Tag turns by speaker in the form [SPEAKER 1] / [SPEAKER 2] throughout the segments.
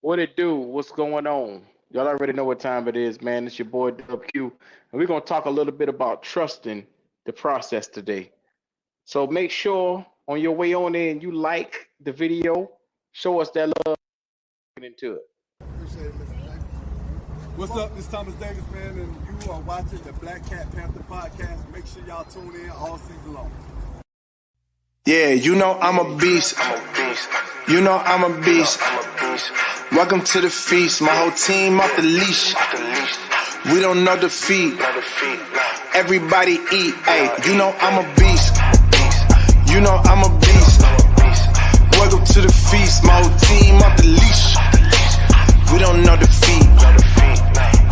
[SPEAKER 1] What it do? What's going on? Y'all already know what time it is, man. It's your boy WQ, and we're gonna talk a little bit about trusting the process today. So make sure on your way on in you like the video, show us that love, get into it.
[SPEAKER 2] Appreciate it, Mr. Davis. What's up? This is Thomas Davis, man, and you are watching the Black Cat Panther podcast. Make sure y'all tune in all season long.
[SPEAKER 3] Yeah, you know I'm a beast. You know I'm a beast. Welcome to the feast. My whole team off the leash. We don't know defeat. Everybody eat. Hey, you know I'm a beast. You know I'm a beast. Welcome to the feast. My whole team off the leash. We don't know defeat.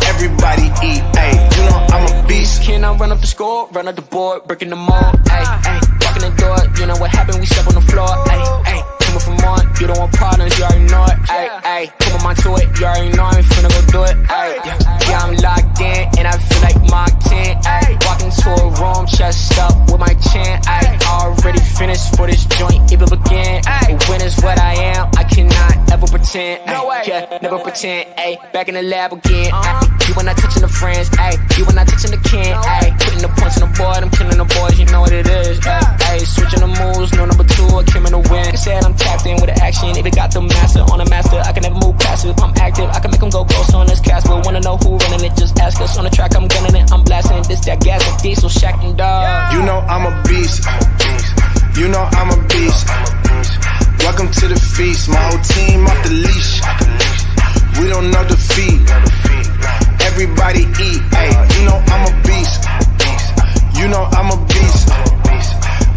[SPEAKER 3] Everybody eat. Hey, you know I'm a beast.
[SPEAKER 4] Can I run up the score, run up the board, breaking the mold? Ay, ay, walking the door, you know what happened? We step on the floor. Ay, ay, coming from on, you don't want problems, you already know it. Ay, ay, come on to it, you already know I'm finna go do it. Ay, yeah, I'm locked in, and I feel like Mark 10. Ay, walking to a room, chest up with my chin. Ay, already finished for this joint, even begin. Ay, when is what I am, I cannot ever pretend. Ay, yeah, never pretend. Ay, back in the lab again. Ay, you when I touching the friends, ayy. You when I touching the can, ayy. Putting the punch on the board, I'm killing the boys, you know what it is, ayy. Switching the moves, no number two, I came in to win. They said I'm tapped in with the action, if it got the master on the master, I can never move passive. I'm active, I can make them go ghost on this castle. Wanna know who running it, just ask us. On the track, I'm gunning it, I'm blasting this, that gas, and diesel, Shack and dog.
[SPEAKER 3] You know I'm a beast. You know I'm a beast. Welcome to the feast. My whole team off the leash. We don't know defeat. Everybody eat, ayy, you know I'm a beast. You know I'm a beast.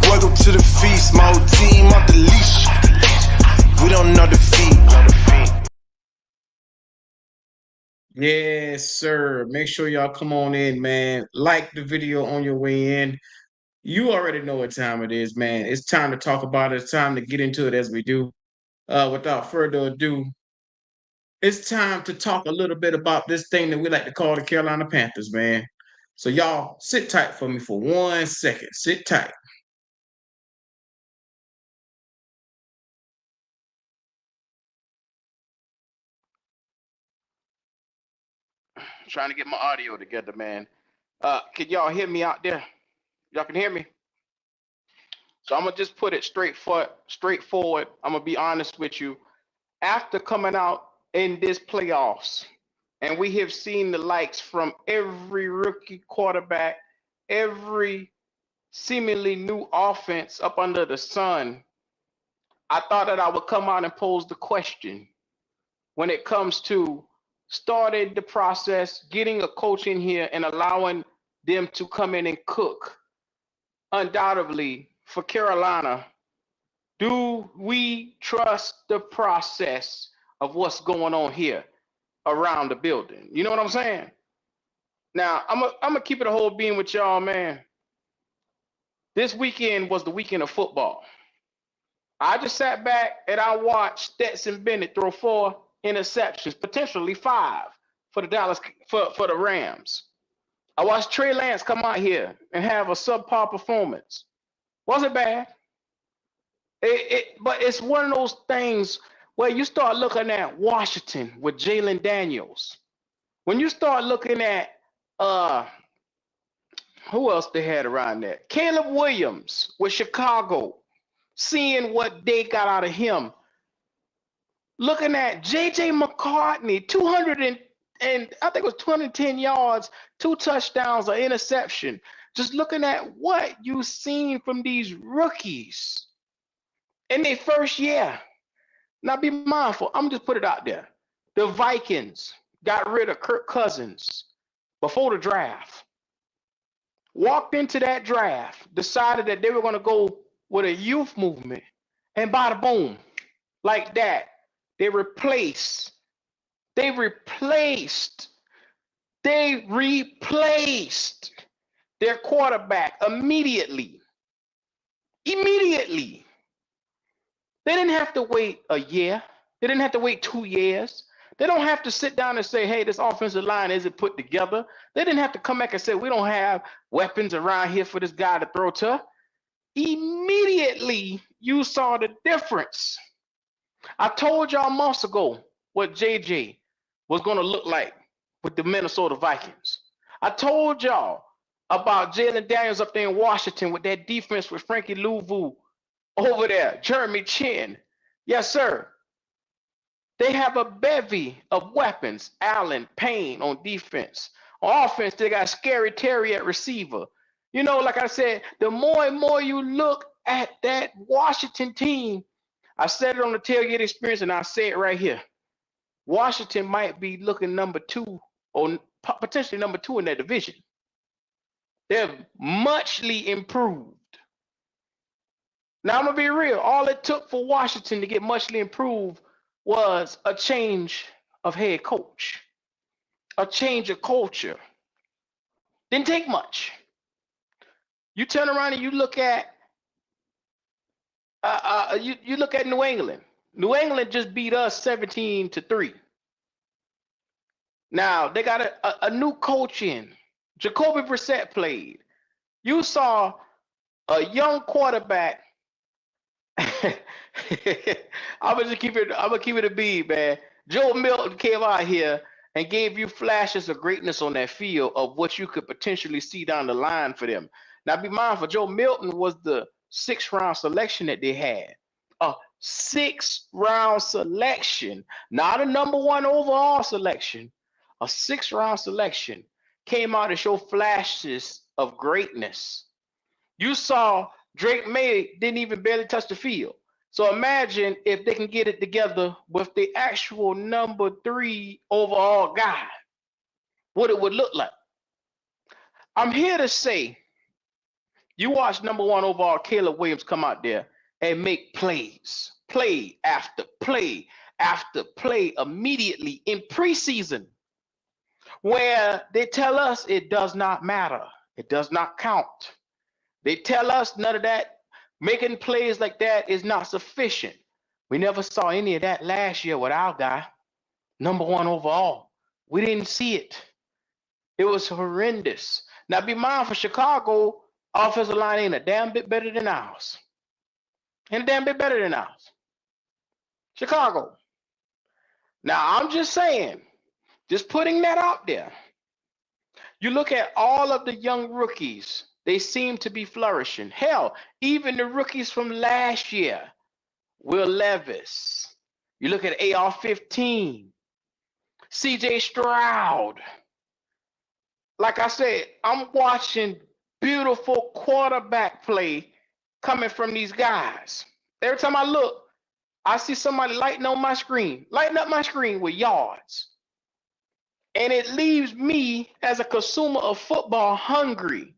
[SPEAKER 3] Welcome to the feast, my whole team off the leash. We don't know defeat.
[SPEAKER 1] Yes, sir. Make sure y'all come on in, man. Like the video on your way in. You already know what time it is, man. It's time to talk about it. It's time to get into it as we do. Without further ado, it's time to talk a little bit about this thing that we like to call the Carolina Panthers, man. So y'all sit tight for me for 1 second. Sit tight. Trying to get my audio together, man. Can y'all hear me out there? Y'all can hear me? So I'm gonna just put it straightforward. I'm gonna be honest with you. After coming out in this playoffs, and we have seen the likes from every rookie quarterback, every seemingly new offense up under the sun, I thought that I would come out and pose the question when it comes to starting the process, getting a coach in here and allowing them to come in and cook. Undoubtedly, for Carolina, do we trust the process of what's going on here around the building? You know what I'm saying? Now, I'm gonna keep it a whole being with y'all, man. This weekend was the weekend of football. I just sat back and I watched Stetson Bennett throw 4 interceptions, potentially 5 for the for the Rams. I watched Trey Lance come out here and have a subpar performance. Wasn't bad. But it's one of those things where you start looking at Washington with Jalen Daniels. When you start looking at who else they had around there? Caleb Williams with Chicago, seeing what they got out of him. Looking at J.J. McCartney, 200 and I think it was 210 yards, 2 touchdowns, an interception. Just looking at what you've seen from these rookies in their first year. Now be mindful, I'm just put it out there. The Vikings got rid of Kirk Cousins before the draft. Walked into that draft, decided that they were going to go with a youth movement, and bada boom, like that, they replaced their quarterback immediately. Immediately. They didn't have to wait a year. They didn't have to wait 2 years. They don't have to sit down and say, hey, this offensive line isn't put together. They didn't have to come back and say, we don't have weapons around here for this guy to throw to. Immediately, you saw the difference. I told y'all months ago, what JJ was going to look like with the Minnesota Vikings. I told y'all about Jalen Daniels up there in Washington with that defense with Frankie Louvu over there, Jeremy Chin. Yes, sir. They have a bevy of weapons. Allen, Payne on defense. On offense, they got Scary Terry at receiver. You know, like I said, the more and more you look at that Washington team, I said it on the tailgate experience, and I say it right here. Washington might be looking number 2 or potentially number 2 in that division. They're muchly improved. Now, I'm going to be real. All it took for Washington to get muchly improved was a change of head coach, a change of culture. Didn't take much. You turn around and you look at you look at New England. New England just beat us 17-3. Now they got a new coach in. Jacoby Brissett played. You saw a young quarterback. I'm gonna keep it a bead, man. Joe Milton came out here and gave you flashes of greatness on that field of what you could potentially see down the line for them. Now, be mindful, Joe Milton was the 6th round selection that they had. A 6th round selection, not a number 1 overall selection. A 6th round selection came out to show flashes of greatness. You saw Drake May didn't even barely touch the field. So imagine if they can get it together with the actual number 3 overall guy, what it would look like. I'm here to say, you watch number 1 overall Caleb Williams come out there and make plays, play after play after play immediately in preseason, where they tell us it does not matter. It does not count. They tell us none of that. Making plays like that is not sufficient. We never saw any of that last year with our guy, number 1 overall. We didn't see it. It was horrendous. Now, be mindful, Chicago offensive line ain't a damn bit better than ours. Ain't a damn bit better than ours. Chicago. Now, I'm just saying, just putting that out there. You look at all of the young rookies, they seem to be flourishing. Hell, even the rookies from last year, Will Levis. You look at AR-15, CJ Stroud. Like I said, I'm watching beautiful quarterback play coming from these guys. Every time I look, I see somebody lighting up my screen with yards. And it leaves me as a consumer of football hungry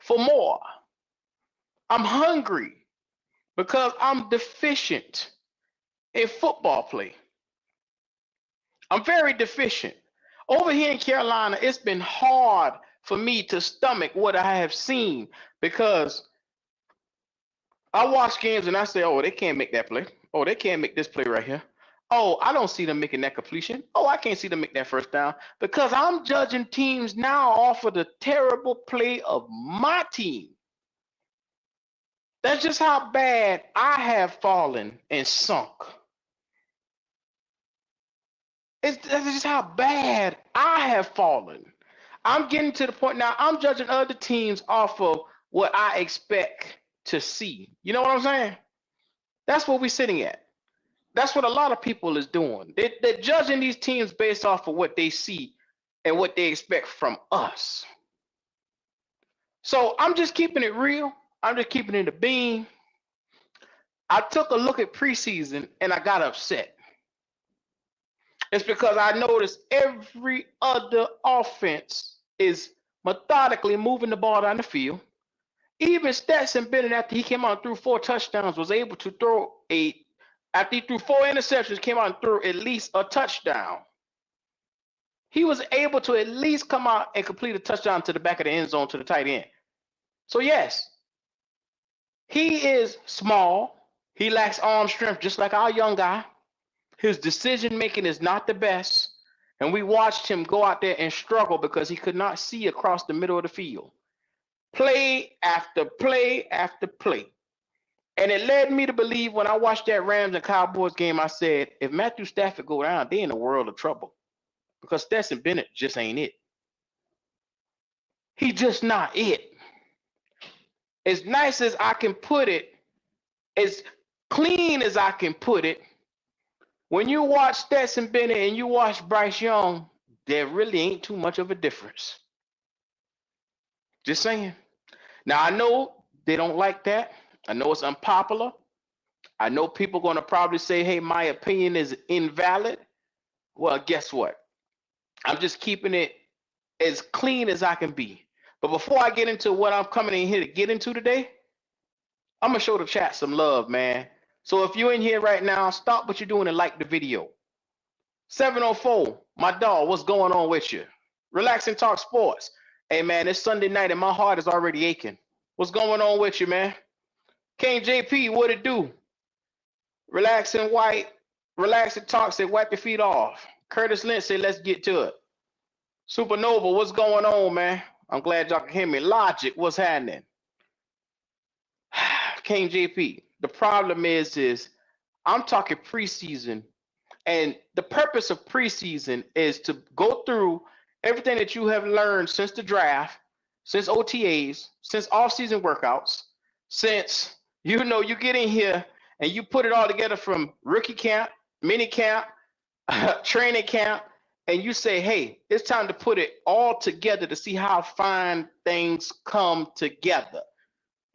[SPEAKER 1] for more. I'm hungry because I'm deficient in football play. I'm very deficient. Over here in Carolina, it's been hard for me to stomach what I have seen because I watch games and I say, oh, they can't make that play. Oh, they can't make this play right here. Oh, I don't see them making that completion. Oh, I can't see them make that first down because I'm judging teams now off of the terrible play of my team. That's just how bad I have fallen and sunk. That's just how bad I have fallen. I'm getting to the point now, I'm judging other teams off of what I expect to see. You know what I'm saying? That's what we're sitting at. That's what a lot of people is doing. They're judging these teams based off of what they see and what they expect from us. So I'm just keeping it real. I'm just keeping it a beam. I took a look at preseason and I got upset. It's because I noticed every other offense is methodically moving the ball down the field. Even Stetson Bennett, after he came out and threw 4 touchdowns, was able to throw after he threw 4 interceptions, came out and threw at least a touchdown. He was able to at least come out and complete a touchdown to the back of the end zone to the tight end. So yes, he is small. He lacks arm strength, just like our young guy. His decision making is not the best. And we watched him go out there and struggle because he could not see across the middle of the field. Play after play after play. And it led me to believe when I watched that Rams and Cowboys game, I said, if Matthew Stafford go down, they in a world of trouble because Stetson Bennett just ain't it. He just not it. As nice as I can put it, as clean as I can put it, when you watch Stetson Bennett and you watch Bryce Young, there really ain't too much of a difference. Just saying. Now, I know they don't like that. I know it's unpopular. I know people are going to probably say, hey, my opinion is invalid. Well, guess what? I'm just keeping it as clean as I can be. But before I get into what I'm coming in here to get into today, I'm going to show the chat some love, man. So if you're in here right now, stop what you're doing and like the video. 704, my dog, what's going on with you? Relax and talk sports. Hey, man, it's Sunday night and my heart is already aching. What's going on with you, man? King JP, what it do? Relax and talk, say wipe your feet off. Curtis Lynch said, let's get to it. Supernova, what's going on, man? I'm glad y'all can hear me. Logic, what's happening? King JP, the problem is I'm talking preseason, and the purpose of preseason is to go through everything that you have learned since the draft, since OTAs, since off-season workouts, since you get in here and you put it all together from rookie camp, mini camp, training camp, and you say, hey, it's time to put it all together to see how fine things come together.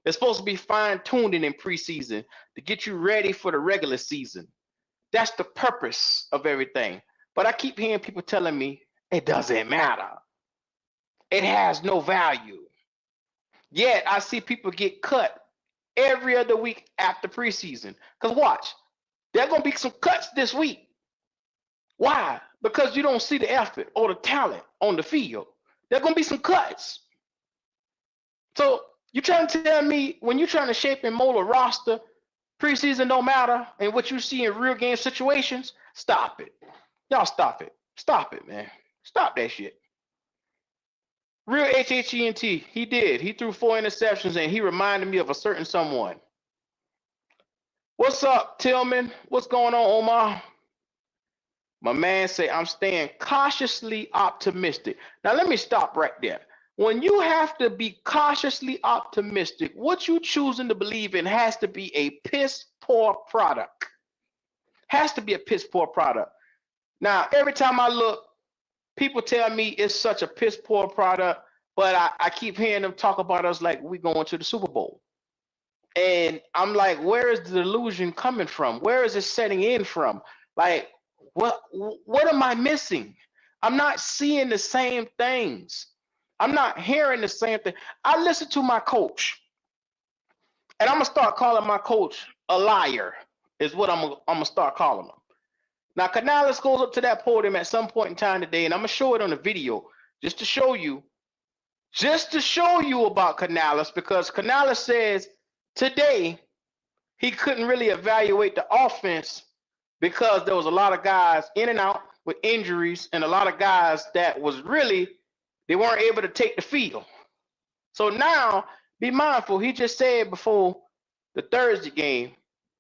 [SPEAKER 1] It's supposed to be fine-tuning in preseason to get you ready for the regular season. That's the purpose of everything. But I keep hearing people telling me it doesn't matter. It has no value. Yet I see people get cut every other week after preseason. Because watch, there are going to be some cuts this week. Why? Because you don't see the effort or the talent on the field. There are going to be some cuts. So you trying to tell me when you're trying to shape and mold a roster, preseason don't matter, and what you see in real game situations, stop it. Y'all stop it. Stop it, man. Stop that shit. Real HHENT, he did. He threw 4 interceptions, and he reminded me of a certain someone. What's up, Tillman? What's going on, Omar? My man say, I'm staying cautiously optimistic. Now, let me stop right there. When you have to be cautiously optimistic, what you choosing to believe in has to be a piss poor product. Has to be a piss poor product. Now, every time I look, people tell me it's such a piss poor product, but I keep hearing them talk about us like we going to the Super Bowl. And I'm like, where is the delusion coming from? Where is it setting in from? Like, what am I missing? I'm not seeing the same things. I'm not hearing the same thing. I listen to my coach, and I'm going to start calling my coach a liar, is what I'm going to start calling him. Now, Canales goes up to that podium at some point in time today, and I'm going to show it on the video just to show you about Canales, because Canales says today he couldn't really evaluate the offense because there was a lot of guys in and out with injuries and a lot of guys that was really, they weren't able to take the field. So now, be mindful, he just said before the Thursday game,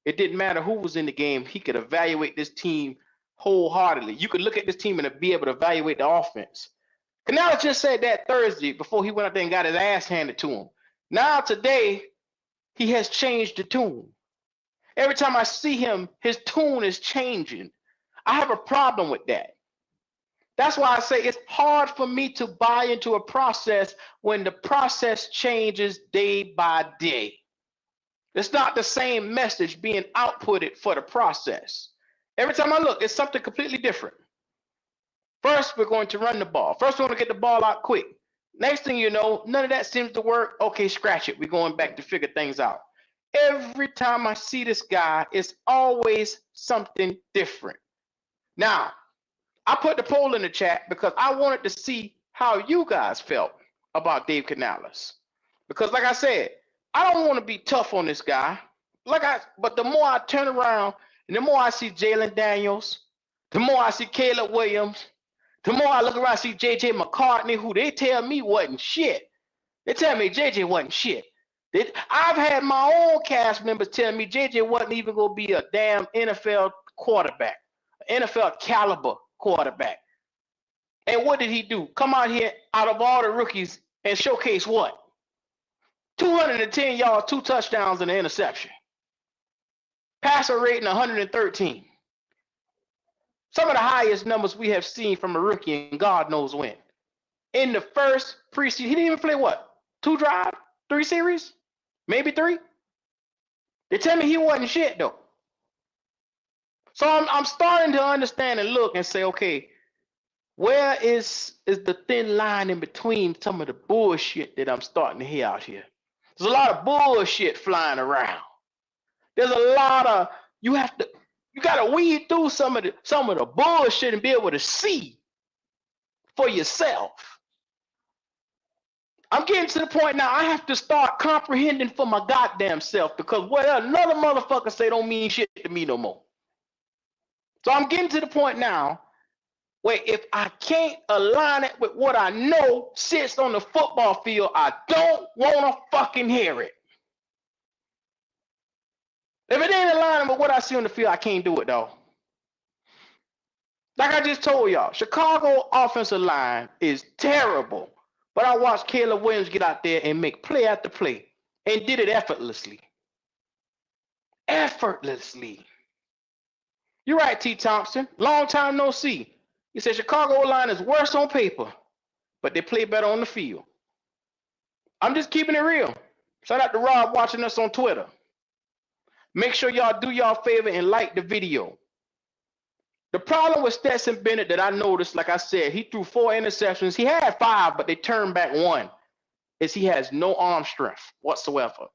[SPEAKER 1] it didn't matter who was in the game, he could evaluate this team wholeheartedly. You could look at this team and be able to evaluate the offense. Canales just said that Thursday before he went up there and got his ass handed to him. Now today, he has changed the tune. Every time I see him, his tune is changing. I have a problem with that. That's why I say it's hard for me to buy into a process when the process changes day by day. It's not the same message being outputted for the process. Every time I look, it's something completely different. First, we're going to run the ball. First, we're going to get the ball out quick. Next thing you know, none of that seems to work. Okay, scratch it. We're going back to figure things out. Every time I see this guy, it's always something different. Now, I put the poll in the chat because I wanted to see how you guys felt about Dave Canales. Because like I said, I don't want to be tough on this guy. But the more I turn around and the more I see Jalen Daniels, the more I see Caleb Williams, the more I look around and see JJ McCartney, who they tell me wasn't shit. They tell me JJ wasn't shit. I've had my own cast members tell me JJ wasn't even going to be a damn NFL quarterback, NFL caliber quarterback. And what did he do? Come out here out of all the rookies and showcase what? 210 yards, 2 touchdowns, and an interception. Passer rating 113. Some of the highest numbers we have seen from a rookie, and God knows when. In the first preseason, he didn't even play what? 2 drives? 3 series? Maybe 3? They tell me he wasn't shit though. So I'm starting to understand and look and say, okay, where is the thin line in between some of the bullshit that I'm starting to hear out here? There's a lot of bullshit flying around. There's a lot of you gotta weed through some of the bullshit and be able to see for yourself. I'm getting to the point now I have to start comprehending for my goddamn self, because what another motherfucker say don't mean shit to me no more. So I'm getting to the point now where if I can't align it with what I know sits on the football field, I don't want to fucking hear it. If it ain't aligning with what I see on the field, I can't do it though. Like I just told y'all, Chicago offensive line is terrible. But I watched Caleb Williams get out there and make play after play and did it effortlessly. Effortlessly. You're right, T. Thompson. Long time no see. He said Chicago line is worse on paper, but they play better on the field. I'm just keeping it real. Shout out to Rob watching us on Twitter. Make sure y'all do y'all favor and like the video. The problem with Stetson Bennett that I noticed, like I said, he threw 4 interceptions. He had 5, but they turned back 1, is he has no arm strength whatsoever.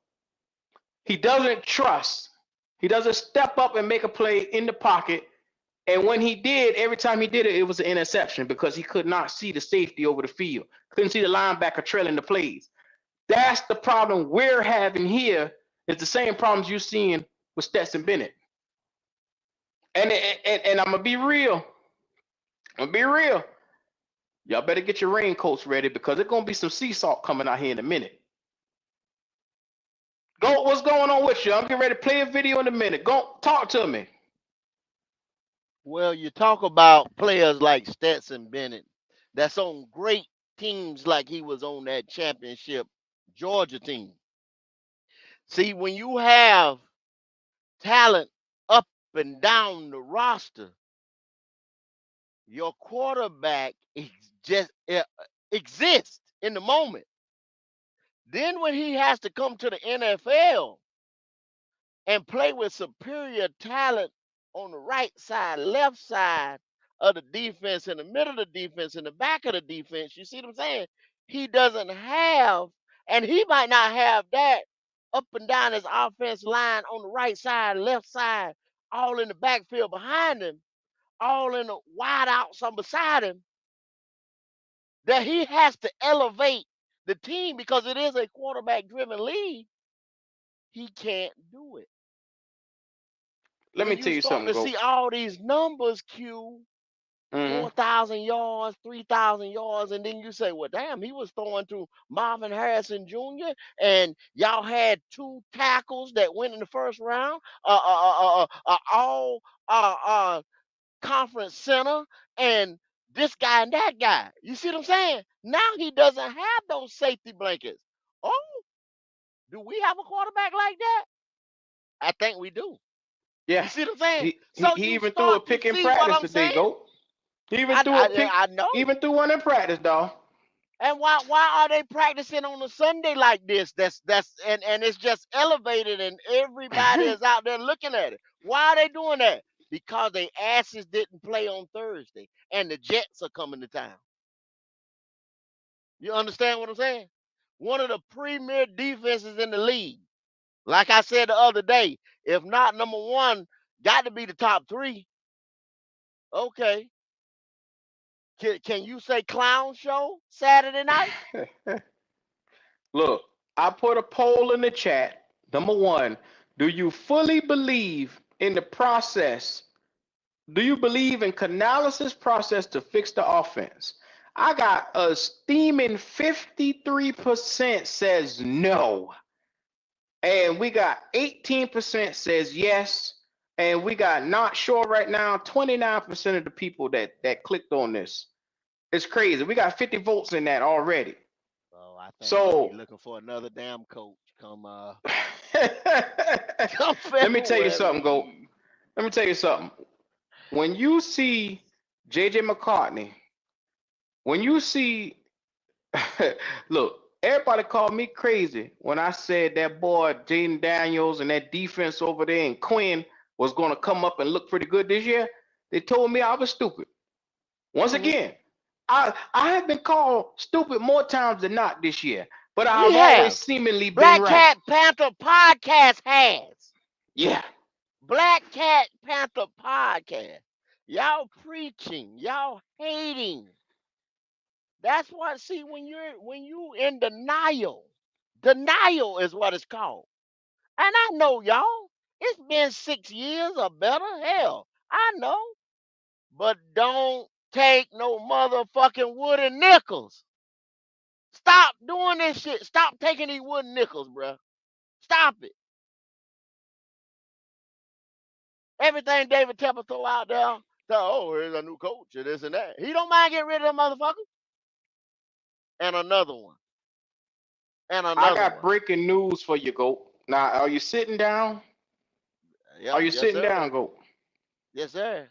[SPEAKER 1] He doesn't trust. He doesn't step up and make a play in the pocket. And when he did, every time he did it, it was an interception because he could not see the safety over the field. Couldn't see the linebacker trailing the plays. That's the problem we're having here. It's the same problems you're seeing with Stetson Bennett. And I'm going to be real. Y'all better get your raincoats ready because there's going to be some sea salt coming out here in a minute. What's going on with you? I'm getting ready to play a video in a minute. Go talk to me.
[SPEAKER 5] Well, you talk about players like Stetson Bennett that's on great teams like he was on that championship Georgia team. See, when you have talent up and down the roster, your quarterback just exists in the moment. Then when he has to come to the NFL and play with superior talent on the right side, left side of the defense, in the middle of the defense, in the back of the defense, you see what I'm saying? He doesn't have, and he might not have that up and down his offense line on the right side, left side, all in the backfield behind him, all in the wide out some beside him, that he has to elevate the team because it is a quarterback driven league. He can't do it.
[SPEAKER 1] Let me tell you something.
[SPEAKER 5] To see all these numbers, Q, 4,000 yards, 3,000 yards, and then you say, well, damn, he was throwing to Marvin Harrison Jr., and y'all had 2 tackles that went in the first round, all conference center, and this guy and that guy. You see what I'm saying? Now he doesn't have those safety blankets. Oh, do we have a quarterback like that? I think we do.
[SPEAKER 1] Yeah.
[SPEAKER 5] You see what I'm saying?
[SPEAKER 1] He even threw a pick in practice today, go. He even threw a pick. I know. Even threw one in practice, dog.
[SPEAKER 5] And why are they practicing on a Sunday like this? That's and it's just elevated and everybody is out there looking at it. Why are they doing that? Because their asses didn't play on Thursday and the Jets are coming to town. You understand what I'm saying? One of the premier defenses in the league. Like I said the other day, if not number 1, got to be the top 3. Okay. Can you say clown show Saturday night?
[SPEAKER 1] Look, I put a poll in the chat. Number 1, do you fully believe in the process? Do you believe in Canales' process to fix the offense? I got a steaming 53% says no. And we got 18% says yes. And we got not sure right now, 29% of the people that clicked on this. It's crazy. We got 50 votes in that already.
[SPEAKER 5] Oh, I think they'll be
[SPEAKER 1] So
[SPEAKER 5] looking for another damn coach come
[SPEAKER 1] let
[SPEAKER 5] come
[SPEAKER 1] me tell you something, Go.
[SPEAKER 5] February.
[SPEAKER 1] Let me tell you something. When you see JJ McCartney, when you see look, everybody called me crazy when I said that boy Jaden Daniels and that defense over there in Quinn was going to come up and look pretty good this year. They told me I was stupid. Once again, I have been called stupid more times than not this year, but
[SPEAKER 5] We
[SPEAKER 1] I've always
[SPEAKER 5] have.
[SPEAKER 1] seemingly been
[SPEAKER 5] Black
[SPEAKER 1] right.
[SPEAKER 5] Cat Panther Podcast has.
[SPEAKER 1] Yeah.
[SPEAKER 5] Black Cat Panther Podcast. Y'all preaching, y'all hating. That's what see when you in denial. Denial is what it's called. And I know y'all. It's been 6 years or better. Hell, I know. But don't take no motherfucking wooden nickels. Stop doing this shit. Stop taking these wooden nickels, bruh. Stop it. Everything David Tepper throw out there, oh, here's a new coach and this and that. He don't mind getting rid of them motherfuckers. And another one. And
[SPEAKER 1] I
[SPEAKER 5] another
[SPEAKER 1] got
[SPEAKER 5] one.
[SPEAKER 1] breaking news for you, Goat. Now, are you sitting down?
[SPEAKER 5] Yeah,
[SPEAKER 1] Are you
[SPEAKER 5] yes,
[SPEAKER 1] sitting
[SPEAKER 5] sir.
[SPEAKER 1] down, Goat?
[SPEAKER 5] Yes, sir.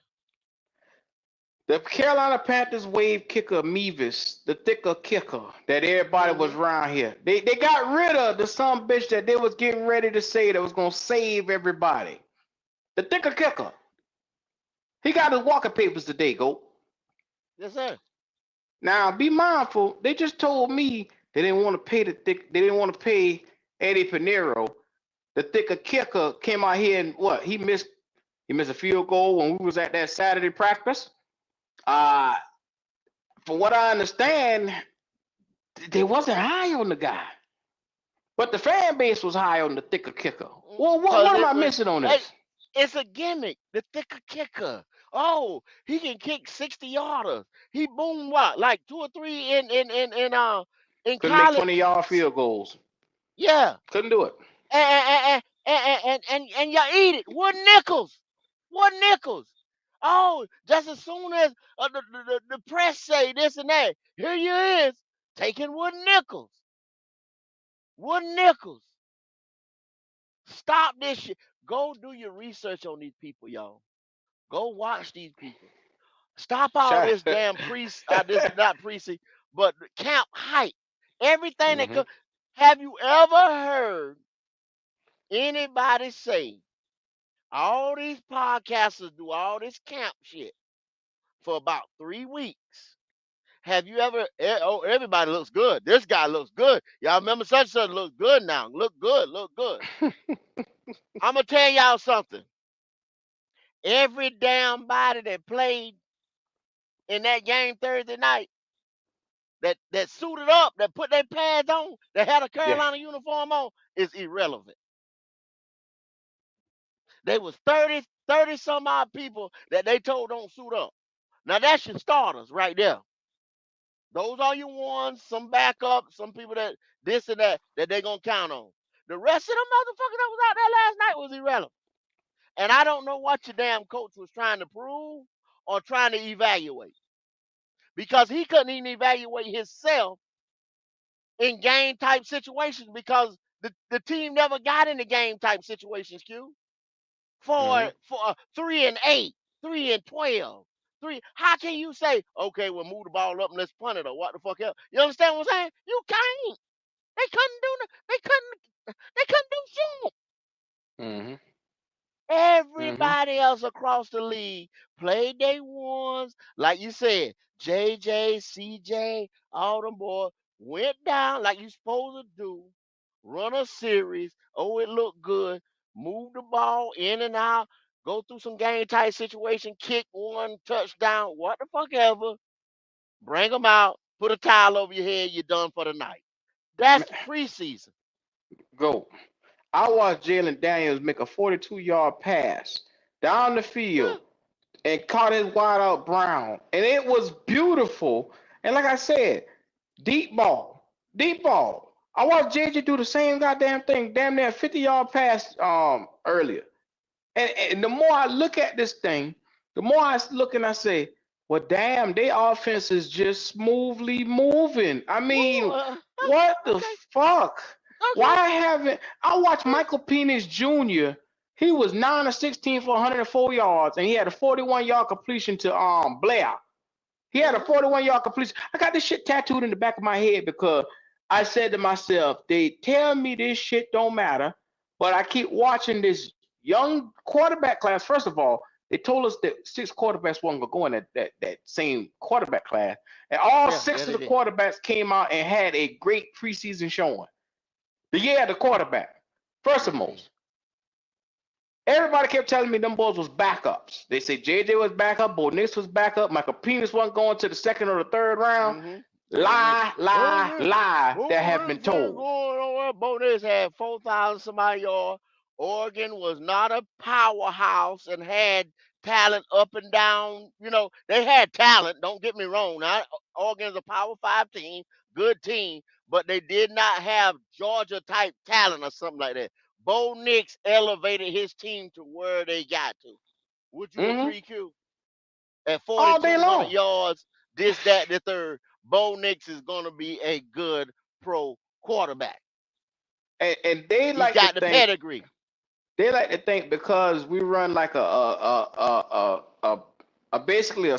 [SPEAKER 1] The Carolina Panthers wave kicker Mevis, the thicker kicker that everybody was
[SPEAKER 5] Mm-hmm.
[SPEAKER 1] around here. They got rid of the some bitch that they was getting ready to say that was gonna save everybody. The thicker kicker. He got his walking papers today, Goat.
[SPEAKER 5] Yes, sir.
[SPEAKER 1] Now be mindful. They just told me they didn't want to pay they didn't want to pay Eddie Pinero. The thicker kicker came out here and what? He missed a field goal when we was at that Saturday practice. Uh from what I understand, they wasn't high on the guy. But the fan base was high on the thicker kicker. Well,
[SPEAKER 5] Cause
[SPEAKER 1] what am I missing on this?
[SPEAKER 5] it's a gimmick. The thicker kicker. Oh, he can kick 60-yarders. He boomed what, like 2 or 3 in
[SPEAKER 1] Couldn't make
[SPEAKER 5] college.
[SPEAKER 1] 20-yard field goals.
[SPEAKER 5] Yeah,
[SPEAKER 1] Couldn't do it.
[SPEAKER 5] and y'all eat it. Wooden nickels. Wooden nickels. Oh, just as soon as the press say this and that, here you is taking wooden nickels. Wooden nickels. Stop this shit. Go do your research on these people, y'all. Go watch these people. Stop all
[SPEAKER 1] Shot.
[SPEAKER 5] this damn this not precinct, but camp hype. Everything that could. Have you ever heard anybody say all these podcasters do all this camp shit for about 3 weeks? Have you ever? Oh, everybody looks good. This guy looks good. Y'all remember such and such looks good now. Look good. Look good. I'm gonna tell y'all something. Every damn body that played in that game Thursday night, that suited up, that put their pads on, that had a
[SPEAKER 1] Yeah.
[SPEAKER 5] Carolina uniform on, is irrelevant. They was 30 some odd people that they told don't suit up. Now that's your starters right there. Those are your ones, some backup, some people that this and that they gonna count on. The rest of them motherfuckers that was out there last night was irrelevant. And I don't know what your damn coach was trying to prove or trying to evaluate. Because he couldn't even evaluate himself in game type situations because the team never got into game type situations, Q. For 3-8, 3-12. How can you say, okay, we'll move the ball up and let's punt it or what the fuck else? You understand what I'm saying? You can't. They couldn't do they couldn't do shit. Everybody else across the league played day ones. Like you said, JJ, CJ, all them boys went down like you supposed to do. Run a series. Oh, it looked good. Move the ball in and out. Go through some game type situation. Kick one touchdown. What the fuck ever. Bring them out. Put a towel over your head. You're done for the night. That's preseason.
[SPEAKER 1] Go. I watched Jalen Daniels make a 42-yard pass down the field and caught his wide out Brown. And it was beautiful. And like I said, deep ball. Deep ball. I watched JJ do the same goddamn thing, damn near 50-yard pass earlier. And the more I look at this thing, the more I look and I say, well, damn, their offense is just smoothly moving. I
[SPEAKER 5] Woo,
[SPEAKER 1] mean, what the
[SPEAKER 5] okay,
[SPEAKER 1] fuck?
[SPEAKER 5] okay.
[SPEAKER 1] Why haven't I watched Michael Penix Jr.? He was 9 of 16 for 104 yards, and he had a 41-yard completion to Blair. He had a
[SPEAKER 5] Mm-hmm.
[SPEAKER 1] 41-yard completion. I got this shit tattooed in the back of my head because I said to myself, they tell me this shit don't matter, but I keep watching this young quarterback class. First of all, they told us that 6 quarterbacks weren't going to go in that same quarterback class. And all
[SPEAKER 5] Yeah,
[SPEAKER 1] 6
[SPEAKER 5] yeah,
[SPEAKER 1] of
[SPEAKER 5] they
[SPEAKER 1] the
[SPEAKER 5] did.
[SPEAKER 1] quarterbacks came out and had a great preseason showing. The year of the quarterback. First of
[SPEAKER 5] Yeah, they did.
[SPEAKER 1] most, everybody kept telling me them boys was backups. They said JJ was backup, Bo Nix was backup, Michael Penix wasn't going to the second or the third round.
[SPEAKER 5] Mm-hmm.
[SPEAKER 1] Lie, lie,
[SPEAKER 5] Bo
[SPEAKER 1] lie that have been
[SPEAKER 5] Nix ain't
[SPEAKER 1] told.
[SPEAKER 5] going nowhere. Bo Nix had 4,000 somebody yards. Oregon was not a powerhouse and had talent up and down. You know, they had talent. Don't get me wrong. Now, Oregon's a Power 5 team, good team, but they did not have Georgia type talent or something like that. Bo Nix elevated his team to where they got to. Would you
[SPEAKER 1] Hmm.
[SPEAKER 5] agree, Q? At
[SPEAKER 1] All day
[SPEAKER 5] 4,200
[SPEAKER 1] long.
[SPEAKER 5] yards, this, that, the third, Bo Nix is going to be a good pro quarterback.
[SPEAKER 1] And they
[SPEAKER 5] He's
[SPEAKER 1] like to
[SPEAKER 5] got the
[SPEAKER 1] think
[SPEAKER 5] pedigree.
[SPEAKER 1] because we run like a basically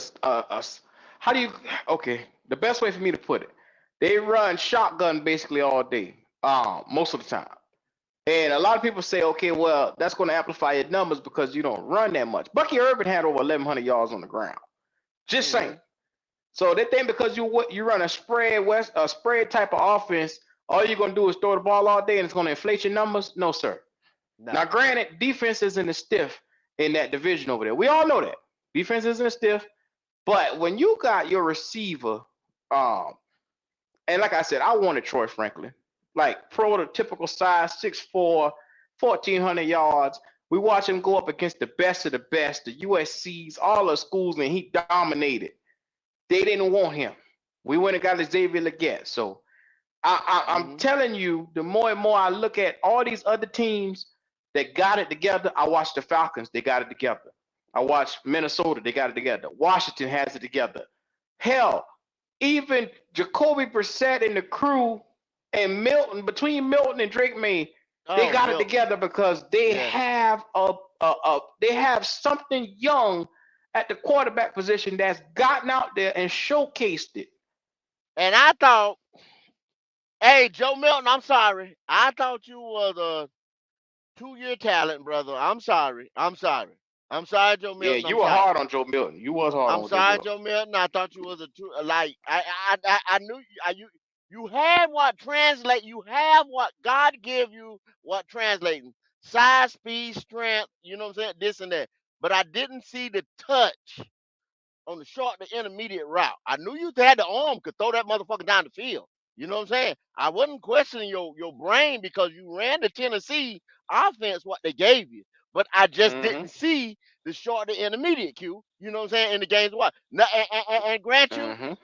[SPEAKER 1] how do you okay, the best way for me to put it, they run shotgun basically all day, most of the time. And a lot of people say, okay, well, that's going to amplify your numbers because you don't run that much. Bucky Irvin had over 1,100 yards on the ground. Just saying.
[SPEAKER 5] Hmm.
[SPEAKER 1] So they think because you run a spread type of offense, all you're gonna do is throw the ball all day and it's gonna inflate your numbers. No, sir. Now,
[SPEAKER 5] No.
[SPEAKER 1] granted, defense isn't as stiff in that division over there. We all know that defense isn't as stiff, but when you got your receiver, um, and like I said, I wanted Troy Franklin, like prototypical size, 6'4", 1,400 yards. We watch him go up against the best of the best, the USC's, all the schools, and he dominated. They didn't want him. We went and got Xavier Legette. So I'm
[SPEAKER 5] Hmm.
[SPEAKER 1] telling you, the more and more I look at all these other teams that got it together, I watch the Falcons, they got it together. I watch Minnesota, they got it together. Washington has it together. Hell, even Jacoby Brissett and the crew and Milton, between Milton and Drake May, they
[SPEAKER 5] Oh,
[SPEAKER 1] got it
[SPEAKER 5] Milton.
[SPEAKER 1] together because they
[SPEAKER 5] Yes.
[SPEAKER 1] have they have something young at the quarterback position that's gotten out there and showcased it.
[SPEAKER 5] And I thought, hey, Joe Milton, I'm sorry. I thought you was a 2-year talent, brother. I'm sorry. I'm sorry. I'm sorry, Joe
[SPEAKER 1] Yeah,
[SPEAKER 5] Milton.
[SPEAKER 1] you
[SPEAKER 5] I'm
[SPEAKER 1] were
[SPEAKER 5] sorry.
[SPEAKER 1] hard on Joe Milton. You was hard
[SPEAKER 5] I'm
[SPEAKER 1] on Joe
[SPEAKER 5] sorry,
[SPEAKER 1] Milton.
[SPEAKER 5] Joe Milton. I thought you was a true like I knew you you had what translate you have what God give you what translating size, speed, strength, you know what I'm saying, this and that. But I didn't see the touch on the short to intermediate route. I knew you had the arm could throw that motherfucker down the field. You know what I'm saying? I wasn't questioning your brain because you ran the Tennessee offense what they gave you. But I just
[SPEAKER 1] Mm-hmm.
[SPEAKER 5] didn't see the short to intermediate Q. You know what I'm saying? In the games what? Now, and grant you,
[SPEAKER 1] Mm-hmm.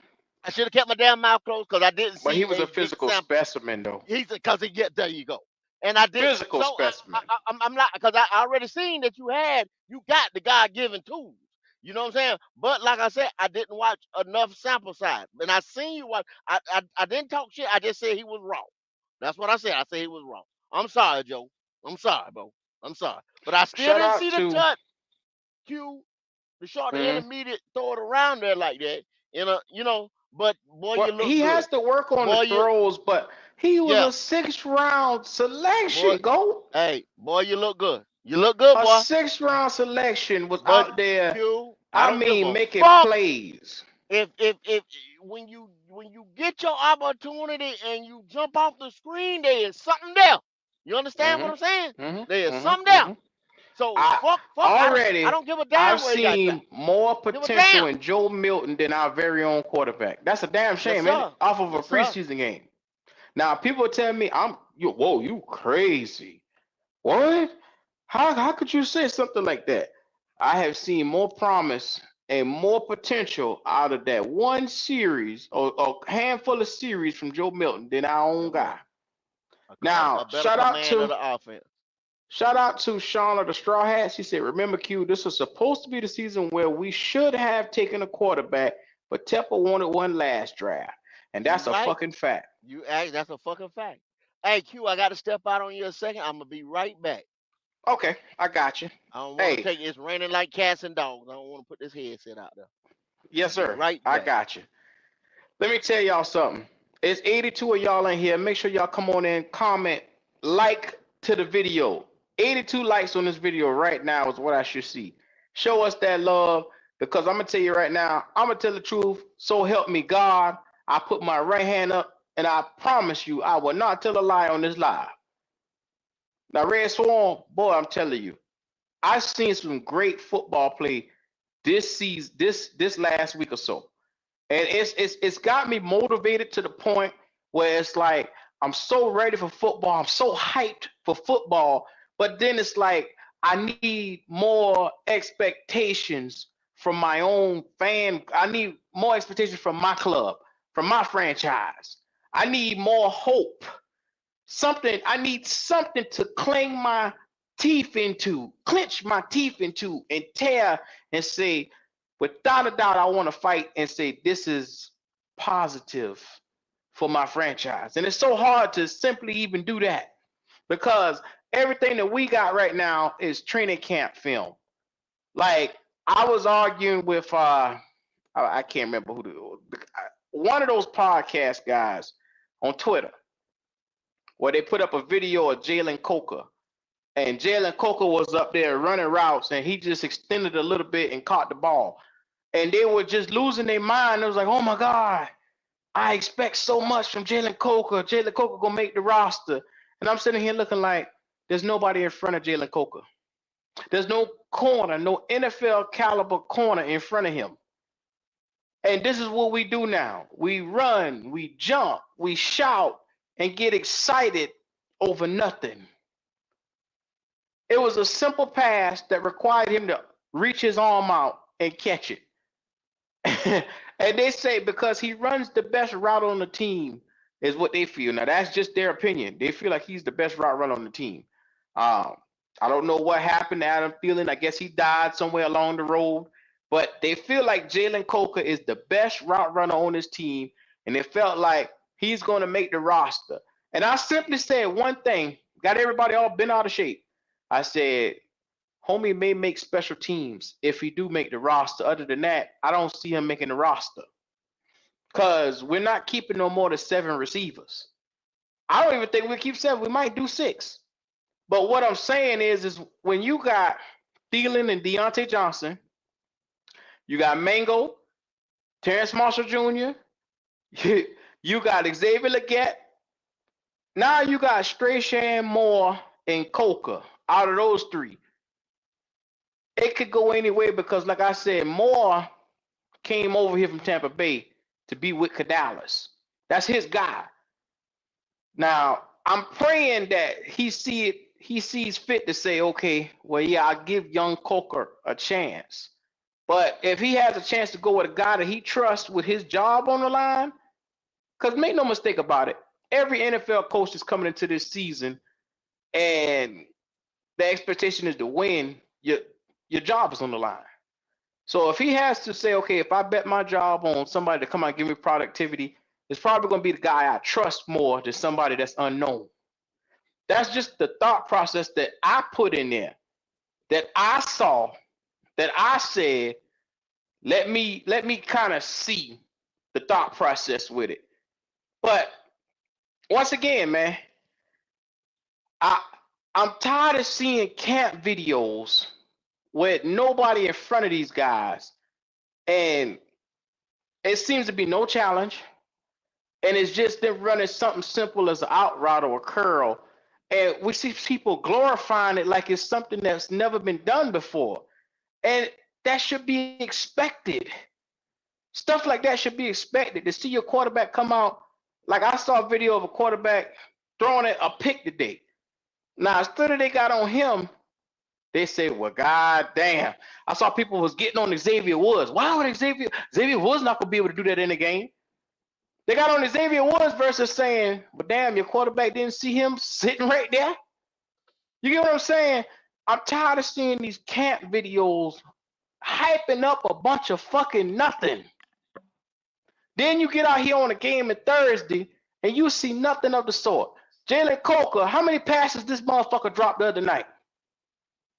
[SPEAKER 5] I should have kept my damn mouth closed because I didn't
[SPEAKER 1] But he
[SPEAKER 5] see
[SPEAKER 1] was
[SPEAKER 5] a
[SPEAKER 1] a
[SPEAKER 5] big
[SPEAKER 1] physical
[SPEAKER 5] sample.
[SPEAKER 1] specimen, though.
[SPEAKER 5] He's because he get there you go. And I did
[SPEAKER 1] Physical
[SPEAKER 5] so
[SPEAKER 1] specimen.
[SPEAKER 5] I'm not because I already seen that you got the God given tools. You know what I'm saying? But like I said, I didn't watch enough sample size. And I seen you watch. I didn't talk shit. I just said he was wrong. That's what I said. I said he was wrong. I'm sorry, Joe. I'm sorry, bro. I'm sorry. But I still
[SPEAKER 1] Shout
[SPEAKER 5] didn't
[SPEAKER 1] out
[SPEAKER 5] see the
[SPEAKER 1] to.
[SPEAKER 5] touch. Q the short the
[SPEAKER 1] Mm,
[SPEAKER 5] intermediate throw it around there like that. But boy,
[SPEAKER 1] well,
[SPEAKER 5] you look
[SPEAKER 1] he has
[SPEAKER 5] good.
[SPEAKER 1] to work on the
[SPEAKER 5] Boy, you
[SPEAKER 1] throws, but he was
[SPEAKER 5] yeah.
[SPEAKER 1] a 6th round
[SPEAKER 5] Boy,
[SPEAKER 1] selection. Go.
[SPEAKER 5] hey, boy, you look good. You look good,
[SPEAKER 1] A
[SPEAKER 5] boy.
[SPEAKER 1] 6th round selection was
[SPEAKER 5] But
[SPEAKER 1] out there.
[SPEAKER 5] Q, I
[SPEAKER 1] I
[SPEAKER 5] don't give
[SPEAKER 1] mean,
[SPEAKER 5] a
[SPEAKER 1] making
[SPEAKER 5] fuck
[SPEAKER 1] plays.
[SPEAKER 5] if when you get your opportunity and you jump off the screen, there is something there. You understand what
[SPEAKER 1] Mm-hmm.
[SPEAKER 5] I'm saying? There
[SPEAKER 1] Mm-hmm.
[SPEAKER 5] is something
[SPEAKER 1] Mm-hmm.
[SPEAKER 5] there.
[SPEAKER 1] Mm-hmm.
[SPEAKER 5] So
[SPEAKER 1] I
[SPEAKER 5] fuck. I
[SPEAKER 1] already
[SPEAKER 5] don't give a
[SPEAKER 1] I've
[SPEAKER 5] damn where he got
[SPEAKER 1] seen
[SPEAKER 5] drafted.
[SPEAKER 1] more
[SPEAKER 5] Give a
[SPEAKER 1] potential
[SPEAKER 5] damn.
[SPEAKER 1] in Joe Milton than our very own quarterback. That's a damn
[SPEAKER 5] Yes
[SPEAKER 1] shame, ain't it?
[SPEAKER 5] sir.
[SPEAKER 1] Off of a
[SPEAKER 5] Yes sir.
[SPEAKER 1] preseason game. Now people tell me you crazy. What? How could you say something like that? I have seen more promise and more potential out of that one series or handful of series from Joe Milton than our own
[SPEAKER 5] Joe Milton.
[SPEAKER 1] guy. Now,
[SPEAKER 5] A better command of the offense.
[SPEAKER 1] shout out to Shauna the Straw Hats. She said, remember, Q, this was supposed to be the season where we should have taken a quarterback, but Tepper wanted one last draft. And that's
[SPEAKER 5] You
[SPEAKER 1] a
[SPEAKER 5] right.
[SPEAKER 1] fucking fact.
[SPEAKER 5] That's a fucking fact. Hey, Q, I got to step out on you a second. I'm gonna be right back.
[SPEAKER 1] Okay, I got you.
[SPEAKER 5] I don't want to
[SPEAKER 1] Hey,
[SPEAKER 5] take it's raining like cats and dogs. I don't want to put this headset out there.
[SPEAKER 1] yes,
[SPEAKER 5] Be
[SPEAKER 1] sir.
[SPEAKER 5] right
[SPEAKER 1] I
[SPEAKER 5] back.
[SPEAKER 1] got you. Let me tell y'all something. It's 82 of y'all in here. Make sure y'all come on in, comment, like to the video. 82 likes on this video right now is what I should see. Show us that love, because I'm going to tell you right now, I'm going to tell the truth. So help me God. I put my right hand up, and I promise you I will not tell a lie on this live. Now, Red Swarm, boy, I'm telling you, I've seen some great football play this season, this last week or so. And it's got me motivated to the point where it's like I'm so ready for football. I'm so hyped for football. But then it's like I need more expectations from my own fan. I need more expectations from my club, from my franchise. I need more hope. I need something to clench my teeth into, and tear and say, without a doubt, I want to fight and say this is positive for my franchise. And it's so hard to simply even do that, because everything that we got right now is training camp film. Like, I was arguing with I can't remember one of those podcast guys on Twitter, where they put up a video of Jalen Coker. And Jalen Coker was up there running routes, and he just extended a little bit and caught the ball. And they were just losing their mind. It was like, oh my God, I expect so much from Jalen Coker. Jalen Coker gonna make the roster. And I'm sitting here looking like there's nobody in front of Jalen Coker. There's no corner, no NFL caliber corner in front of him. And this is what we do now. We run, we jump, we shout, and get excited over nothing. It was a simple pass that required him to reach his arm out and catch it. And they say because he runs the best route on the team is what they feel. Now, that's just their opinion. They feel like he's the best route runner on the team. I don't know what happened to Adam Thielen. I guess he died somewhere along the road. But they feel like Jalen Coker is the best route runner on this team, and it felt like he's going to make the roster. And I simply said one thing, got everybody all bent out of shape. I said, homie may make special teams if he do make the roster. Other than that, I don't see him making the roster, because we're not keeping no more than 7 receivers. I don't even think we'll keep 7. We might do 6. But what I'm saying is when you got Thielen and Deontay Johnson, you got Mango, Terrence Marshall Jr., you got Xavier Legette. Now you got Strahan, Moore, and Coker. Out of those 3, it could go any way, because, like I said, Moore came over here from Tampa Bay to be with Canales. That's his guy. Now, I'm praying that he sees fit to say, okay, well, yeah, I'll give young Coker a chance. But if he has a chance to go with a guy that he trusts with his job on the line, because make no mistake about it, every NFL coach is coming into this season, and the expectation is to win. Your job is on the line. So if he has to say, okay, if I bet my job on somebody to come out and give me productivity, it's probably going to be the guy I trust more than somebody that's unknown. That's just the thought process that I put in there, that I saw, that I said, let me kind of see the thought process with it. But once again, man, I'm tired of seeing camp videos with nobody in front of these guys, and it seems to be no challenge, and it's just them running something simple as an out route or a curl, and we see people glorifying it like it's something that's never been done before, and that should be expected. Stuff like that should be expected. To see your quarterback come out, like I saw a video of a quarterback throwing a pick today. Now, instead of they got on him, they say, well, god damn. I saw people was getting on Xavier Woods. Why would Xavier Woods not going to be able to do that in the game? They got on Xavier Woods versus saying, but damn, your quarterback didn't see him sitting right there. You get what I'm saying? I'm tired of seeing these camp videos hyping up a bunch of fucking nothing. Then you get out here on a game on Thursday and you see nothing of the sort. Jalen Coker, how many passes this motherfucker dropped the other night?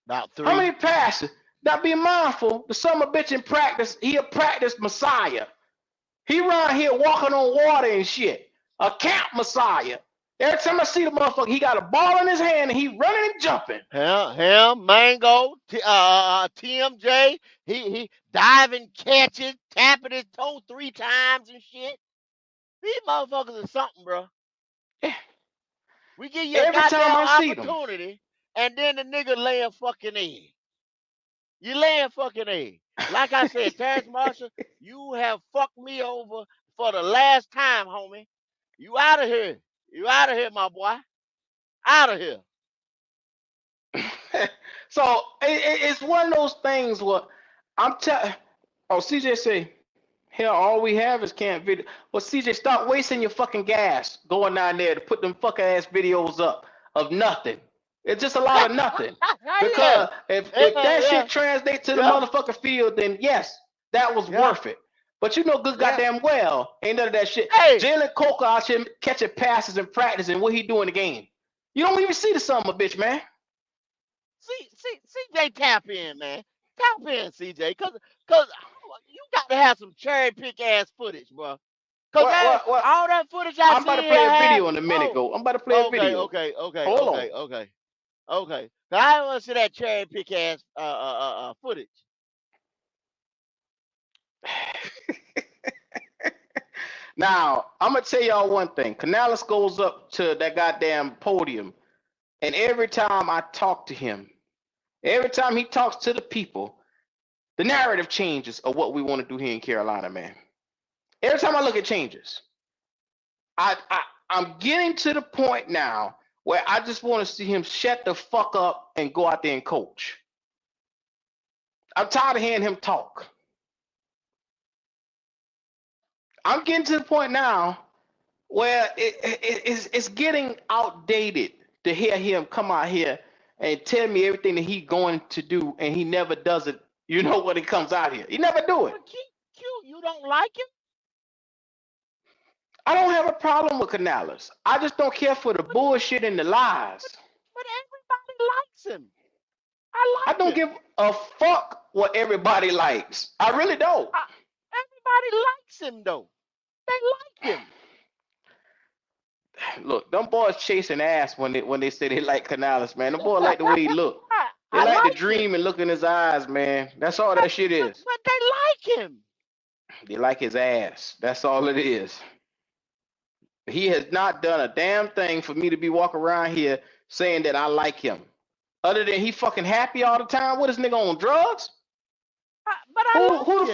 [SPEAKER 5] About
[SPEAKER 1] How
[SPEAKER 5] 3.
[SPEAKER 1] many passes? Now be mindful, the summer bitch in practice, he a practice messiah. He around here walking on water and shit. A camp messiah. Every time I see the motherfucker, he got a ball in his hand and he running and jumping.
[SPEAKER 5] Him, Mango, TMJ, he diving, catching, tapping his toe 3 times and shit. These motherfuckers are something, bro. We give you a
[SPEAKER 1] Every time
[SPEAKER 5] goddamn
[SPEAKER 1] I see them.
[SPEAKER 5] opportunity, and then the nigga laying fucking egg. You laying fucking egg. Like I said, Terrence Marshall, you have fucked me over for the last time, homie. You out of here. You out of here, my boy. Out of here.
[SPEAKER 1] So it's one of those things where I'm telling. Oh, CJ say, hell, all we have is camp video. Well, CJ, stop wasting your fucking gas going down there to put them fucking ass videos up of nothing. It's just a lot of nothing. Because if that shit translates to the motherfucking field, then yes, that was worth it. But you know good goddamn well, ain't none of that shit.
[SPEAKER 5] Hey.
[SPEAKER 1] Jalen Coker out here catching passes in practice and what he do in the game. You don't even see the son of a bitch, man.
[SPEAKER 5] CJ, tap in, man. Tap in, CJ, cause you got to have some cherry pick ass footage, bro. Cause all that footage
[SPEAKER 1] I'm about to play a video in a minute. I'm about to play a video.
[SPEAKER 5] Okay.
[SPEAKER 1] Hold on.
[SPEAKER 5] Okay. I don't want to see that cherry pick ass footage.
[SPEAKER 1] Now, I'm gonna tell y'all one thing. Canales goes up to that goddamn podium, and every time I talk to him, every time he talks to the people, the narrative changes of what we want to do here in Carolina, man. Every time I look, it changes. I'm getting to the point now where I just want to see him shut the fuck up and go out there and coach. I'm tired of hearing him talk. I'm getting to the point now where it's getting outdated to hear him come out here and tell me everything that he's going to do, and he never does it. You know when he comes out here, he never do it.
[SPEAKER 5] Q, you don't like him?
[SPEAKER 1] I don't have a problem with Canales. I just don't care for the bullshit and the lies.
[SPEAKER 5] But everybody likes him. I
[SPEAKER 1] don't give a fuck what everybody likes. I really don't.
[SPEAKER 5] Everybody likes him though. They like him.
[SPEAKER 1] Look, them boys chasing ass when they say they like Canales, man. Them boys like the way he look. They like the dream and look in his eyes, man. That's all that shit is.
[SPEAKER 5] But they like him.
[SPEAKER 1] They like his ass. That's all it is. He has not done a damn thing for me to be walking around here saying that I like him. Other than he fucking happy all the time. What is nigga on drugs?
[SPEAKER 5] But
[SPEAKER 1] who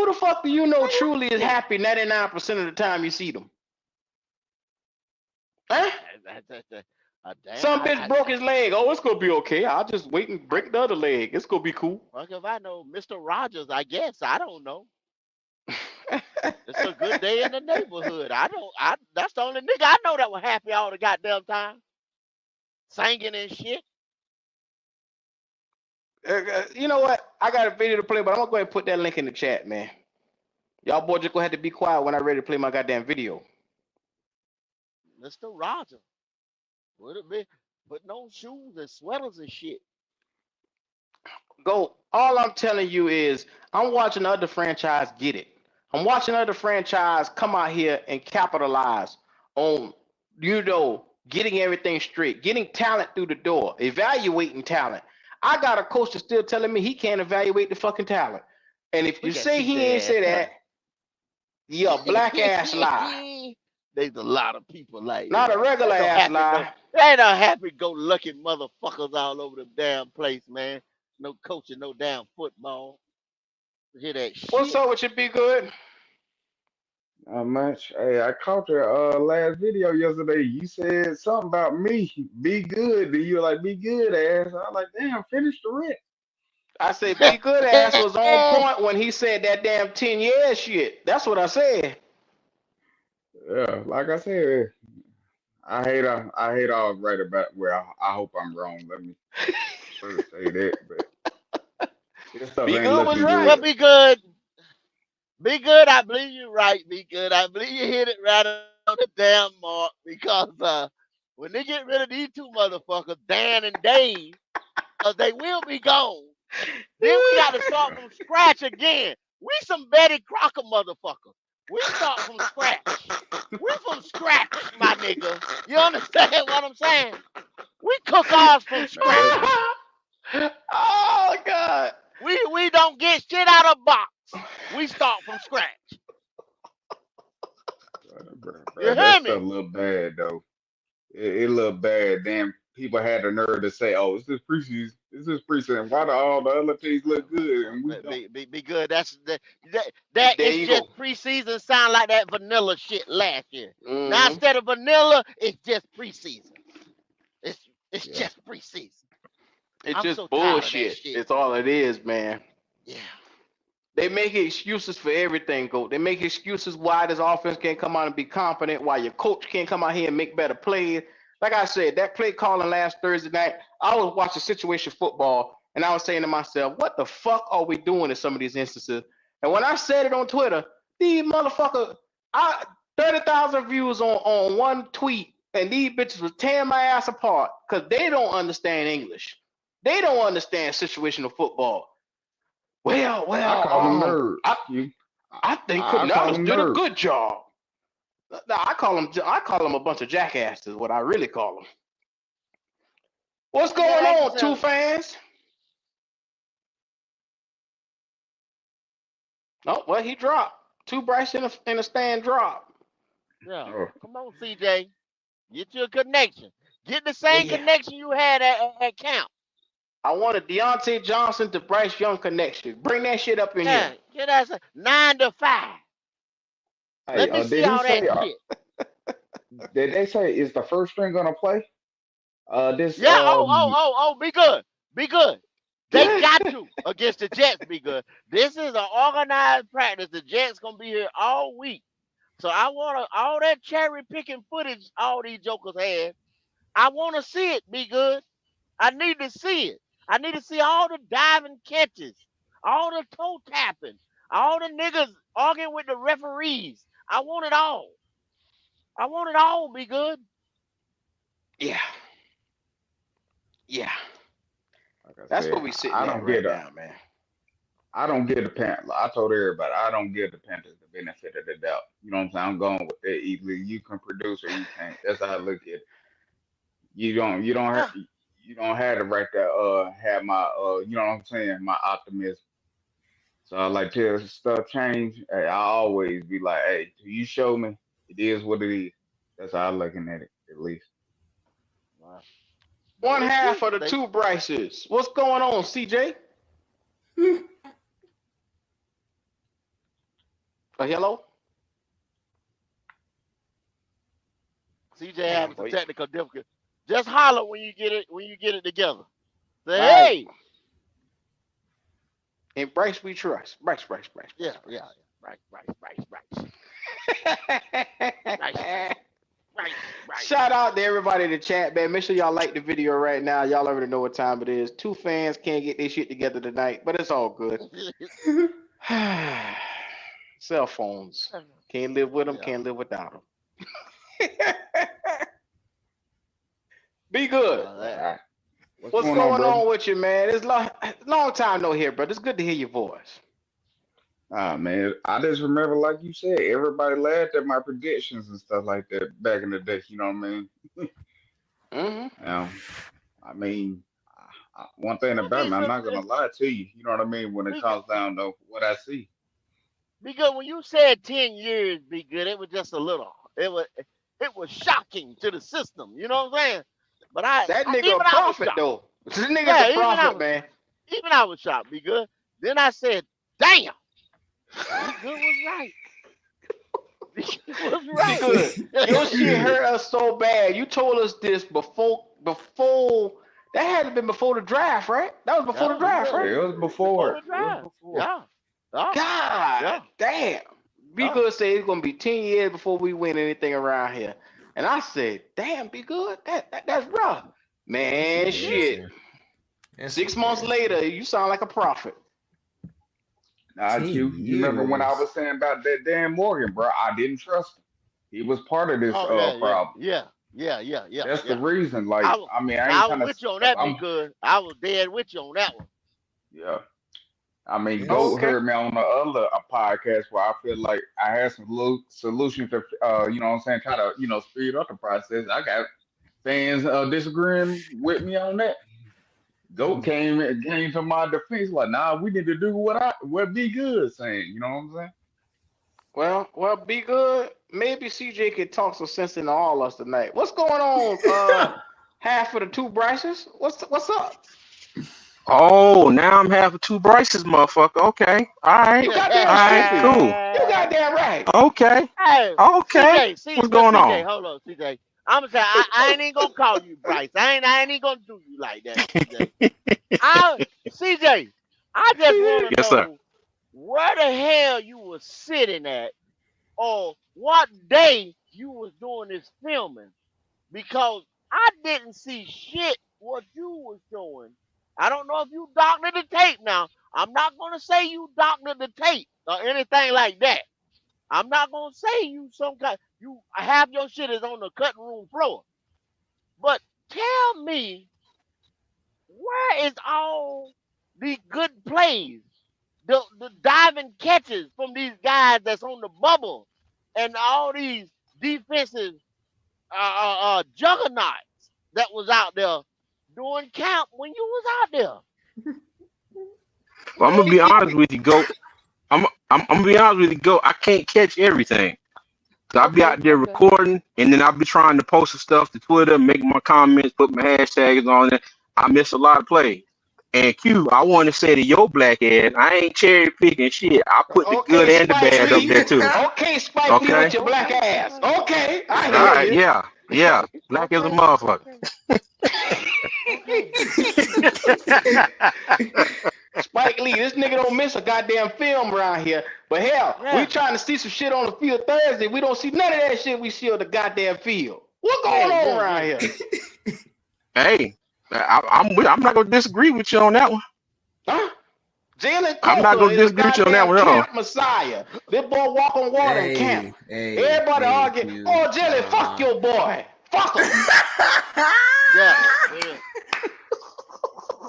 [SPEAKER 1] the fuck do you know truly is happy 99% of the time you see them? Huh? Some bitch broke his leg. Oh, it's gonna be okay. I'll just wait and break the other leg. It's gonna be cool.
[SPEAKER 5] Fuck if I know Mr. Rogers, I guess. I don't know. It's a good day in the neighborhood. That's the only nigga I know that was happy all the goddamn time. Singing and shit.
[SPEAKER 1] You know what? I got a video to play, but I'm gonna go ahead and put that link in the chat, man. Y'all boys just gonna have to be quiet when I'm ready to play my goddamn video.
[SPEAKER 5] Mr. Rogers. Would it be putting on shoes and sweaters and shit?
[SPEAKER 1] Go. All I'm telling you is I'm watching other franchise get it. I'm watching other franchise come out here and capitalize on, getting everything straight, getting talent through the door, evaluating talent. I got a coach that's still telling me he can't evaluate the fucking talent. And if you say he ain't say that, you're a black ass lie.
[SPEAKER 5] There's a lot of people like
[SPEAKER 1] not a regular ass lie.
[SPEAKER 5] Ain't no happy-go-lucky motherfuckers all over the damn place, man. No coaching, no damn football. Hear that shit?
[SPEAKER 1] What's up with you, Be Good?
[SPEAKER 6] Not much. Hey, I caught your last video yesterday. You said something about me. Be good. Then you were like, be good, ass. I was like, damn, finish the rent.
[SPEAKER 1] I said, Be Good ass was on point when he said that damn 10 years shit. That's what I said.
[SPEAKER 6] Yeah, like I said, I hate all right about where I hope I'm wrong. Let me first say that, but this stuff
[SPEAKER 1] Be
[SPEAKER 6] ain't
[SPEAKER 1] good was
[SPEAKER 6] looking
[SPEAKER 5] Well,
[SPEAKER 1] right.
[SPEAKER 6] good.
[SPEAKER 5] be good. Be good. I believe you're right. Be good. I believe you hit it right on the damn mark because when they get rid of these two motherfuckers, Dan and Dave, because they will be gone, then we got to start from scratch again. We some Betty Crocker motherfuckers. We start from scratch. We from scratch, my nigga. You understand what I'm saying? We cook ours from
[SPEAKER 6] Man,
[SPEAKER 5] scratch.
[SPEAKER 1] Oh God.
[SPEAKER 5] We don't get shit out of box. We start from scratch. You
[SPEAKER 6] that
[SPEAKER 5] hear
[SPEAKER 6] stuff
[SPEAKER 5] me?
[SPEAKER 6] look bad though. It look bad. Damn, people had the nerve to say, "Oh, it's this preseason. It's this preseason. Why do all the other teams look good and we don't?"
[SPEAKER 5] Be good. That
[SPEAKER 1] There
[SPEAKER 5] is
[SPEAKER 1] you
[SPEAKER 5] just
[SPEAKER 1] go.
[SPEAKER 5] preseason. Sound like that vanilla shit last year. Now
[SPEAKER 1] Hmm.
[SPEAKER 5] instead of vanilla, it's just preseason. It's
[SPEAKER 6] Yeah,
[SPEAKER 5] just preseason.
[SPEAKER 1] It's
[SPEAKER 5] I'm
[SPEAKER 1] just
[SPEAKER 5] so tired of that
[SPEAKER 1] bullshit.
[SPEAKER 5] shit.
[SPEAKER 1] It's all it is, man.
[SPEAKER 5] Yeah.
[SPEAKER 1] They make excuses for everything, go. They make excuses why this offense can't come out and be confident, why your coach can't come out here and make better plays. Like I said, that play calling last Thursday night, I was watching situation football and I was saying to myself, what the fuck are we doing in some of these instances? And when I said it on Twitter, these motherfuckers, I 30,000 views on one tweet, and these bitches was tearing my ass apart because they don't understand English. They don't understand situational football. Well,
[SPEAKER 6] I
[SPEAKER 1] well,
[SPEAKER 6] call them
[SPEAKER 1] um,
[SPEAKER 6] nerds.
[SPEAKER 1] I
[SPEAKER 6] You,
[SPEAKER 1] I think
[SPEAKER 6] I call
[SPEAKER 1] Canales
[SPEAKER 6] them
[SPEAKER 1] did a
[SPEAKER 6] nerds.
[SPEAKER 1] good job. No, I call them a bunch of jackasses. What I really call them. What's
[SPEAKER 5] Let me
[SPEAKER 1] going
[SPEAKER 5] ask you
[SPEAKER 1] on, two
[SPEAKER 5] something.
[SPEAKER 1] fans? Oh, well, he dropped. Two Bryce in a stand drop.
[SPEAKER 5] Yeah.
[SPEAKER 6] Oh,
[SPEAKER 5] Come on, CJ. Get you a connection. Get the same
[SPEAKER 1] Yeah,
[SPEAKER 5] connection you had at camp.
[SPEAKER 1] I want a Deontay Johnson to Bryce Young connection. Bring that shit up in here.
[SPEAKER 5] Yeah. Get us 9 to 5.
[SPEAKER 6] hey,
[SPEAKER 5] Let me see
[SPEAKER 6] did he
[SPEAKER 5] all that
[SPEAKER 6] say?
[SPEAKER 5] shit.
[SPEAKER 6] Did they say is the first string gonna play? This
[SPEAKER 5] Yeah. Oh. Be good. Be good. They got to against the Jets. Be good. This is an organized practice. The Jets gonna be here all week. So I want all that cherry picking footage all these jokers had. I want to see it. Be good. I need to see it. I need to see all the diving catches, all the toe tapping, all the niggas arguing with the referees. I want it all. I want it all. Be good.
[SPEAKER 1] Yeah, yeah.
[SPEAKER 6] like I
[SPEAKER 1] That's
[SPEAKER 6] said,
[SPEAKER 1] where we
[SPEAKER 6] I
[SPEAKER 1] sitting at
[SPEAKER 6] don't get
[SPEAKER 1] right
[SPEAKER 6] a
[SPEAKER 1] now, man.
[SPEAKER 6] I don't give the Panthers. I told everybody I don't give the Panthers the benefit of the doubt. You know what I'm saying? I'm going with that. Either you can produce or you can't. That's how I look at it.
[SPEAKER 5] Yeah.
[SPEAKER 6] You don't have the right to have my you know what I'm saying, my optimism. So I like till stuff change, hey, I always be like, hey, till you show me, it is what it is. That's how I'm looking at it, at least.
[SPEAKER 5] Wow. But
[SPEAKER 1] One
[SPEAKER 5] we'll see.
[SPEAKER 1] half of the two Bryces. What's going on, CJ? Hello?
[SPEAKER 5] CJ
[SPEAKER 1] Damn,
[SPEAKER 5] having some
[SPEAKER 1] boy.
[SPEAKER 5] technical difficulty. Just holler when you get it together. Say,
[SPEAKER 1] All right.
[SPEAKER 5] hey.
[SPEAKER 1] In Bryce we trust.
[SPEAKER 5] Yeah. Right. Right. Right. Right.
[SPEAKER 1] Shout out to everybody in the chat, man. Make sure y'all like the video right now. Y'all already know what time it is. Two fans can't get their shit together tonight, but it's all good. Cell phones. Can't live with them,
[SPEAKER 5] Yeah.
[SPEAKER 1] can't live without them. Be good.
[SPEAKER 5] That.
[SPEAKER 6] All right. What's
[SPEAKER 1] What's
[SPEAKER 6] going on,
[SPEAKER 1] going
[SPEAKER 6] brother?
[SPEAKER 1] on with you, man? It's long time no hear, brother. It's good to hear your voice.
[SPEAKER 6] Ah man, I just remember like you said, everybody laughed at my predictions and stuff like that back in the day, you know what I mean?
[SPEAKER 1] Hmm.
[SPEAKER 6] Um, I mean, one thing
[SPEAKER 5] Well,
[SPEAKER 6] about me, I'm not gonna lie to you, you know what I mean, when it
[SPEAKER 5] be good.
[SPEAKER 6] comes down to what I see.
[SPEAKER 5] Be good. When you said 10 years, be good. It was just a little. It was shocking to the system. You know what I'm saying? But
[SPEAKER 1] That nigga a
[SPEAKER 5] even I was
[SPEAKER 1] prophet,
[SPEAKER 5] shocked.
[SPEAKER 1] though. This nigga's a
[SPEAKER 5] Yeah, even I
[SPEAKER 1] prophet,
[SPEAKER 5] was
[SPEAKER 1] man.
[SPEAKER 5] even I was shocked. Be good. Then I said, "Damn, be good was right. Be good was
[SPEAKER 1] Be
[SPEAKER 5] right."
[SPEAKER 1] good. Your shit hurt us so bad. You told us this before. That had to been before the draft, right? That was before the
[SPEAKER 5] Yeah, he
[SPEAKER 1] draft,
[SPEAKER 5] said
[SPEAKER 1] right?
[SPEAKER 6] Yeah, it was
[SPEAKER 5] before
[SPEAKER 6] before.
[SPEAKER 5] the
[SPEAKER 6] It was
[SPEAKER 5] drive.
[SPEAKER 6] before.
[SPEAKER 5] Yeah, yeah,
[SPEAKER 1] God
[SPEAKER 5] yeah.
[SPEAKER 1] damn. Be Good said it's gonna be 10 years before we win anything around here. And I said, damn, Be Good, that's rough. Man, shit. 6 months later, you sound like a prophet.
[SPEAKER 6] Nah, Q, you remember when I was saying about that Dan Morgan, bro? I didn't trust him. He was part of this problem.
[SPEAKER 5] Yeah.
[SPEAKER 6] That's the reason. Like, I mean, I
[SPEAKER 5] I
[SPEAKER 6] ain't
[SPEAKER 5] was
[SPEAKER 6] trying to.
[SPEAKER 5] with you on that, Be Good. I was dead with you on that one.
[SPEAKER 6] Yeah. I mean, Goat heard me on the other podcast where I feel like I had some solutions to, you know what I'm saying, try to, speed up the process. I got fans disagreeing with me on that. Goat came to my defense like, nah, we need to do what Be Good saying. You know what I'm saying?
[SPEAKER 1] Well, Be Good. Maybe CJ could talk some sense into all us tonight. What's going on? Half of the two Bryces. What's up?
[SPEAKER 7] Oh, now I'm half of two Bryces, motherfucker. Okay, all right,
[SPEAKER 1] You
[SPEAKER 7] all
[SPEAKER 1] goddamn
[SPEAKER 7] right,
[SPEAKER 1] stupid.
[SPEAKER 7] cool.
[SPEAKER 1] You goddamn right.
[SPEAKER 7] Okay,
[SPEAKER 5] Hey,
[SPEAKER 7] okay.
[SPEAKER 5] CJ,
[SPEAKER 7] What's going
[SPEAKER 5] CJ,
[SPEAKER 7] on?
[SPEAKER 5] hold on, CJ. I'm gonna say I ain't even gonna call you Bryce. I ain't even gonna do you like that, CJ. CJ, I just want to
[SPEAKER 7] Yes, sir.
[SPEAKER 5] know where the hell you was sitting at, or what day you was doing this filming, because I didn't see shit what you was showing. I don't know if you doctored the tape now. I'm not gonna say you doctored the tape or anything like that. I'm not gonna say you half your shit is on the cutting room floor. But tell me, where is all the good plays, the diving catches from these guys that's on the bubble, and all these defensive juggernauts that was out there doing camp when you was out there?
[SPEAKER 7] Well, I'm gonna be honest with you, Goat. I'm gonna be honest with you, Goat. I can't catch everything. So I'll be out there recording, and then I'll be trying to post the stuff to Twitter, make my comments, put my hashtags on it. I miss a lot of plays. And Q, I want to say to your black ass, I ain't cherry picking shit. I put the good and the bad up there too.
[SPEAKER 1] Okay, Spike Lee with your black ass. Okay, I hear
[SPEAKER 7] All right,
[SPEAKER 1] you.
[SPEAKER 7] yeah. Black as a motherfucker.
[SPEAKER 1] Spike Lee, this nigga don't miss a goddamn film around here. But hell, we trying to see some shit on the field Thursday. We don't see none of that shit we see on the goddamn field. What going on around here?
[SPEAKER 7] Hey, I'm not gonna disagree with you on that one.
[SPEAKER 1] Huh? Jalen
[SPEAKER 7] I'm not gonna disagree with you on that one.
[SPEAKER 1] Camp Messiah. This boy walk on water in camp. Everybody arguing. Oh, Jalen, fuck your boy. Fuck him.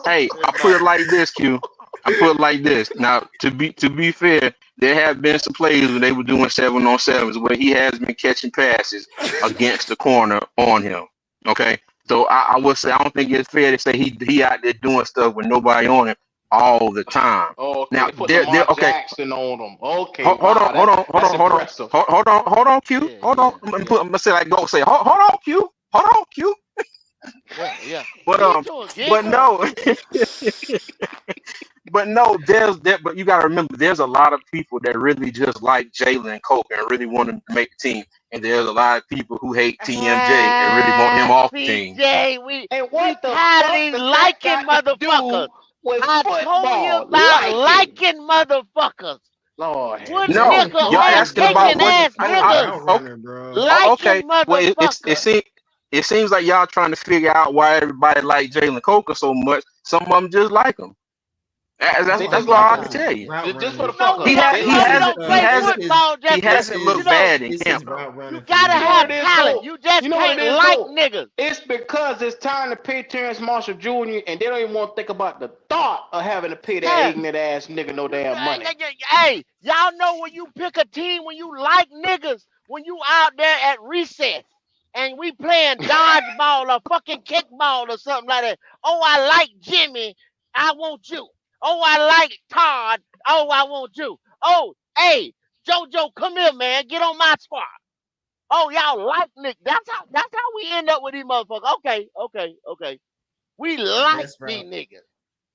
[SPEAKER 7] Hey, I put it like this, Q. I put it like this. Now, to be fair, there have been some plays when they were doing 7-on-7s where he has been catching passes against the corner on him. Okay, so I would say I don't think it's fair to say he out there doing stuff with nobody on him all the time.
[SPEAKER 1] Oh, okay.
[SPEAKER 7] Now,
[SPEAKER 1] Put Lamar Jackson on him. Okay.
[SPEAKER 7] Hold on, Q. Hold on. I'm gonna say like go say hold on, Q. Hold on, Q.
[SPEAKER 5] Yeah.
[SPEAKER 7] But no, but you gotta remember, there's a lot of people that really just like Jalen Coke and really want him to make the team, and there's a lot of people who hate TMJ and really want him off the team.
[SPEAKER 5] We tired of these liking motherfuckers. I told you about liking motherfuckers.
[SPEAKER 1] Lord,
[SPEAKER 7] no, y'all asking about what? Okay, well, it seems like y'all trying to figure out why everybody like Jalen Coker so much. Some of them just like him. That's what I can tell you.
[SPEAKER 1] Just for the fuck
[SPEAKER 7] he hasn't looked bad in camp.
[SPEAKER 5] You gotta have talent. You just can't like niggas.
[SPEAKER 1] It's because it's time to pay Terrence Marshall Jr. and they don't even want to think about the thought of having to pay that ignorant ass nigga no damn money.
[SPEAKER 5] Hey, y'all know when you pick a team when you like niggas, when you out there at recess and we playing dodgeball or fucking kickball or something like that. Oh, I like Jimmy. I want you. Oh, I like Todd. Oh, I want you. Oh, hey, JoJo, come here, man. Get on my squad. Oh, y'all like Nick. That's how we end up with these motherfuckers. Okay. We like these niggas.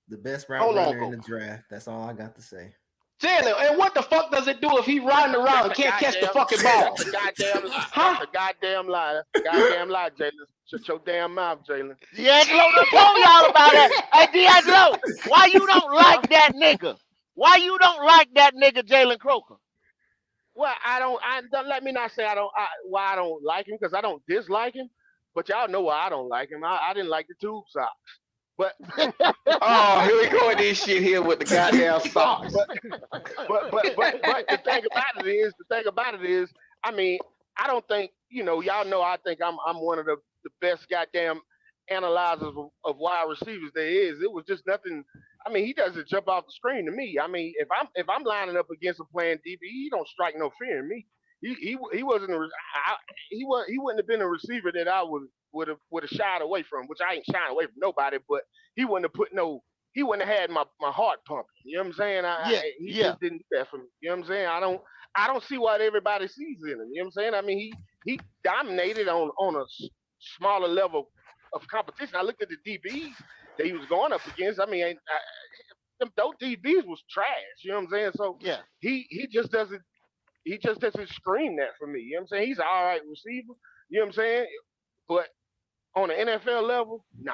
[SPEAKER 8] The best route runner in the draft. That's all I got to say.
[SPEAKER 1] Jalen, and what the fuck does it do if he riding around and can't catch the fucking ball?
[SPEAKER 9] That's a goddamn lie. That's a goddamn lie. That's a goddamn lie, Jalen. Shut your damn mouth, Jalen.
[SPEAKER 5] D'Angelo done told y'all about that. Hey, D'Angelo, why you don't like that nigga? Why you don't like that nigga, Jalen Croker?
[SPEAKER 9] Well, let me not say why I don't like him because I don't dislike him, but y'all know why I don't like him. I didn't like the tube socks, but
[SPEAKER 1] Oh, here we go with this shit here with the goddamn socks.
[SPEAKER 9] but the thing about it is, I mean, I don't think y'all know I think I'm one of the best goddamn analyzers of wide receivers there is. It was just nothing. I mean, he doesn't jump off the screen to me. I mean, if I'm lining up against a playing DB, he don't strike no fear in me. He wasn't he wouldn't have been a receiver that I would have shied away from, which I ain't shying away from nobody, but he wouldn't have put no he wouldn't have had my heart pumping. You know what I'm saying? He just didn't do that for me. You know what I'm saying? I don't see what everybody sees in him. You know what I'm saying? I mean, he dominated on a smaller level of competition. I looked at the DBs that he was going up against. I mean, those DBs was trash. You know what I'm saying? So he just doesn't scream that for me. You know what I'm saying? He's an all right receiver. You know what I'm saying? But on the NFL level, nah,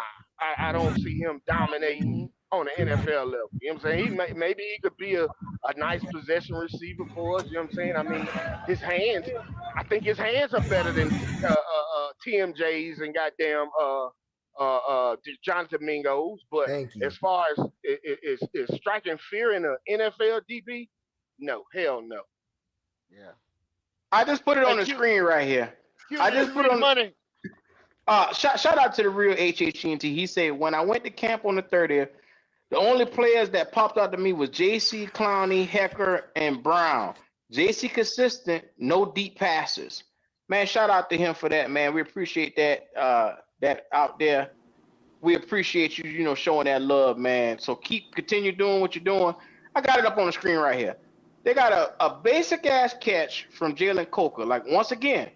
[SPEAKER 9] I don't see him dominating on the NFL level. You know what I'm saying? Maybe he could be a nice possession receiver for us. You know what I'm saying? I mean, I think his hands are better than TMJ's and goddamn Jonathan Mingo's. But
[SPEAKER 8] Thank you.
[SPEAKER 9] as far as is striking fear in an NFL DB, no, hell no.
[SPEAKER 5] Yeah.
[SPEAKER 1] I just put it on the screen right here. I just put it on
[SPEAKER 5] money.
[SPEAKER 1] Shout out to the real HHNT. He said, when I went to camp on the 30th, the only players that popped out to me was JC, Clowney, Hecker, and Brown. JC consistent, no deep passes. Man, shout out to him for that, man. We appreciate that that out there. We appreciate you, showing that love, man. So continue doing what you're doing. I got it up on the screen right here. They got a basic ass catch from Jalen Coker. Like, once again,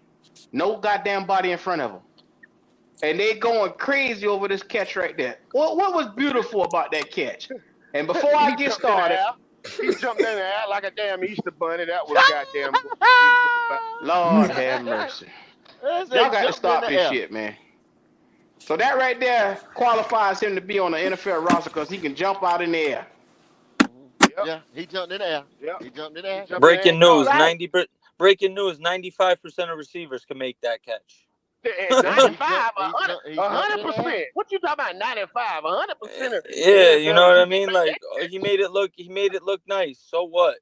[SPEAKER 1] no goddamn body in front of him. And they going crazy over this catch right there. What was beautiful about that catch? And before I get started,
[SPEAKER 9] he jumped in the air like a damn Easter bunny. That was goddamn.
[SPEAKER 1] Lord have mercy. Y'all got to stop this shit, man. So that right there qualifies him to be on the NFL roster because he can jump out in the air.
[SPEAKER 5] Yeah, he jumped in the air. He jumped in the air.
[SPEAKER 10] Breaking news: 95% of receivers can make that catch.
[SPEAKER 9] 95, 100%. What you talking about? 95, 100%.
[SPEAKER 10] Yeah, you know what I mean. Like, he made it look nice. So what?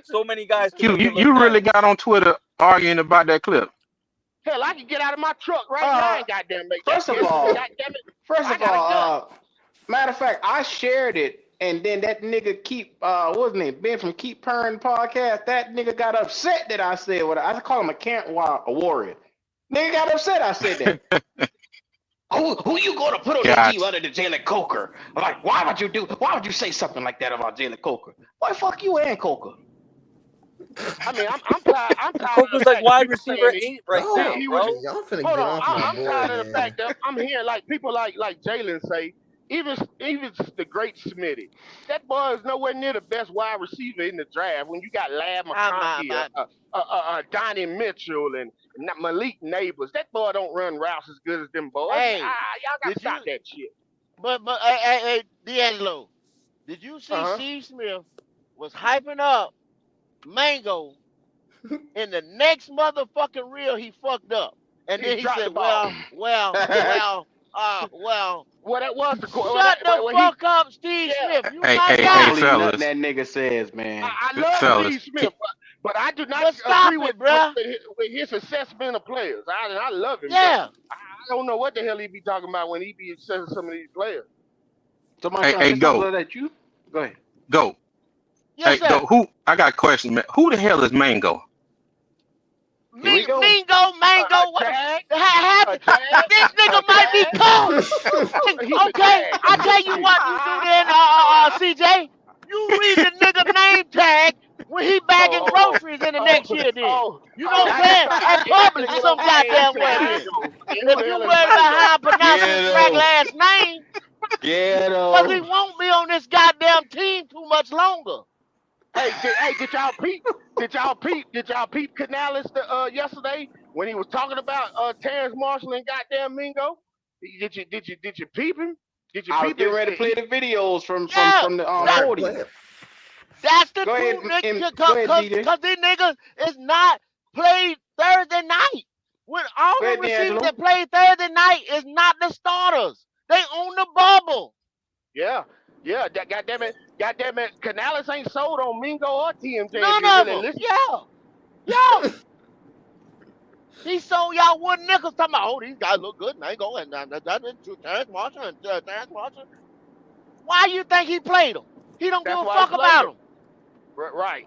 [SPEAKER 10] So many guys.
[SPEAKER 7] You really got on Twitter arguing about that clip.
[SPEAKER 9] Hell, I can get out of my truck right now and goddamn make
[SPEAKER 1] First of all, matter of fact, I shared it, and then that nigga what's his name? Ben from Keep Purring podcast. That nigga got upset that I said what I call him a warrior. Nigga got upset I said that. Who you gonna put on the team other than Jalen Coker? I'm like, why would you say something like that about Jalen Coker? Why fuck you and Coker?
[SPEAKER 9] I mean, I'm tired.
[SPEAKER 10] Coker's like wide receiver 8 right now, bro.
[SPEAKER 8] Y'all finna get off my board,
[SPEAKER 9] tired of the fact that I'm hearing like people like Jalen say, even the great Smitty, that boy is nowhere near the best wide receiver in the draft. When you got Lab McConkey, Donnie Mitchell, and Malik Neighbors, that boy don't run routes as good as them boys.
[SPEAKER 5] Hey,
[SPEAKER 9] y'all gotta stop that shit.
[SPEAKER 5] But hey, D'Angelo, did you see Steve Smith was hyping up Mango in the next motherfucking reel he fucked up, and then he said, well.
[SPEAKER 9] Well, that was the
[SPEAKER 5] shut the fuck up, Steve Smith. You
[SPEAKER 7] hey,
[SPEAKER 1] fellas. That nigga says, man.
[SPEAKER 9] I love Steve Smith, but I do not agree with his assessment of players. I love him.
[SPEAKER 5] Yeah.
[SPEAKER 9] I don't know what the hell he be talking about when he be assessing some of these players.
[SPEAKER 7] Hey, go.
[SPEAKER 1] Go ahead.
[SPEAKER 7] Go.
[SPEAKER 5] Yes,
[SPEAKER 7] hey, go. I got a question, man. Who the hell is Mango?
[SPEAKER 5] Mango. This nigga might be cold. Okay, I tell you what you do then, CJ. You read the nigga name tag when he bagging groceries in the next year then. You know what I'm saying? At public some goddamn way. If you worried about how I pronounce his black last name, because he won't be on this goddamn team too much longer.
[SPEAKER 9] Hey, did y'all peep Canales yesterday when he was talking about Terrence Marshall and goddamn Mingo? Did you peep him?
[SPEAKER 1] I was getting ready to play the videos from the 40.
[SPEAKER 5] That's the
[SPEAKER 1] Go ahead,
[SPEAKER 5] truth, nigga.
[SPEAKER 1] go ahead, DJ.
[SPEAKER 5] Because these niggas is not played Thursday night. When all
[SPEAKER 1] Go
[SPEAKER 5] the
[SPEAKER 1] ahead,
[SPEAKER 5] receivers
[SPEAKER 1] D'Angelo.
[SPEAKER 5] that play Thursday night is not the starters. They on the bubble.
[SPEAKER 9] Yeah. Yeah. That goddamn it. Canales ain't sold on Mingo or TMJ if
[SPEAKER 5] None
[SPEAKER 9] you
[SPEAKER 5] of
[SPEAKER 9] really
[SPEAKER 5] them.
[SPEAKER 9] listen.
[SPEAKER 5] Yeah. He sold y'all one nickels talking about, oh, these guys look good and they go and that's Terrence Marshall and Terrence Marshall. Why you think he played them? He don't give
[SPEAKER 9] That's
[SPEAKER 5] a
[SPEAKER 9] why he
[SPEAKER 5] fuck
[SPEAKER 9] played
[SPEAKER 5] about
[SPEAKER 9] him.
[SPEAKER 5] them.
[SPEAKER 9] Right.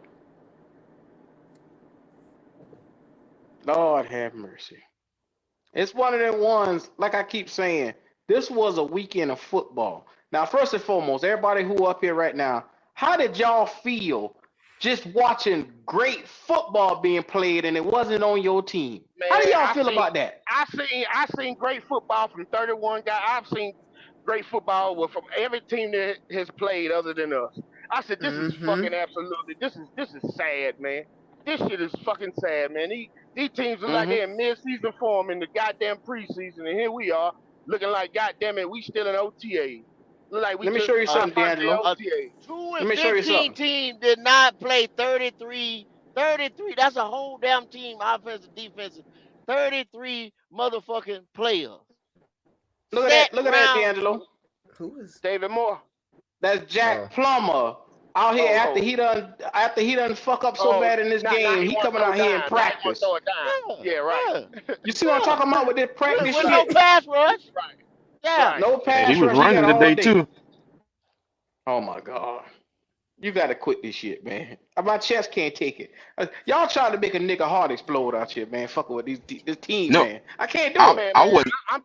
[SPEAKER 1] Lord have mercy. It's one of them ones, like I keep saying, this was a weekend of football. Now, first and foremost, everybody who up here right now, how did y'all feel just watching great football being played and it wasn't on your team?
[SPEAKER 9] Man,
[SPEAKER 1] How do y'all feel about that?
[SPEAKER 9] I seen great football from 31 guys. I've seen great football from every team that has played other than us. I said, this is fucking absolutely, this is sad, man. This shit is fucking sad, man. These teams look like they're in mid-season form in the goddamn preseason, and here we are looking like, goddamn it, we still in OTA. Look like we
[SPEAKER 1] Let me
[SPEAKER 9] just
[SPEAKER 1] show you something,
[SPEAKER 9] first day
[SPEAKER 1] D'Angelo.
[SPEAKER 9] OTA.
[SPEAKER 5] 2
[SPEAKER 1] Let
[SPEAKER 5] and
[SPEAKER 1] me show you
[SPEAKER 5] 15
[SPEAKER 1] something.
[SPEAKER 5] team did not play 33. That's a whole damn team, offensive, defensive. 33 motherfucking players.
[SPEAKER 1] Look at
[SPEAKER 5] Set
[SPEAKER 1] that. Look at that,
[SPEAKER 5] round.
[SPEAKER 1] D'Angelo.
[SPEAKER 8] Who is?
[SPEAKER 9] David Moore.
[SPEAKER 1] That's Jack Plummer out here after he done fuck up so bad in this game. He coming out here in practice.
[SPEAKER 9] Yeah, right.
[SPEAKER 1] You see what I'm talking about with this practice
[SPEAKER 5] With
[SPEAKER 1] shit?
[SPEAKER 5] no pass rush.
[SPEAKER 9] Right.
[SPEAKER 5] Yeah.
[SPEAKER 9] Right.
[SPEAKER 1] No
[SPEAKER 7] Hey,
[SPEAKER 1] pass
[SPEAKER 7] he was
[SPEAKER 1] rush. He
[SPEAKER 7] running
[SPEAKER 1] got all
[SPEAKER 7] today
[SPEAKER 1] day.
[SPEAKER 7] too.
[SPEAKER 1] Oh my God. You gotta quit this shit, man. My chest can't take it. Y'all trying to make a nigga heart explode out here, man. Fucking with this team,
[SPEAKER 7] No,
[SPEAKER 1] man. I can't do it.
[SPEAKER 9] Man,
[SPEAKER 7] I wouldn't.
[SPEAKER 9] I'm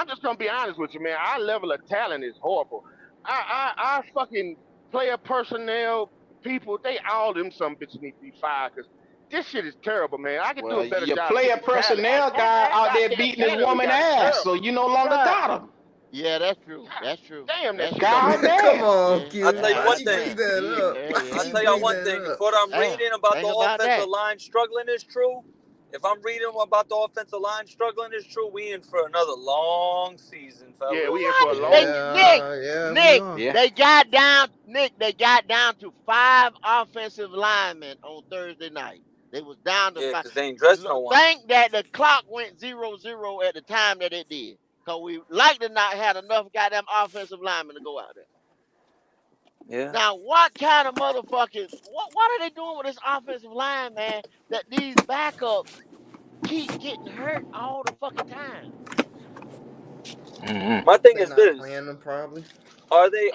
[SPEAKER 9] just gonna be honest with you, man. Our level of talent is horrible. Our fucking player personnel people, they all them some bitches need to be fired because this shit is terrible, man. I can do a better
[SPEAKER 1] your
[SPEAKER 9] job.
[SPEAKER 1] player
[SPEAKER 9] keeping talent.
[SPEAKER 1] personnel guy out there
[SPEAKER 9] Goddamn
[SPEAKER 1] beating his
[SPEAKER 9] talent we
[SPEAKER 1] woman
[SPEAKER 9] got is
[SPEAKER 1] ass,
[SPEAKER 9] terrible.
[SPEAKER 1] so you no longer got him.
[SPEAKER 5] Yeah, that's true. That's true.
[SPEAKER 9] Damn, that
[SPEAKER 5] That's
[SPEAKER 9] shit
[SPEAKER 5] true.
[SPEAKER 9] don't make
[SPEAKER 1] God
[SPEAKER 9] sense.
[SPEAKER 8] Come
[SPEAKER 1] damn.
[SPEAKER 8] on,
[SPEAKER 5] Yeah.
[SPEAKER 8] Q.
[SPEAKER 10] I'll tell you
[SPEAKER 8] Why
[SPEAKER 10] one
[SPEAKER 8] you
[SPEAKER 10] thing.
[SPEAKER 8] bring that up?
[SPEAKER 5] Yeah,
[SPEAKER 8] Why
[SPEAKER 5] yeah.
[SPEAKER 10] I'll
[SPEAKER 8] you
[SPEAKER 10] tell y'all
[SPEAKER 8] bring
[SPEAKER 10] one
[SPEAKER 8] that
[SPEAKER 10] thing.
[SPEAKER 8] up?
[SPEAKER 10] If what I'm reading about
[SPEAKER 5] think
[SPEAKER 10] the
[SPEAKER 5] about
[SPEAKER 10] offensive
[SPEAKER 5] that.
[SPEAKER 10] line struggling is true, if I'm reading about the offensive line struggling is true, we in for another long season, fellas.
[SPEAKER 9] Yeah, we in for a long
[SPEAKER 5] Nick,
[SPEAKER 1] Yeah.
[SPEAKER 5] they got down to 5 offensive linemen on Thursday night. They was down to
[SPEAKER 10] Yeah,
[SPEAKER 5] 5.
[SPEAKER 10] because they ain't dressed no one.
[SPEAKER 5] Thank that the clock went 0-0 at the time that it did. Because we like to not have enough goddamn offensive linemen to go out there.
[SPEAKER 10] Yeah.
[SPEAKER 5] Now, what kind of motherfucking what are they doing with this offensive line, man? That these backups keep getting hurt all the fucking time.
[SPEAKER 7] Mm-hmm.
[SPEAKER 10] My thing
[SPEAKER 8] They
[SPEAKER 10] is
[SPEAKER 8] not
[SPEAKER 10] this:
[SPEAKER 8] playing them probably.
[SPEAKER 10] are they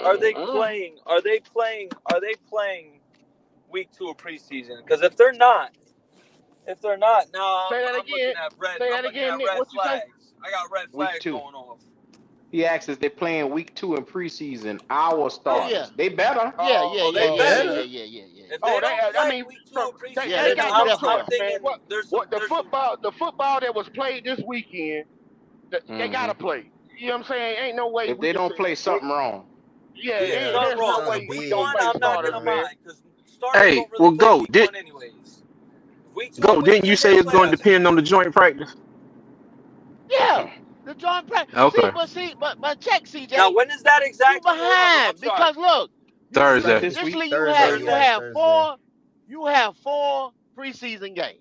[SPEAKER 10] playing week 2 of preseason? Because if they're not, now
[SPEAKER 9] Say that
[SPEAKER 10] I'm
[SPEAKER 9] again.
[SPEAKER 10] looking at red.
[SPEAKER 9] Say
[SPEAKER 10] I'm
[SPEAKER 9] that
[SPEAKER 10] looking
[SPEAKER 9] again,
[SPEAKER 10] at
[SPEAKER 9] Nick.
[SPEAKER 10] red
[SPEAKER 9] What you say?
[SPEAKER 10] flags. I got red
[SPEAKER 1] Week
[SPEAKER 10] flags
[SPEAKER 1] 2.
[SPEAKER 10] going off.
[SPEAKER 1] He asks us they're playing week 2 in preseason. Our starters.
[SPEAKER 5] yeah.
[SPEAKER 1] They better.
[SPEAKER 5] Yeah.
[SPEAKER 10] They better.
[SPEAKER 5] If
[SPEAKER 10] If they don't play week 2 of preseason,
[SPEAKER 5] they got
[SPEAKER 10] I'm
[SPEAKER 5] definitely.
[SPEAKER 10] thinking
[SPEAKER 9] the football that was played this weekend, they gotta play. You know what I'm saying? Ain't no way
[SPEAKER 1] If
[SPEAKER 9] we
[SPEAKER 1] they
[SPEAKER 9] just
[SPEAKER 1] don't play something wrong.
[SPEAKER 9] Yeah,
[SPEAKER 10] Yeah,
[SPEAKER 9] there's no
[SPEAKER 10] wrong.
[SPEAKER 9] way we
[SPEAKER 10] Week
[SPEAKER 9] don't
[SPEAKER 10] 1,
[SPEAKER 9] play
[SPEAKER 10] I'm not
[SPEAKER 9] starters,
[SPEAKER 10] gonna
[SPEAKER 9] man.
[SPEAKER 10] mind because starters
[SPEAKER 7] Hey,
[SPEAKER 10] don't really
[SPEAKER 7] well,
[SPEAKER 10] play
[SPEAKER 7] go.
[SPEAKER 10] week 1 anyways. Week 2
[SPEAKER 7] Go.
[SPEAKER 10] and week
[SPEAKER 7] Didn't
[SPEAKER 10] 3
[SPEAKER 7] you say
[SPEAKER 10] they
[SPEAKER 7] it's
[SPEAKER 10] play
[SPEAKER 7] going to
[SPEAKER 10] us.
[SPEAKER 7] depend on the joint practice?
[SPEAKER 5] Yeah, the joint practice.
[SPEAKER 7] Okay.
[SPEAKER 5] But check, CJ.
[SPEAKER 10] Now, when is that
[SPEAKER 5] You
[SPEAKER 10] exactly?
[SPEAKER 5] behind because look,
[SPEAKER 7] Thursday.
[SPEAKER 1] This week.
[SPEAKER 5] you have 4 preseason games.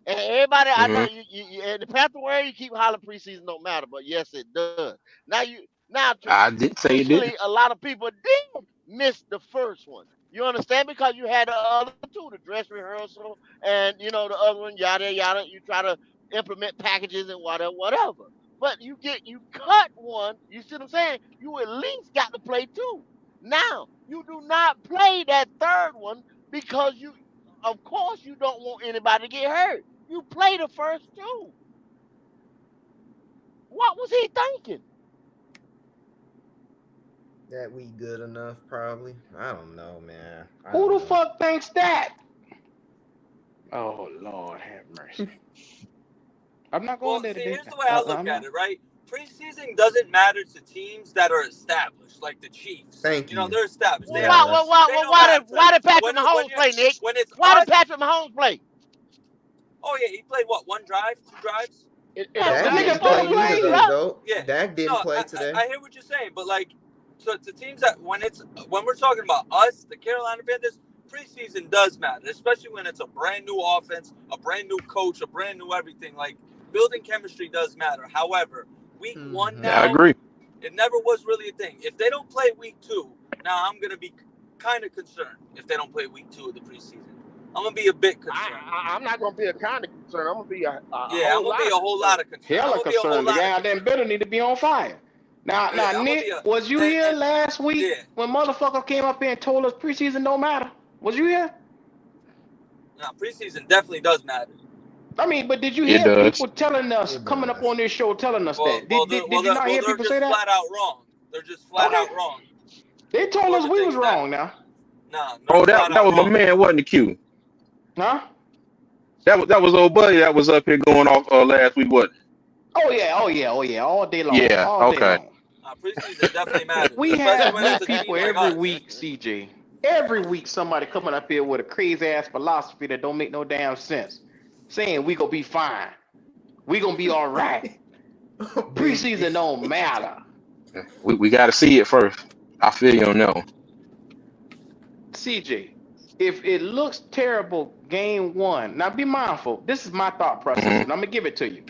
[SPEAKER 5] And everybody, I know you in the Panther world, you keep hollering preseason don't matter, but yes, it does. Now
[SPEAKER 7] I did say it
[SPEAKER 5] traditionally,
[SPEAKER 7] did.
[SPEAKER 5] a lot of people did miss the first one. You understand? Because you had the other 2, the dress rehearsal, and the other one, yada yada. You try to implement packages and whatever. But you cut one. You see what I'm saying? You at least got to play 2. Now you do not play that third one because of course, you don't want anybody to get hurt. You play the first 2. What was he thinking?
[SPEAKER 8] That we good enough, probably. I don't know, man.
[SPEAKER 1] Who the fuck thinks that? Oh Lord, have mercy. I'm not going there today.
[SPEAKER 10] Here's the way I look at it, right? Preseason doesn't matter to teams that are established, like the Chiefs.
[SPEAKER 8] Thank you.
[SPEAKER 10] They're established.
[SPEAKER 5] Why did Patrick Mahomes play, Nick? Why did Patrick Mahomes play?
[SPEAKER 10] Oh yeah, he played what? 1 drive, 2 drives.
[SPEAKER 8] Dak didn't play neither, though.
[SPEAKER 10] Yeah,
[SPEAKER 8] Dak didn't play today.
[SPEAKER 10] I hear what you're saying, but like, so the teams that when we're talking about us, the Carolina Panthers, preseason does matter, especially when it's a brand new offense, a brand new coach, a brand new everything. Like, building chemistry does matter. However, week one now,
[SPEAKER 7] I agree.
[SPEAKER 10] it never was really a thing. If they don't play week 2, now I'm going to be kind of concerned if they don't play week 2 of the preseason. I'm going to be a bit concerned.
[SPEAKER 9] I'm not going to be a kind of concern. I'm going to be
[SPEAKER 10] I'm going to be a whole lot of concern.
[SPEAKER 1] Hella concern. The goddamn better need to be on fire. Now, Nick, was you here last week when motherfucker came up here and told us preseason don't matter? Was you here?
[SPEAKER 10] No, preseason definitely does matter.
[SPEAKER 1] I mean, but did you hear people telling us, coming up on this show, telling us that? Did you not hear people say that?
[SPEAKER 10] They're just flat out wrong. They're just flat out wrong.
[SPEAKER 1] They told us we was wrong now.
[SPEAKER 10] Nah.
[SPEAKER 7] Oh, that was my man, wasn't the Q?
[SPEAKER 1] Huh?
[SPEAKER 7] That was old buddy that was up here going off last week, what?
[SPEAKER 1] Oh yeah, all day long.
[SPEAKER 7] Yeah,
[SPEAKER 1] all day long.
[SPEAKER 10] Preseason definitely matters.
[SPEAKER 1] We have new people every week, CJ. Every week somebody coming up here with a crazy ass philosophy that don't make no damn sense. Saying we gonna be fine. We gonna be all right. Preseason don't matter.
[SPEAKER 7] We gotta see it first. I feel you on that one.
[SPEAKER 1] CJ, if it looks terrible game 1, now be mindful. This is my thought process, and I'm gonna give it to you.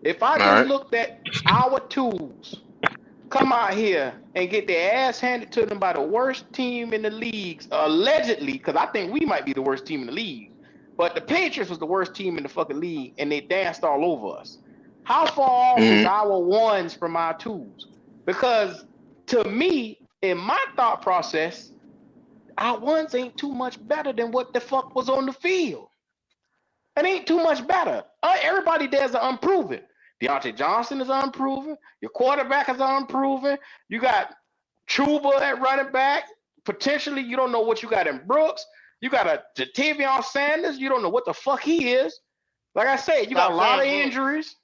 [SPEAKER 1] If I just looked at our tools come out here and get their ass handed to them by the worst team in the leagues, allegedly, because I think we might be the worst team in the league. But the Patriots was the worst team in the fucking league, and they danced all over us. How far off is our ones from our twos? Because to me, in my thought process, our ones ain't too much better than what the fuck was on the field. It ain't too much better. Everybody there's unproven. Deontay Johnson is unproven. Your quarterback is unproven. You got Chuba at running back. Potentially, you don't know what you got in Brooks. You got a Jatavion Sanders. You don't know what the fuck he is. Like I said, you got a lot of injuries.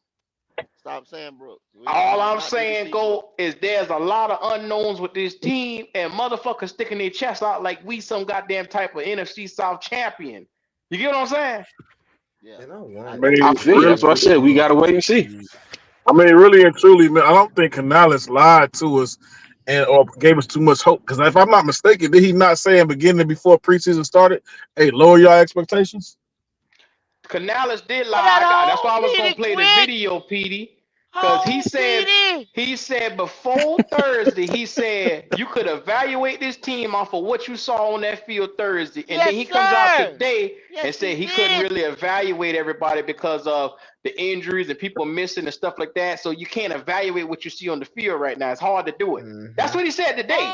[SPEAKER 5] Stop saying Brooks.
[SPEAKER 1] All I'm saying, is there's a lot of unknowns with this team, and motherfuckers sticking their chest out like we some goddamn type of NFC South champion. You get what I'm saying?
[SPEAKER 5] Yeah.
[SPEAKER 7] I feel you. That's what I said. We gotta wait and see.
[SPEAKER 11] I mean, really and truly, man, I don't think Canales lied to us or gave us too much hope. Because if I'm not mistaken, did he not say in the beginning before preseason started, hey, lower your expectations?
[SPEAKER 1] Canales did lie. That's why I was gonna play the video, Petey. Because he said before Thursday, he said you could evaluate this team off of what you saw on that field Thursday. And then he comes out today and said he couldn't really evaluate everybody because of the injuries and people missing and stuff like that. So you can't evaluate what you see on the field right now. It's hard to do it. That's what he said today.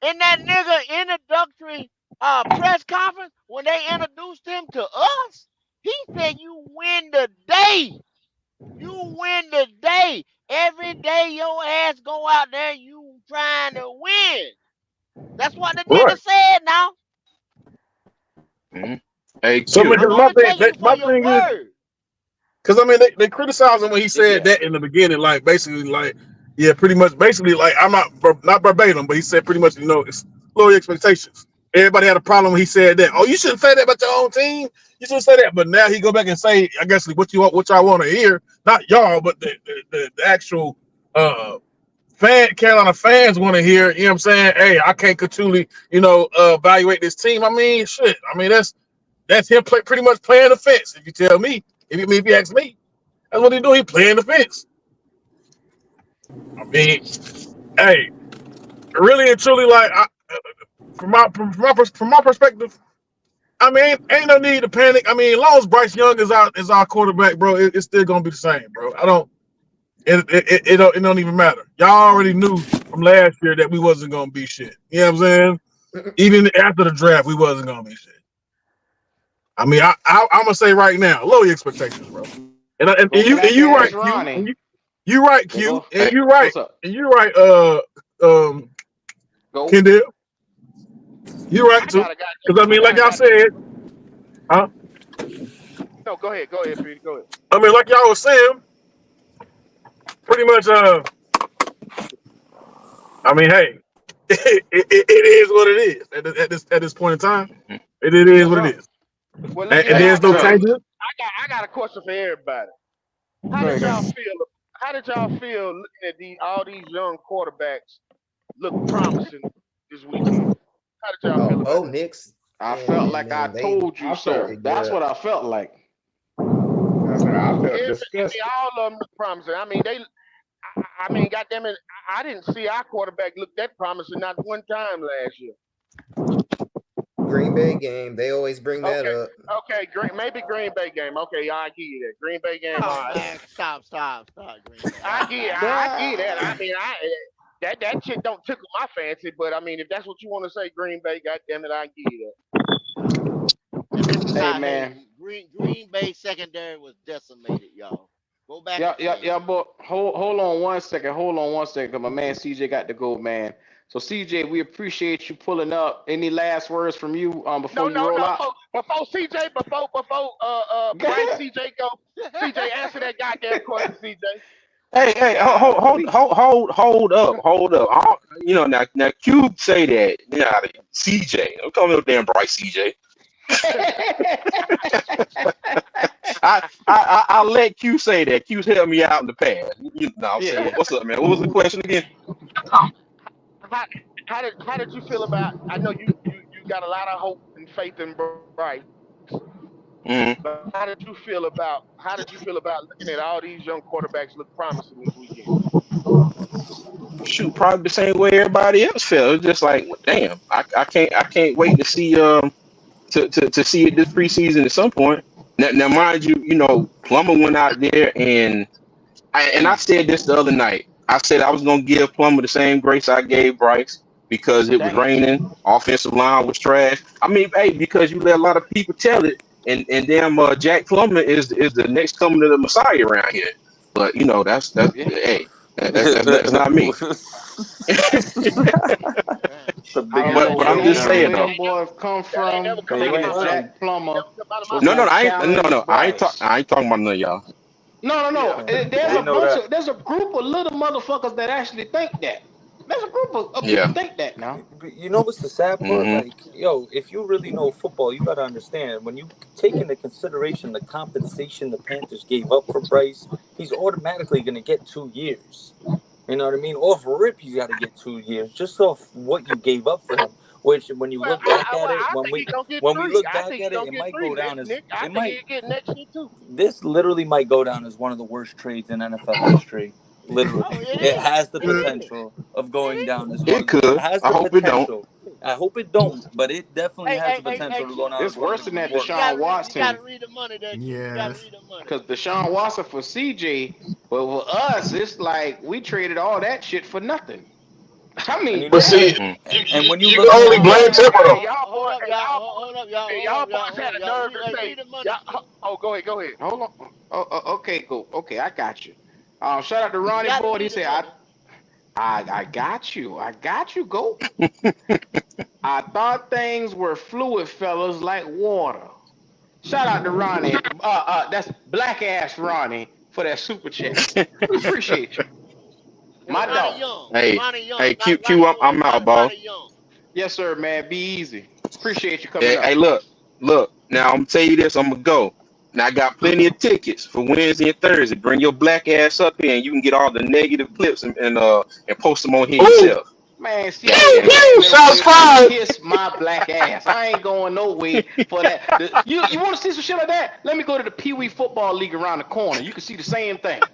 [SPEAKER 5] In that nigga introductory press conference, when they introduced him to us, he said you win the day. You win the day. Every day your ass go out there, you trying to win. That's what the nigga said now.
[SPEAKER 7] Hey,
[SPEAKER 11] so my thing is, because I mean they criticized him when he said that in the beginning, like basically like pretty much basically like I'm not verbatim, but he said pretty much it's lower expectations. Everybody had a problem when he said that. Oh, you shouldn't say that about your own team. You shouldn't say that. But now he go back and say, I guess what y'all want to hear, not y'all, but the actual Carolina fans want to hear. You know what I'm saying? Hey, I can't truly evaluate this team. I mean, shit. I mean that's him pretty much playing the fence. If you tell me, if you ask me, that's what he do. He playing the fence. I mean, hey, really and truly, like from my perspective, I mean, ain't no need to panic. I mean, as long as Bryce Young is our quarterback, bro, it's still gonna be the same, bro. It don't even matter. Y'all already knew from last year that we wasn't gonna be shit. You know what I'm saying? Even after the draft, we wasn't gonna be shit. I mean, I'm gonna say right now, lower your expectations, bro. And you right, Q. You right, Q. And you right. And you right, Kendall. You right too. Because I mean, like y'all said, huh?
[SPEAKER 9] No, go ahead, Peter. Go ahead.
[SPEAKER 11] I mean, like y'all was saying, pretty much. I mean, hey, it is what it is at this point in time. It is what it is.
[SPEAKER 9] Well,
[SPEAKER 11] and there's no changes.
[SPEAKER 9] I got a question for everybody. How did y'all feel looking at all these young quarterbacks look promising this weekend? How did y'all feel about
[SPEAKER 8] Knicks.
[SPEAKER 1] I felt like I
[SPEAKER 8] man, they
[SPEAKER 1] told you
[SPEAKER 6] I
[SPEAKER 1] so.
[SPEAKER 6] felt,
[SPEAKER 1] That's what I felt like.
[SPEAKER 6] I felt disgusted.
[SPEAKER 9] All of them look promising. I mean, goddamn it, I didn't see our quarterback look that promising not one time last year.
[SPEAKER 8] Green Bay game, they always bring that
[SPEAKER 9] Okay,
[SPEAKER 8] up.
[SPEAKER 9] okay, maybe Green Bay game. Okay, I give you that. Green Bay game, all
[SPEAKER 5] Oh
[SPEAKER 9] right.
[SPEAKER 5] man, stop, Green Bay.
[SPEAKER 9] I give you that. I
[SPEAKER 1] Nah.
[SPEAKER 9] mean, that shit don't tickle my fancy, but I mean, if that's what you want to say, Green Bay, goddamn it, I give you
[SPEAKER 5] And this is
[SPEAKER 1] Hey
[SPEAKER 5] how
[SPEAKER 1] man.
[SPEAKER 5] Green Bay secondary was decimated, y'all. Go back
[SPEAKER 1] Yeah,
[SPEAKER 5] and
[SPEAKER 1] yeah,
[SPEAKER 5] see it.
[SPEAKER 1] yeah, but hold on one second. Hold on one second, 'cause my man CJ got to go, man. So CJ, we appreciate you pulling up. Any last words from you
[SPEAKER 9] No,
[SPEAKER 1] before you
[SPEAKER 9] no,
[SPEAKER 1] roll
[SPEAKER 9] no.
[SPEAKER 1] out?
[SPEAKER 9] Before CJ,
[SPEAKER 1] Go
[SPEAKER 9] Bryce,
[SPEAKER 1] ahead.
[SPEAKER 9] CJ go. CJ, answer that goddamn question, CJ.
[SPEAKER 7] Hey,
[SPEAKER 1] Golly.
[SPEAKER 7] hold up. Now Cube say that. Yeah, CJ. I'm calling no damn Bryce CJ. I'll let Q say that. Q's helped me out in the past. You know what I'm saying?
[SPEAKER 1] Yeah.
[SPEAKER 7] What's up, man? What was the question again?
[SPEAKER 9] How, how did you feel about? I know you got a lot of hope and faith in Bryce,
[SPEAKER 7] Mm-hmm.
[SPEAKER 9] but how did you feel about looking at all these young quarterbacks look promising this weekend?
[SPEAKER 7] Shoot, probably the same way everybody else felt. It's just like, damn, I can't wait to see to see it this preseason at some point. Now mind you, Plummer went out there and I said this the other night. I said I was gonna give Plummer the same grace I gave Bryce because it was
[SPEAKER 1] Damn.
[SPEAKER 7] raining, offensive line was trash. I mean, hey, because you let a lot of people tell it, and damn, Jack Plummer is the next coming of the Messiah around here. But that's
[SPEAKER 1] Yeah.
[SPEAKER 7] hey, that's not me.
[SPEAKER 5] Man.
[SPEAKER 10] The
[SPEAKER 1] I don't
[SPEAKER 10] biggest
[SPEAKER 1] know
[SPEAKER 7] But I'm
[SPEAKER 10] joke
[SPEAKER 7] just
[SPEAKER 1] damn
[SPEAKER 7] saying
[SPEAKER 1] where
[SPEAKER 10] ever.
[SPEAKER 7] though.
[SPEAKER 1] them boys come
[SPEAKER 9] That ain't never
[SPEAKER 1] from,
[SPEAKER 9] come
[SPEAKER 10] Hey, you
[SPEAKER 9] out of
[SPEAKER 1] thinking
[SPEAKER 10] ain't
[SPEAKER 9] my
[SPEAKER 1] that
[SPEAKER 9] mouth.
[SPEAKER 10] lying.
[SPEAKER 1] Jack Plummer
[SPEAKER 9] Never come out of my
[SPEAKER 1] was
[SPEAKER 7] No,
[SPEAKER 9] mouth.
[SPEAKER 7] no,
[SPEAKER 1] gonna
[SPEAKER 7] I ain't no,
[SPEAKER 1] challenge
[SPEAKER 7] no.
[SPEAKER 1] Bryce.
[SPEAKER 7] I ain't talking about none of y'all.
[SPEAKER 1] No, no,
[SPEAKER 9] Yeah.
[SPEAKER 1] no.
[SPEAKER 10] Yeah,
[SPEAKER 1] There's
[SPEAKER 10] we
[SPEAKER 1] a
[SPEAKER 10] know
[SPEAKER 1] bunch
[SPEAKER 10] that.
[SPEAKER 1] of there's a group of little motherfuckers that actually think that. There's a group of people
[SPEAKER 7] Yeah.
[SPEAKER 1] think that now.
[SPEAKER 10] But you know what's the sad part?
[SPEAKER 7] Mm-hmm.
[SPEAKER 10] Like, yo, if you really know football, you got to understand when you take into consideration the compensation the Panthers gave up for Bryce, he's automatically going to get 2 years. You know what I mean? Off rip, you got to get 2 years just off what you gave up for him. Which, when you
[SPEAKER 9] Well,
[SPEAKER 10] look back at it,
[SPEAKER 9] I think he's gonna get
[SPEAKER 10] when we
[SPEAKER 9] three.
[SPEAKER 10] look
[SPEAKER 9] I
[SPEAKER 10] back
[SPEAKER 9] think
[SPEAKER 10] at
[SPEAKER 9] he's
[SPEAKER 10] it,
[SPEAKER 9] gonna
[SPEAKER 10] it
[SPEAKER 9] get
[SPEAKER 10] might
[SPEAKER 9] three,
[SPEAKER 10] go down as
[SPEAKER 9] Nick. I
[SPEAKER 10] it
[SPEAKER 9] think
[SPEAKER 10] might.
[SPEAKER 9] he'll get next year too.
[SPEAKER 10] This literally might go down as one of the worst trades in NFL history.
[SPEAKER 5] Oh,
[SPEAKER 10] Literally,
[SPEAKER 5] it
[SPEAKER 10] it
[SPEAKER 5] is.
[SPEAKER 10] has the
[SPEAKER 5] It is.
[SPEAKER 10] potential of going
[SPEAKER 5] It
[SPEAKER 10] down as one
[SPEAKER 7] It
[SPEAKER 10] of the. It
[SPEAKER 7] could.
[SPEAKER 10] has
[SPEAKER 7] I
[SPEAKER 10] the
[SPEAKER 7] hope it don't.
[SPEAKER 10] potential. I hope it don't, but it definitely
[SPEAKER 5] Hey,
[SPEAKER 10] has
[SPEAKER 5] hey,
[SPEAKER 10] the
[SPEAKER 5] hey, hey,
[SPEAKER 10] potential to go
[SPEAKER 5] Q,
[SPEAKER 10] down
[SPEAKER 1] It's
[SPEAKER 10] as one of
[SPEAKER 1] worse
[SPEAKER 10] the
[SPEAKER 1] than that
[SPEAKER 10] worst.
[SPEAKER 1] Deshaun
[SPEAKER 5] you gotta
[SPEAKER 1] Watson.
[SPEAKER 5] read the money there, Q. You gotta
[SPEAKER 8] Yes.
[SPEAKER 5] read the money.
[SPEAKER 1] Because Deshaun Watson for CJ, but with us, it's like we traded all that shit for nothing. I
[SPEAKER 10] And
[SPEAKER 1] mean,
[SPEAKER 10] you
[SPEAKER 11] But
[SPEAKER 10] know
[SPEAKER 11] see,
[SPEAKER 1] damn.
[SPEAKER 10] what?
[SPEAKER 11] you,
[SPEAKER 10] And
[SPEAKER 11] you,
[SPEAKER 10] when you
[SPEAKER 11] you
[SPEAKER 10] look
[SPEAKER 11] can
[SPEAKER 10] at
[SPEAKER 11] only
[SPEAKER 10] it,
[SPEAKER 11] blame
[SPEAKER 10] though,
[SPEAKER 11] Temple though.
[SPEAKER 5] Hold up,
[SPEAKER 9] Y'all boys had a nerve to
[SPEAKER 5] Read
[SPEAKER 9] say,
[SPEAKER 5] the money,
[SPEAKER 9] y'all.
[SPEAKER 5] Q.
[SPEAKER 9] Oh, go ahead, go ahead.
[SPEAKER 1] Hold on. Okay, cool. Okay, I got you. Shout out to
[SPEAKER 5] You
[SPEAKER 1] Ronnie
[SPEAKER 5] gotta
[SPEAKER 1] Boyd. He
[SPEAKER 5] read the
[SPEAKER 1] said,
[SPEAKER 5] money.
[SPEAKER 1] I got you. I got you, go. I thought things were fluid, fellas, like water. Shout out to Ronnie. That's black ass Ronnie for that super chat. Appreciate you.
[SPEAKER 5] It's
[SPEAKER 1] My
[SPEAKER 5] Ronnie
[SPEAKER 1] dog.
[SPEAKER 5] Young.
[SPEAKER 7] Hey,
[SPEAKER 5] Ronnie Young,
[SPEAKER 7] hey,
[SPEAKER 5] not
[SPEAKER 7] Q,
[SPEAKER 5] Ronnie
[SPEAKER 7] I'm
[SPEAKER 5] Boyd.
[SPEAKER 7] out, boss.
[SPEAKER 5] Ronnie Young.
[SPEAKER 1] Yes, sir, man. Be easy. Appreciate you coming
[SPEAKER 7] Hey,
[SPEAKER 1] up.
[SPEAKER 7] look. Now I'm gonna tell you this. I'm gonna go. Now I got plenty of tickets for Wednesday and Thursday. Bring your black ass up here, and you can get all the negative clips and post them on here
[SPEAKER 11] Ooh,
[SPEAKER 7] yourself.
[SPEAKER 1] Man, CJ
[SPEAKER 11] pew
[SPEAKER 7] Goddamn it.
[SPEAKER 11] pew,
[SPEAKER 1] came
[SPEAKER 11] shots
[SPEAKER 1] here to
[SPEAKER 11] fired.
[SPEAKER 1] kiss my black ass. I ain't going no way for that. You want to see some shit like that? Let me go to the Pee Wee Football League around the corner. You can see the same thing.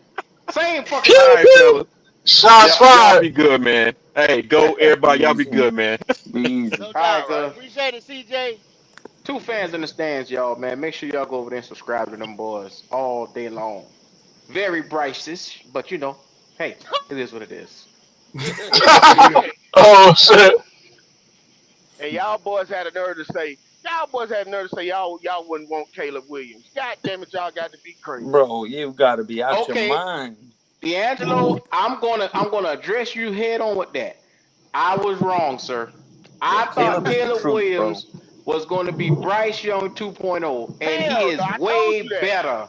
[SPEAKER 1] Same fucking
[SPEAKER 7] All
[SPEAKER 11] Pew
[SPEAKER 1] thing.
[SPEAKER 7] right,
[SPEAKER 11] pew,
[SPEAKER 7] fellas.
[SPEAKER 11] shots
[SPEAKER 7] Y'all
[SPEAKER 11] fired.
[SPEAKER 7] be good, man. Hey, go
[SPEAKER 10] be
[SPEAKER 7] everybody. Y'all be
[SPEAKER 10] easy.
[SPEAKER 7] good, man.
[SPEAKER 10] Be easy.
[SPEAKER 5] No
[SPEAKER 1] All right,
[SPEAKER 5] doubt.
[SPEAKER 9] All right.
[SPEAKER 1] good.
[SPEAKER 5] Appreciate it, CJ.
[SPEAKER 1] Two fans in the stands, y'all, man. Make sure y'all go over there and subscribe to them boys all day long. Very Bryce-ish, but hey, it is what it is.
[SPEAKER 11] Oh shit.
[SPEAKER 9] And y'all boys had a nerve to say y'all wouldn't want Caleb Williams. God damn it, y'all got to be crazy.
[SPEAKER 10] Bro, you got to be out your
[SPEAKER 1] Okay,
[SPEAKER 10] mind.
[SPEAKER 1] D'Angelo, I'm gonna address you head on with that. I was wrong, sir.
[SPEAKER 10] Yo,
[SPEAKER 1] I thought
[SPEAKER 10] Caleb is the
[SPEAKER 1] Caleb
[SPEAKER 10] truth, bro.
[SPEAKER 1] Williams was going to be Bryce Young 2.0, and he
[SPEAKER 9] Hell no,
[SPEAKER 1] is
[SPEAKER 9] I told
[SPEAKER 1] way
[SPEAKER 9] you that.
[SPEAKER 1] better.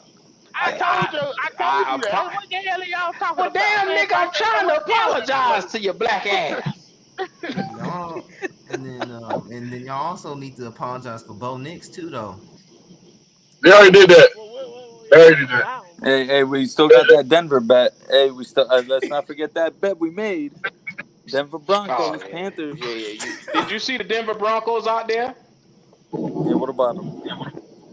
[SPEAKER 9] I told you. I told you that.
[SPEAKER 1] I,
[SPEAKER 9] What the hell are y'all talking
[SPEAKER 1] well,
[SPEAKER 9] about,
[SPEAKER 1] damn,
[SPEAKER 9] man?
[SPEAKER 1] nigga,
[SPEAKER 9] Bryce
[SPEAKER 1] I'm
[SPEAKER 9] ain't
[SPEAKER 1] trying
[SPEAKER 9] nowhere
[SPEAKER 1] to
[SPEAKER 9] near what he
[SPEAKER 1] apologize
[SPEAKER 9] was.
[SPEAKER 1] to your black ass.
[SPEAKER 8] Y'all, and then y'all also need to apologize for Bo Nix too, though.
[SPEAKER 11] They already did that. They already did that.
[SPEAKER 5] How?
[SPEAKER 10] Hey, we still got that Denver bet. Hey, we still let's not forget that bet we made. Denver
[SPEAKER 1] Oh
[SPEAKER 10] Broncos,
[SPEAKER 1] yeah,
[SPEAKER 10] Panthers.
[SPEAKER 1] yeah. Did you see the Denver Broncos out there?
[SPEAKER 10] Yeah, what about him?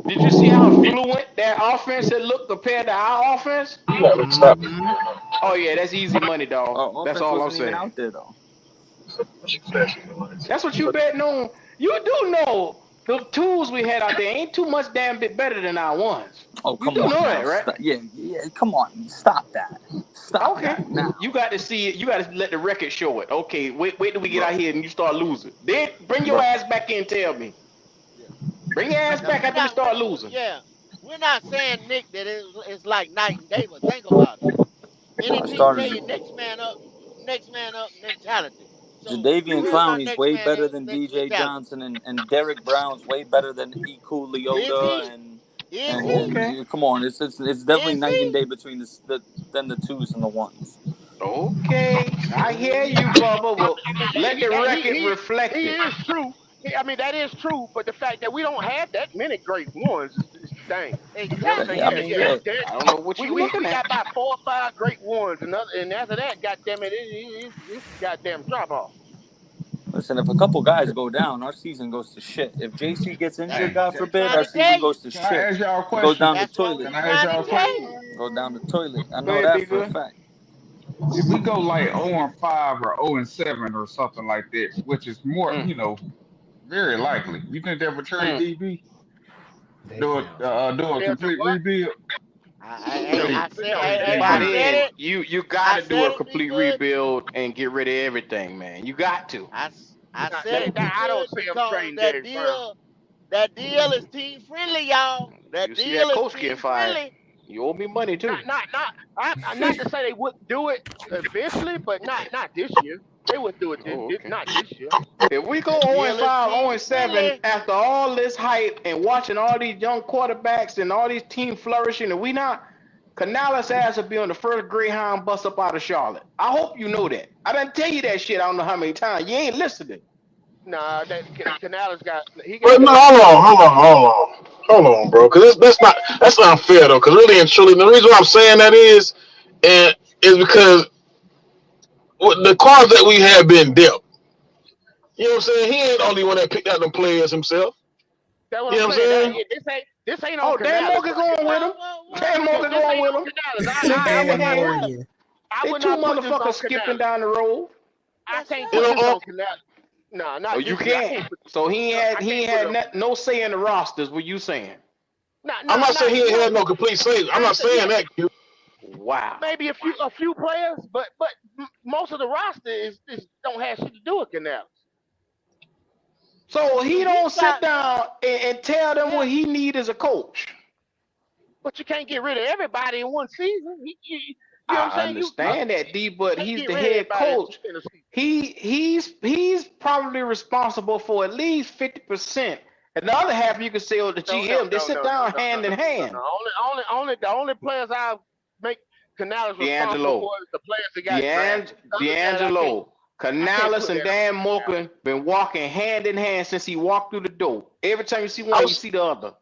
[SPEAKER 1] Did you see how fluent that offense had looked compared to our offense?
[SPEAKER 11] You gotta stop it.
[SPEAKER 8] Mm-hmm.
[SPEAKER 1] Oh yeah, that's easy money, dog.
[SPEAKER 10] Our
[SPEAKER 1] That's
[SPEAKER 10] offense
[SPEAKER 1] all I'm
[SPEAKER 10] wasn't even
[SPEAKER 1] saying.
[SPEAKER 10] out there though.
[SPEAKER 1] That's what you betting on. You do know the tools we had out there ain't too much damn bit better than our ones.
[SPEAKER 10] Oh,
[SPEAKER 1] You
[SPEAKER 10] come
[SPEAKER 1] do
[SPEAKER 10] on
[SPEAKER 1] know
[SPEAKER 10] now.
[SPEAKER 1] that, right?
[SPEAKER 10] Yeah, yeah, come on. Stop that. Stop
[SPEAKER 1] Okay.
[SPEAKER 10] that now.
[SPEAKER 1] You got to see it. You got to let the record show it. Okay, wait till we get
[SPEAKER 10] Bro.
[SPEAKER 1] out here and you start losing. Then bring your
[SPEAKER 10] Bro.
[SPEAKER 1] ass back in and tell me.
[SPEAKER 5] Yeah.
[SPEAKER 1] Bring your ass
[SPEAKER 5] Now
[SPEAKER 1] back after we start losing.
[SPEAKER 5] yeah, we're not saying Nick that it's like night and day, but think about it. Any
[SPEAKER 10] I
[SPEAKER 5] team tell
[SPEAKER 10] started
[SPEAKER 5] you next man up mentality. So
[SPEAKER 10] Jadavian
[SPEAKER 5] whoever our
[SPEAKER 10] Clowney's
[SPEAKER 5] next
[SPEAKER 10] way
[SPEAKER 5] man
[SPEAKER 10] better
[SPEAKER 5] is,
[SPEAKER 10] than
[SPEAKER 5] next
[SPEAKER 10] DJ
[SPEAKER 5] mentality.
[SPEAKER 10] Johnson and Derek Brown's way better than Iku
[SPEAKER 5] Is
[SPEAKER 10] Leota
[SPEAKER 5] he?
[SPEAKER 10] and
[SPEAKER 5] Is
[SPEAKER 10] and
[SPEAKER 5] he?
[SPEAKER 10] and
[SPEAKER 1] Okay.
[SPEAKER 10] you, come on, it's definitely
[SPEAKER 5] Is
[SPEAKER 10] night and
[SPEAKER 5] he?
[SPEAKER 10] day between the twos and the ones.
[SPEAKER 1] Okay. I hear you,
[SPEAKER 5] Mm-hmm.
[SPEAKER 1] Bubba.
[SPEAKER 9] I
[SPEAKER 1] Well,
[SPEAKER 9] mean,
[SPEAKER 1] let the record
[SPEAKER 9] he
[SPEAKER 1] reflect it.
[SPEAKER 9] is true. I mean, that is true. But the fact that we don't have that many great ones is the thing. You know what I'm saying?
[SPEAKER 5] Exactly.
[SPEAKER 10] Yeah, I mean, yeah.
[SPEAKER 1] I don't know what
[SPEAKER 9] We,
[SPEAKER 1] you
[SPEAKER 9] we
[SPEAKER 1] looking
[SPEAKER 9] we
[SPEAKER 1] at.
[SPEAKER 9] got about 4 or 5 great ones, and after that, goddamn it, it's goddamn drop off.
[SPEAKER 10] Listen, if a couple guys go down, our season goes to shit. If JC gets injured,
[SPEAKER 6] Hey,
[SPEAKER 10] God
[SPEAKER 5] We
[SPEAKER 10] forbid,
[SPEAKER 5] trying
[SPEAKER 10] our
[SPEAKER 5] to tell
[SPEAKER 10] season
[SPEAKER 5] you.
[SPEAKER 10] goes to
[SPEAKER 6] can I
[SPEAKER 10] shit.
[SPEAKER 6] ask y'all a
[SPEAKER 10] It goes
[SPEAKER 6] question?
[SPEAKER 10] down the
[SPEAKER 5] That's what
[SPEAKER 10] toilet.
[SPEAKER 5] we
[SPEAKER 6] Can I ask
[SPEAKER 5] trying to
[SPEAKER 6] y'all a
[SPEAKER 5] tell
[SPEAKER 6] question?
[SPEAKER 5] you.
[SPEAKER 10] Go down the toilet. I
[SPEAKER 1] Go
[SPEAKER 10] know
[SPEAKER 1] ahead,
[SPEAKER 10] that
[SPEAKER 1] be
[SPEAKER 10] for a
[SPEAKER 1] good.
[SPEAKER 10] fact.
[SPEAKER 6] If we go like 0-5 or 0-7 or something like that, which is more,
[SPEAKER 1] Mm,
[SPEAKER 6] very likely, you think they would trade
[SPEAKER 1] mm.
[SPEAKER 6] DB?
[SPEAKER 8] Damn.
[SPEAKER 6] Do a
[SPEAKER 9] They'll do
[SPEAKER 6] complete
[SPEAKER 9] what?
[SPEAKER 6] rebuild?
[SPEAKER 5] I said,
[SPEAKER 1] By
[SPEAKER 5] I
[SPEAKER 6] DB.
[SPEAKER 5] said
[SPEAKER 1] then,
[SPEAKER 5] it.
[SPEAKER 1] you got
[SPEAKER 5] I
[SPEAKER 1] to do
[SPEAKER 5] said
[SPEAKER 1] a
[SPEAKER 5] it be
[SPEAKER 1] complete
[SPEAKER 5] good.
[SPEAKER 1] rebuild and get rid of everything, man. You got to.
[SPEAKER 5] I
[SPEAKER 9] Now,
[SPEAKER 5] said it be
[SPEAKER 9] I don't
[SPEAKER 5] good
[SPEAKER 9] see them
[SPEAKER 5] because
[SPEAKER 9] trading Dave Brown.
[SPEAKER 5] that deal is team friendly, y'all.
[SPEAKER 1] You
[SPEAKER 5] That
[SPEAKER 1] see that
[SPEAKER 5] deal is
[SPEAKER 1] coach getting
[SPEAKER 5] team
[SPEAKER 1] fired.
[SPEAKER 5] friendly.
[SPEAKER 1] You owe me money
[SPEAKER 9] Not
[SPEAKER 1] too.
[SPEAKER 9] not not not to say they wouldn't do it eventually, but not this year. They wouldn't do it
[SPEAKER 1] Oh, okay.
[SPEAKER 9] not this year.
[SPEAKER 1] If we go
[SPEAKER 5] That
[SPEAKER 1] 0
[SPEAKER 5] deal is
[SPEAKER 1] 5, 0
[SPEAKER 5] team
[SPEAKER 1] 7
[SPEAKER 5] friendly.
[SPEAKER 1] after all this hype and watching all these young quarterbacks and all these teams flourishing, and we not, Canales ass will be on the first Greyhound bus up out of Charlotte. I hope you know that. I didn't tell you that shit. I don't know how many times. You ain't listening.
[SPEAKER 9] Nah, that Canales
[SPEAKER 11] But
[SPEAKER 9] got
[SPEAKER 11] no,
[SPEAKER 9] better players.
[SPEAKER 11] hold on, bro. Because that's unfair though. Because really and truly, the reason why I'm saying that is because the cards that we have been dealt. You know what I'm saying? He ain't the only one that picked out them players himself.
[SPEAKER 9] That's what
[SPEAKER 11] You
[SPEAKER 9] I'm
[SPEAKER 11] know what I'm
[SPEAKER 9] saying.
[SPEAKER 11] saying?
[SPEAKER 9] This ain't on
[SPEAKER 1] Oh, Dan
[SPEAKER 9] Canales
[SPEAKER 1] Morgan
[SPEAKER 9] right here.
[SPEAKER 1] going with him. Dan
[SPEAKER 5] Whoa.
[SPEAKER 1] Morgan
[SPEAKER 9] This
[SPEAKER 1] going
[SPEAKER 9] ain't
[SPEAKER 1] with
[SPEAKER 9] on
[SPEAKER 1] him.
[SPEAKER 9] Canales. I would
[SPEAKER 8] Dan
[SPEAKER 1] Shit,
[SPEAKER 9] not
[SPEAKER 1] man.
[SPEAKER 8] Morgan.
[SPEAKER 9] I
[SPEAKER 1] They
[SPEAKER 9] would
[SPEAKER 1] two
[SPEAKER 9] not put this
[SPEAKER 1] motherfuckers
[SPEAKER 9] on
[SPEAKER 1] skipping
[SPEAKER 9] Canales.
[SPEAKER 1] down the road.
[SPEAKER 9] I
[SPEAKER 5] Yes,
[SPEAKER 9] can't
[SPEAKER 11] You
[SPEAKER 9] put
[SPEAKER 5] sir.
[SPEAKER 11] know,
[SPEAKER 9] this on Canales. No,
[SPEAKER 1] Oh,
[SPEAKER 9] not
[SPEAKER 1] you
[SPEAKER 9] this year. I
[SPEAKER 1] can't.
[SPEAKER 9] can't put.
[SPEAKER 1] So he
[SPEAKER 9] No,
[SPEAKER 1] ain't
[SPEAKER 9] I
[SPEAKER 1] had he
[SPEAKER 9] can't
[SPEAKER 1] ain't
[SPEAKER 9] put it
[SPEAKER 1] had
[SPEAKER 9] on.
[SPEAKER 1] no say in the rosters. What you saying?
[SPEAKER 11] I'm not saying he ain't
[SPEAKER 9] Well,
[SPEAKER 11] had no complete say. I'm not
[SPEAKER 9] yeah,
[SPEAKER 11] saying that. Q.
[SPEAKER 1] Wow.
[SPEAKER 9] maybe a few players, but most of the roster is don't have shit to do with Canales.
[SPEAKER 1] So he
[SPEAKER 5] But he
[SPEAKER 1] don't sit
[SPEAKER 5] tried.
[SPEAKER 1] down and tell them
[SPEAKER 5] Yeah.
[SPEAKER 1] what he need as a coach.
[SPEAKER 9] But you can't get rid of everybody in one season. You know what I'm
[SPEAKER 1] I
[SPEAKER 9] saying? You
[SPEAKER 1] understand that, D, but
[SPEAKER 9] can't
[SPEAKER 1] he's
[SPEAKER 9] get
[SPEAKER 1] the
[SPEAKER 9] rid of
[SPEAKER 1] head
[SPEAKER 9] everybody
[SPEAKER 1] coach.
[SPEAKER 9] in a season.
[SPEAKER 1] He's probably responsible for at least 50%. And the other half you could say, oh, the
[SPEAKER 9] No, no,
[SPEAKER 1] GM. They
[SPEAKER 9] no,
[SPEAKER 1] sit
[SPEAKER 9] no, no,
[SPEAKER 1] down
[SPEAKER 9] no, no,
[SPEAKER 1] hand in
[SPEAKER 9] no, no,
[SPEAKER 1] hand.
[SPEAKER 9] no. Only the only players I make Canales responsible
[SPEAKER 1] D'Angelo,
[SPEAKER 9] for is the players that got drafted. Other than that,
[SPEAKER 1] D'Angelo,
[SPEAKER 9] I can't
[SPEAKER 1] Canales,
[SPEAKER 9] put
[SPEAKER 1] and
[SPEAKER 9] that on
[SPEAKER 1] Dan
[SPEAKER 9] Canales.
[SPEAKER 1] Morgan been walking hand in hand since he walked through the door. Every time you see
[SPEAKER 11] I
[SPEAKER 1] one, you
[SPEAKER 11] was
[SPEAKER 1] see the other.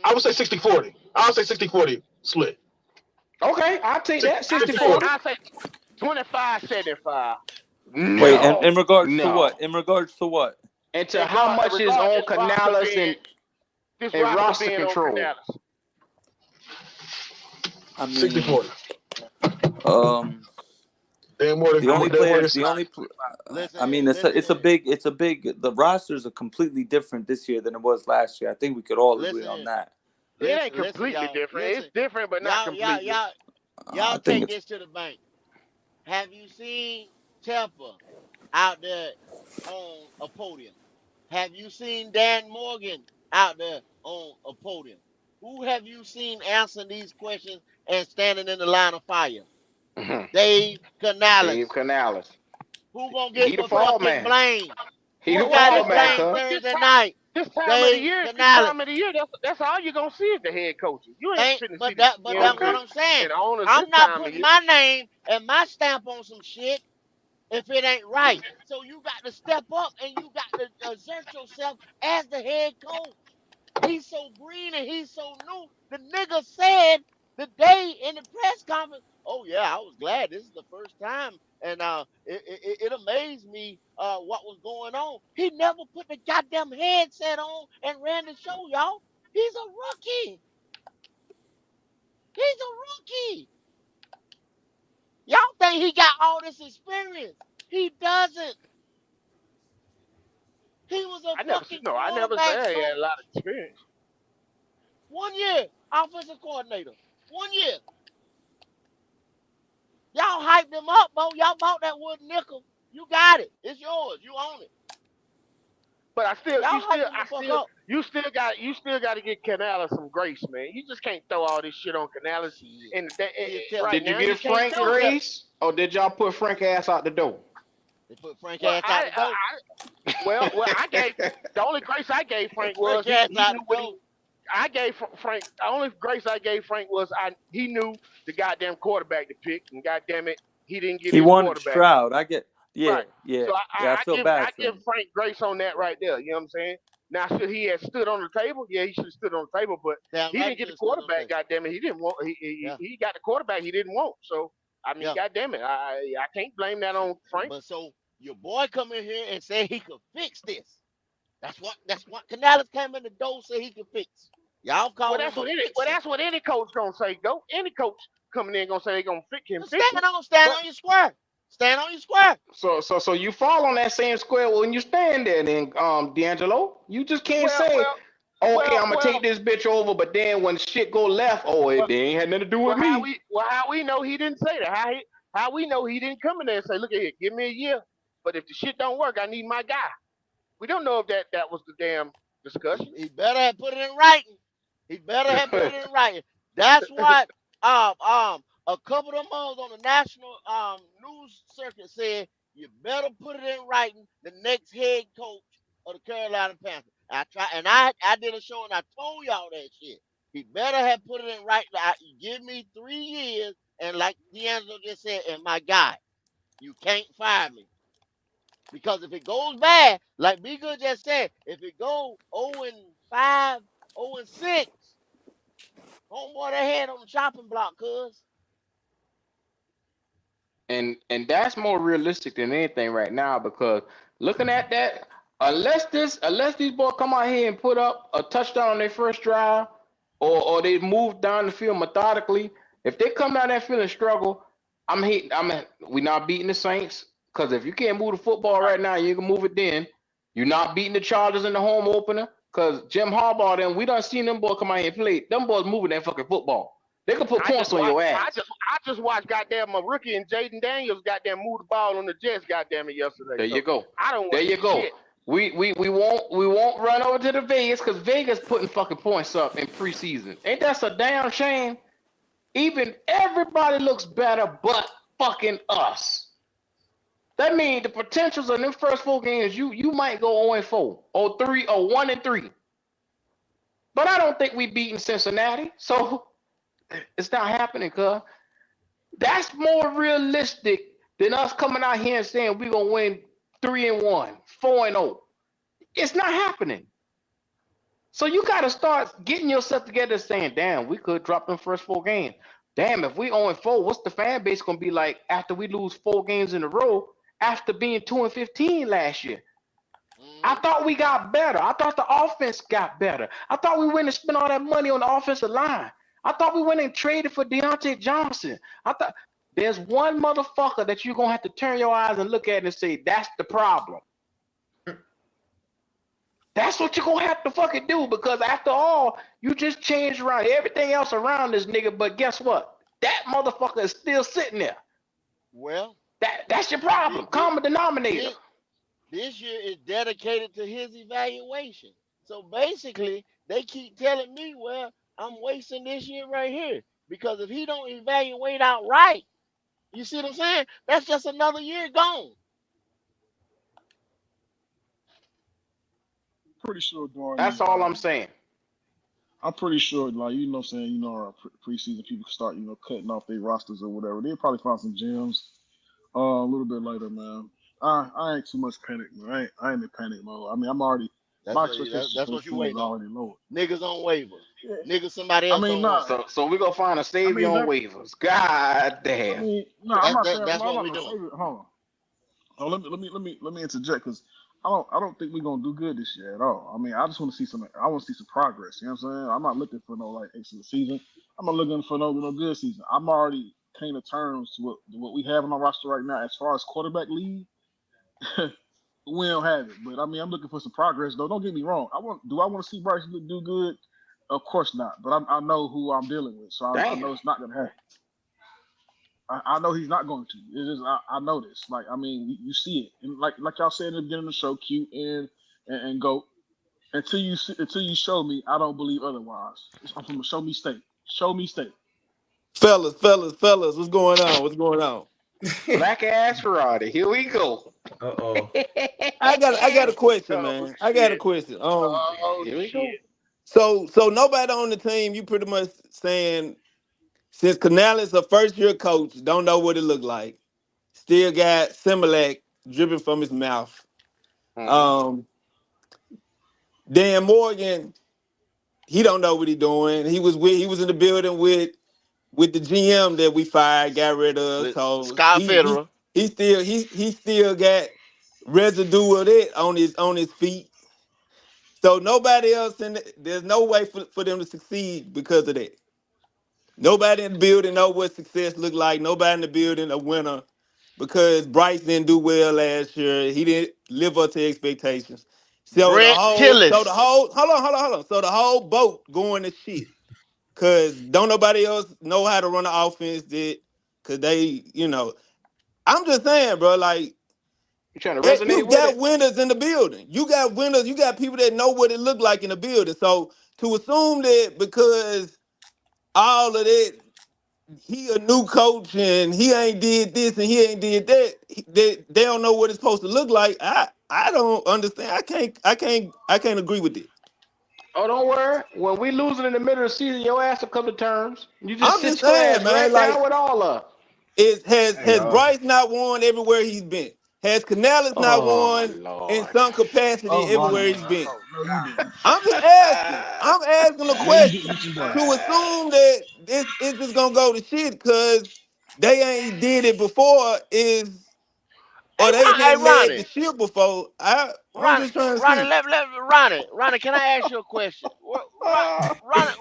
[SPEAKER 11] I would say
[SPEAKER 5] Mm-hmm.
[SPEAKER 11] 60-40. I would say 60-40 split.
[SPEAKER 1] Okay, I'll take that
[SPEAKER 11] 60
[SPEAKER 1] 60-40.
[SPEAKER 11] 40.
[SPEAKER 9] I say 25-75.
[SPEAKER 10] Wait, and
[SPEAKER 1] No,
[SPEAKER 10] in regards to
[SPEAKER 1] no.
[SPEAKER 10] what? In regards to what?
[SPEAKER 1] And to how much is
[SPEAKER 9] Regard
[SPEAKER 1] on
[SPEAKER 9] this roster
[SPEAKER 1] Canales
[SPEAKER 9] being
[SPEAKER 1] and roster
[SPEAKER 9] on
[SPEAKER 1] control.
[SPEAKER 9] Canales.
[SPEAKER 10] I
[SPEAKER 11] 60
[SPEAKER 10] mean,
[SPEAKER 11] 40.
[SPEAKER 10] um,
[SPEAKER 11] Dan Morgan,
[SPEAKER 10] the
[SPEAKER 9] I
[SPEAKER 10] only
[SPEAKER 9] would say
[SPEAKER 11] Dan
[SPEAKER 10] player,
[SPEAKER 11] Morgan.
[SPEAKER 10] the
[SPEAKER 9] 75.
[SPEAKER 10] only, I
[SPEAKER 5] Listen,
[SPEAKER 10] mean, it's a
[SPEAKER 5] listen,
[SPEAKER 10] big, the rosters are completely different this year than it was last year. I think we could all agree on
[SPEAKER 5] listen,
[SPEAKER 10] that.
[SPEAKER 9] It ain't
[SPEAKER 5] listen,
[SPEAKER 9] completely
[SPEAKER 5] y'all.
[SPEAKER 9] different. It's
[SPEAKER 5] Listen,
[SPEAKER 9] different, but not completely.
[SPEAKER 10] I
[SPEAKER 5] y'all
[SPEAKER 10] think
[SPEAKER 5] take
[SPEAKER 10] it's
[SPEAKER 5] this to the bank. Have you seen Temper out there on a podium? Have you seen Dan Morgan out there on a podium? Who have you seen answering these questions and standing in the line of fire? Dave
[SPEAKER 1] Dave
[SPEAKER 5] Canales.
[SPEAKER 1] Canales.
[SPEAKER 5] Who gonna
[SPEAKER 1] He
[SPEAKER 5] get
[SPEAKER 1] the
[SPEAKER 5] the
[SPEAKER 1] fall
[SPEAKER 5] fucking
[SPEAKER 1] man.
[SPEAKER 5] blame?
[SPEAKER 1] He the
[SPEAKER 5] Who
[SPEAKER 9] Well,
[SPEAKER 5] got
[SPEAKER 1] fall
[SPEAKER 5] it
[SPEAKER 9] this
[SPEAKER 1] man,
[SPEAKER 9] time,
[SPEAKER 5] blamed
[SPEAKER 1] cuz.
[SPEAKER 9] this
[SPEAKER 5] Thursday
[SPEAKER 9] time,
[SPEAKER 5] night?
[SPEAKER 9] this time of the
[SPEAKER 5] Dave
[SPEAKER 9] year,
[SPEAKER 5] Canales.
[SPEAKER 9] that's all you're gonna see is the head coaches. You ain't
[SPEAKER 5] Ain't
[SPEAKER 9] finna see
[SPEAKER 5] but
[SPEAKER 9] the
[SPEAKER 5] that but
[SPEAKER 9] GMs
[SPEAKER 5] that's
[SPEAKER 1] Okay.
[SPEAKER 5] what I'm saying.
[SPEAKER 9] and owners this
[SPEAKER 5] I'm not
[SPEAKER 9] time of
[SPEAKER 5] putting
[SPEAKER 9] year.
[SPEAKER 5] my name and my stamp on some shit if it ain't right. So you got to step up and you got to assert yourself as the head coach. He's so green and he's so new. The nigga said the day in the press conference, Oh yeah, I was glad. This is the first time, and it amazed me what was going on. He never put the goddamn headset on and ran the show, y'all. He's a rookie. He's a rookie. Y'all think he got all this experience? He doesn't. He was a fucking
[SPEAKER 9] I never
[SPEAKER 5] quarterback
[SPEAKER 9] said he had a
[SPEAKER 5] coach.
[SPEAKER 9] lot of experience.
[SPEAKER 5] 1 year, offensive coordinator. 1 year. Y'all hyped him up, bro. Y'all bought that wood nickel. You got it. It's yours. You own it.
[SPEAKER 9] But
[SPEAKER 5] Y'all hyped him the fuck up.
[SPEAKER 9] you still got to get Canales some grace, man. You just can't throw all this shit on Canales.
[SPEAKER 5] Shit.
[SPEAKER 9] And
[SPEAKER 5] Tell
[SPEAKER 9] right
[SPEAKER 1] Did you
[SPEAKER 9] now, you
[SPEAKER 1] give
[SPEAKER 9] can't
[SPEAKER 1] Frank
[SPEAKER 9] do it.
[SPEAKER 1] grace, or did y'all put Frank ass out the door?
[SPEAKER 5] They put Frank
[SPEAKER 9] Well,
[SPEAKER 5] ass out the door.
[SPEAKER 9] I gave the only grace I gave Frank was
[SPEAKER 5] Frank ass
[SPEAKER 9] he
[SPEAKER 5] out
[SPEAKER 9] knew
[SPEAKER 5] the
[SPEAKER 9] what
[SPEAKER 5] door.
[SPEAKER 9] I gave Frank. The only grace I gave Frank was he knew the goddamn quarterback to pick, and goddamn it, he didn't get
[SPEAKER 10] He
[SPEAKER 9] his
[SPEAKER 10] wanted
[SPEAKER 9] quarterback.
[SPEAKER 10] Stroud. I get. Yeah,
[SPEAKER 9] Right.
[SPEAKER 10] yeah,
[SPEAKER 9] So
[SPEAKER 10] yeah. I feel bad
[SPEAKER 9] I
[SPEAKER 10] for
[SPEAKER 9] give
[SPEAKER 10] him.
[SPEAKER 9] Frank grace on that right there. You know what I'm saying? Now, should he have stood on the table? Yeah, he should have stood on the table, but
[SPEAKER 5] Damn
[SPEAKER 9] he
[SPEAKER 5] right
[SPEAKER 9] didn't
[SPEAKER 5] he
[SPEAKER 9] get the
[SPEAKER 5] should stood on the
[SPEAKER 9] quarterback.
[SPEAKER 5] table.
[SPEAKER 9] Goddamn it, he didn't want.
[SPEAKER 5] Yeah.
[SPEAKER 9] He got the quarterback he didn't want. So I mean,
[SPEAKER 5] Yeah.
[SPEAKER 9] goddamn it, I can't blame that on Frank.
[SPEAKER 5] But so your boy come in here and say he could fix this. That's what Canales came in the door say he could fix. Y'all call him a fixer.
[SPEAKER 9] That's what any coach gonna say. Go any coach coming in gonna say they gonna fix him.
[SPEAKER 5] Well,
[SPEAKER 9] Fix him.
[SPEAKER 5] stand
[SPEAKER 9] But
[SPEAKER 5] on your square. Stand on your square.
[SPEAKER 1] So you fall on that same square when you stand there, then D'Angelo. You just can't
[SPEAKER 9] well,
[SPEAKER 1] say,
[SPEAKER 9] well,
[SPEAKER 1] okay,
[SPEAKER 9] well,
[SPEAKER 1] I'm gonna
[SPEAKER 9] well,
[SPEAKER 1] take this bitch over, but then when shit go left, oh,
[SPEAKER 9] well,
[SPEAKER 1] they ain't had nothing to do with
[SPEAKER 9] well,
[SPEAKER 1] me.
[SPEAKER 9] how we know he didn't say that? How we know he didn't come in there and say, look at here, give me a year. But if the shit don't work, I need my guy. We don't know if that was the damn discussion.
[SPEAKER 5] He better have put it in writing. He better have put it in writing. That's what a couple of them on the national news circuit said. You better put it in writing. The next head coach of the Carolina Panthers. I did a show and I told y'all that shit. He better have put it in writing. Give me 3 years, and like D'Angelo just said, and my guy, you can't fire me. Because if it goes bad, like B Good just said, if it go 0-5, 0-6, homeboy, that head on the chopping block, cuz.
[SPEAKER 1] And that's more realistic than anything right now because looking at that, unless these boys come out here and put up a touchdown on their first drive, or they move down the field methodically, if they come down that field and struggle, we not beating the Saints because if you can't move the football right now, you can move it then. You're not beating the Chargers in the home opener because Jim Harbaugh, them we done seen them boys come out here and play. Them boys moving that fucking football. They can put points on your ass.
[SPEAKER 9] I just watched goddamn a rookie and Jaden Daniels goddamn move the ball on the Jets goddamn it yesterday.
[SPEAKER 1] There you go.
[SPEAKER 9] I don't
[SPEAKER 1] There
[SPEAKER 9] want to
[SPEAKER 1] you
[SPEAKER 9] see
[SPEAKER 1] go.
[SPEAKER 9] shit.
[SPEAKER 1] We won't run over to the Vegas because Vegas putting fucking points up in preseason. Ain't that a damn shame? Even everybody looks better but fucking us. That means the potentials in them first 4 games, you might go 0-4, or 3, or 1-3. But I don't think we beating Cincinnati, so it's not happening, cuz. That's more realistic than us coming out here and saying we're gonna win 3-1, 4-0. It's not happening. So you gotta start getting yourself together saying, damn, we could drop them first 4 games. Damn, if we 0-4, what's the fan base gonna be like after we lose 4 games in a row after being 2-15 last year? I thought we got better. I thought the offense got better. I thought we went and spent all that money on the offensive line. I thought we went and traded for Deontay Johnson. I thought there's one motherfucker that you're gonna have to turn your eyes and look at and say, that's the problem. That's what you're gonna have to fucking do because after all, you just changed around everything else around this nigga, but guess what? That motherfucker is still sitting there.
[SPEAKER 5] Well,
[SPEAKER 1] that's your problem. Common denominator.
[SPEAKER 5] This year is dedicated to his evaluation. So basically, they keep telling me, well, I'm wasting this year right here. Because if he don't evaluate outright, you see what I'm saying? That's just another year gone.
[SPEAKER 11] Pretty sure during
[SPEAKER 1] That's
[SPEAKER 11] the
[SPEAKER 1] all I'm saying.
[SPEAKER 11] I'm pretty sure, like, you know what I'm saying, preseason people start, cutting off their rosters or whatever. They'll probably find some gems a little bit later, man. I ain't too much panic, man. I ain't in panic mode. I mean, I'm already
[SPEAKER 5] That's
[SPEAKER 11] My
[SPEAKER 5] what
[SPEAKER 11] expectations
[SPEAKER 5] that's
[SPEAKER 11] for this
[SPEAKER 5] what you
[SPEAKER 11] team is
[SPEAKER 5] waiting on.
[SPEAKER 11] already low.
[SPEAKER 5] Niggas on waivers.
[SPEAKER 11] Yeah.
[SPEAKER 5] Niggas somebody
[SPEAKER 11] I
[SPEAKER 5] else
[SPEAKER 11] mean,
[SPEAKER 5] don't
[SPEAKER 11] nah.
[SPEAKER 5] want.
[SPEAKER 1] So we gonna find a
[SPEAKER 11] I
[SPEAKER 1] savior
[SPEAKER 11] mean,
[SPEAKER 1] on
[SPEAKER 11] that.
[SPEAKER 1] waivers. God
[SPEAKER 11] I
[SPEAKER 1] damn.
[SPEAKER 11] mean, no, I'm not saying
[SPEAKER 5] That's
[SPEAKER 11] no, I'm
[SPEAKER 5] what
[SPEAKER 11] not
[SPEAKER 5] we
[SPEAKER 11] gonna
[SPEAKER 5] doing.
[SPEAKER 11] save it. Hold on. Oh, let me interject because I don't think we're gonna do good this year at all. I mean, I just want to see some. I want to see some progress. You know what I'm saying? I'm not looking for no like excellent season. I'm not looking for no good season. I'm already came to terms with what we have on our roster right now as far as quarterback lead. We don't have it, but I mean, I'm looking for some progress though. Don't get me wrong. Do I want to see Bryce do good? Of course not. But I know who I'm dealing with, so I
[SPEAKER 1] Damn.
[SPEAKER 11] know it's not gonna happen. I know he's not going to. It is. I know this. Like I mean, you see it, and like y'all said in the beginning of the show, Q and go until you show me. I don't believe otherwise. I'm from a show me state. Show me state.
[SPEAKER 12] Fellas, what's going on? What's going on?
[SPEAKER 1] Black ass Friday. Here we go.
[SPEAKER 8] Uh-oh.
[SPEAKER 12] I got a question,
[SPEAKER 5] Oh
[SPEAKER 12] man. I got a
[SPEAKER 5] shit.
[SPEAKER 12] question.
[SPEAKER 5] Oh
[SPEAKER 1] Here we go.
[SPEAKER 5] shit.
[SPEAKER 12] So nobody on the team, you pretty much saying since Canales a first year coach, don't know what it looked like. Still got Similac dripping from his mouth.
[SPEAKER 1] Hmm.
[SPEAKER 12] Um, Dan Morgan, he don't know what he doing. He was in the building with the GM that we fired, got rid of.
[SPEAKER 5] With
[SPEAKER 12] So
[SPEAKER 5] Scott
[SPEAKER 12] he he
[SPEAKER 5] Federer.
[SPEAKER 12] he still got residue of it on his feet. So nobody else there's no way for them to succeed because of that. Nobody in the building know what success looked like. Nobody in the building a winner because Bryce didn't do well last year. He didn't live up to expectations. So the
[SPEAKER 5] Brent
[SPEAKER 12] whole, so the
[SPEAKER 5] Tillis.
[SPEAKER 12] whole, hold on. So the whole boat going to shit. Cause don't nobody else know how to run the offense that, cause I'm just saying, bro, like,
[SPEAKER 1] You trying to
[SPEAKER 12] you
[SPEAKER 1] resonate with
[SPEAKER 12] got
[SPEAKER 1] it?
[SPEAKER 12] winners in the building. You got winners, you got people that know what it looked like in the building. So to assume that because all of that he a new coach and he ain't did this and he ain't did that. They don't know what it's supposed to look like. I don't understand. I can't agree with it.
[SPEAKER 1] Oh, don't worry. When we losing in the middle of the season, your ass will come to terms. You just
[SPEAKER 12] I'm just
[SPEAKER 1] sit your
[SPEAKER 12] saying,
[SPEAKER 1] ass
[SPEAKER 12] man.
[SPEAKER 1] right down
[SPEAKER 12] Like,
[SPEAKER 1] with all of.
[SPEAKER 12] is has
[SPEAKER 6] Hey,
[SPEAKER 12] has Bryce not won everywhere he's been? Has Canales not
[SPEAKER 1] Oh
[SPEAKER 12] won in
[SPEAKER 1] Lord.
[SPEAKER 12] some capacity
[SPEAKER 11] Oh no, I
[SPEAKER 12] everywhere
[SPEAKER 11] didn't.
[SPEAKER 12] he's been?
[SPEAKER 11] No, you didn't.
[SPEAKER 12] I'm just asking. I'm asking a
[SPEAKER 11] No, you didn't,
[SPEAKER 12] question.
[SPEAKER 11] Mr. J.
[SPEAKER 12] To assume that it's just gonna go to shit because they ain't did it before is or they
[SPEAKER 5] Hey
[SPEAKER 12] didn't led the
[SPEAKER 5] Ronnie.
[SPEAKER 12] ship before. I'm
[SPEAKER 5] Ronnie,
[SPEAKER 12] just trying to
[SPEAKER 5] Ronnie,
[SPEAKER 12] see.
[SPEAKER 5] Ronnie, can I ask you a question? Ronnie,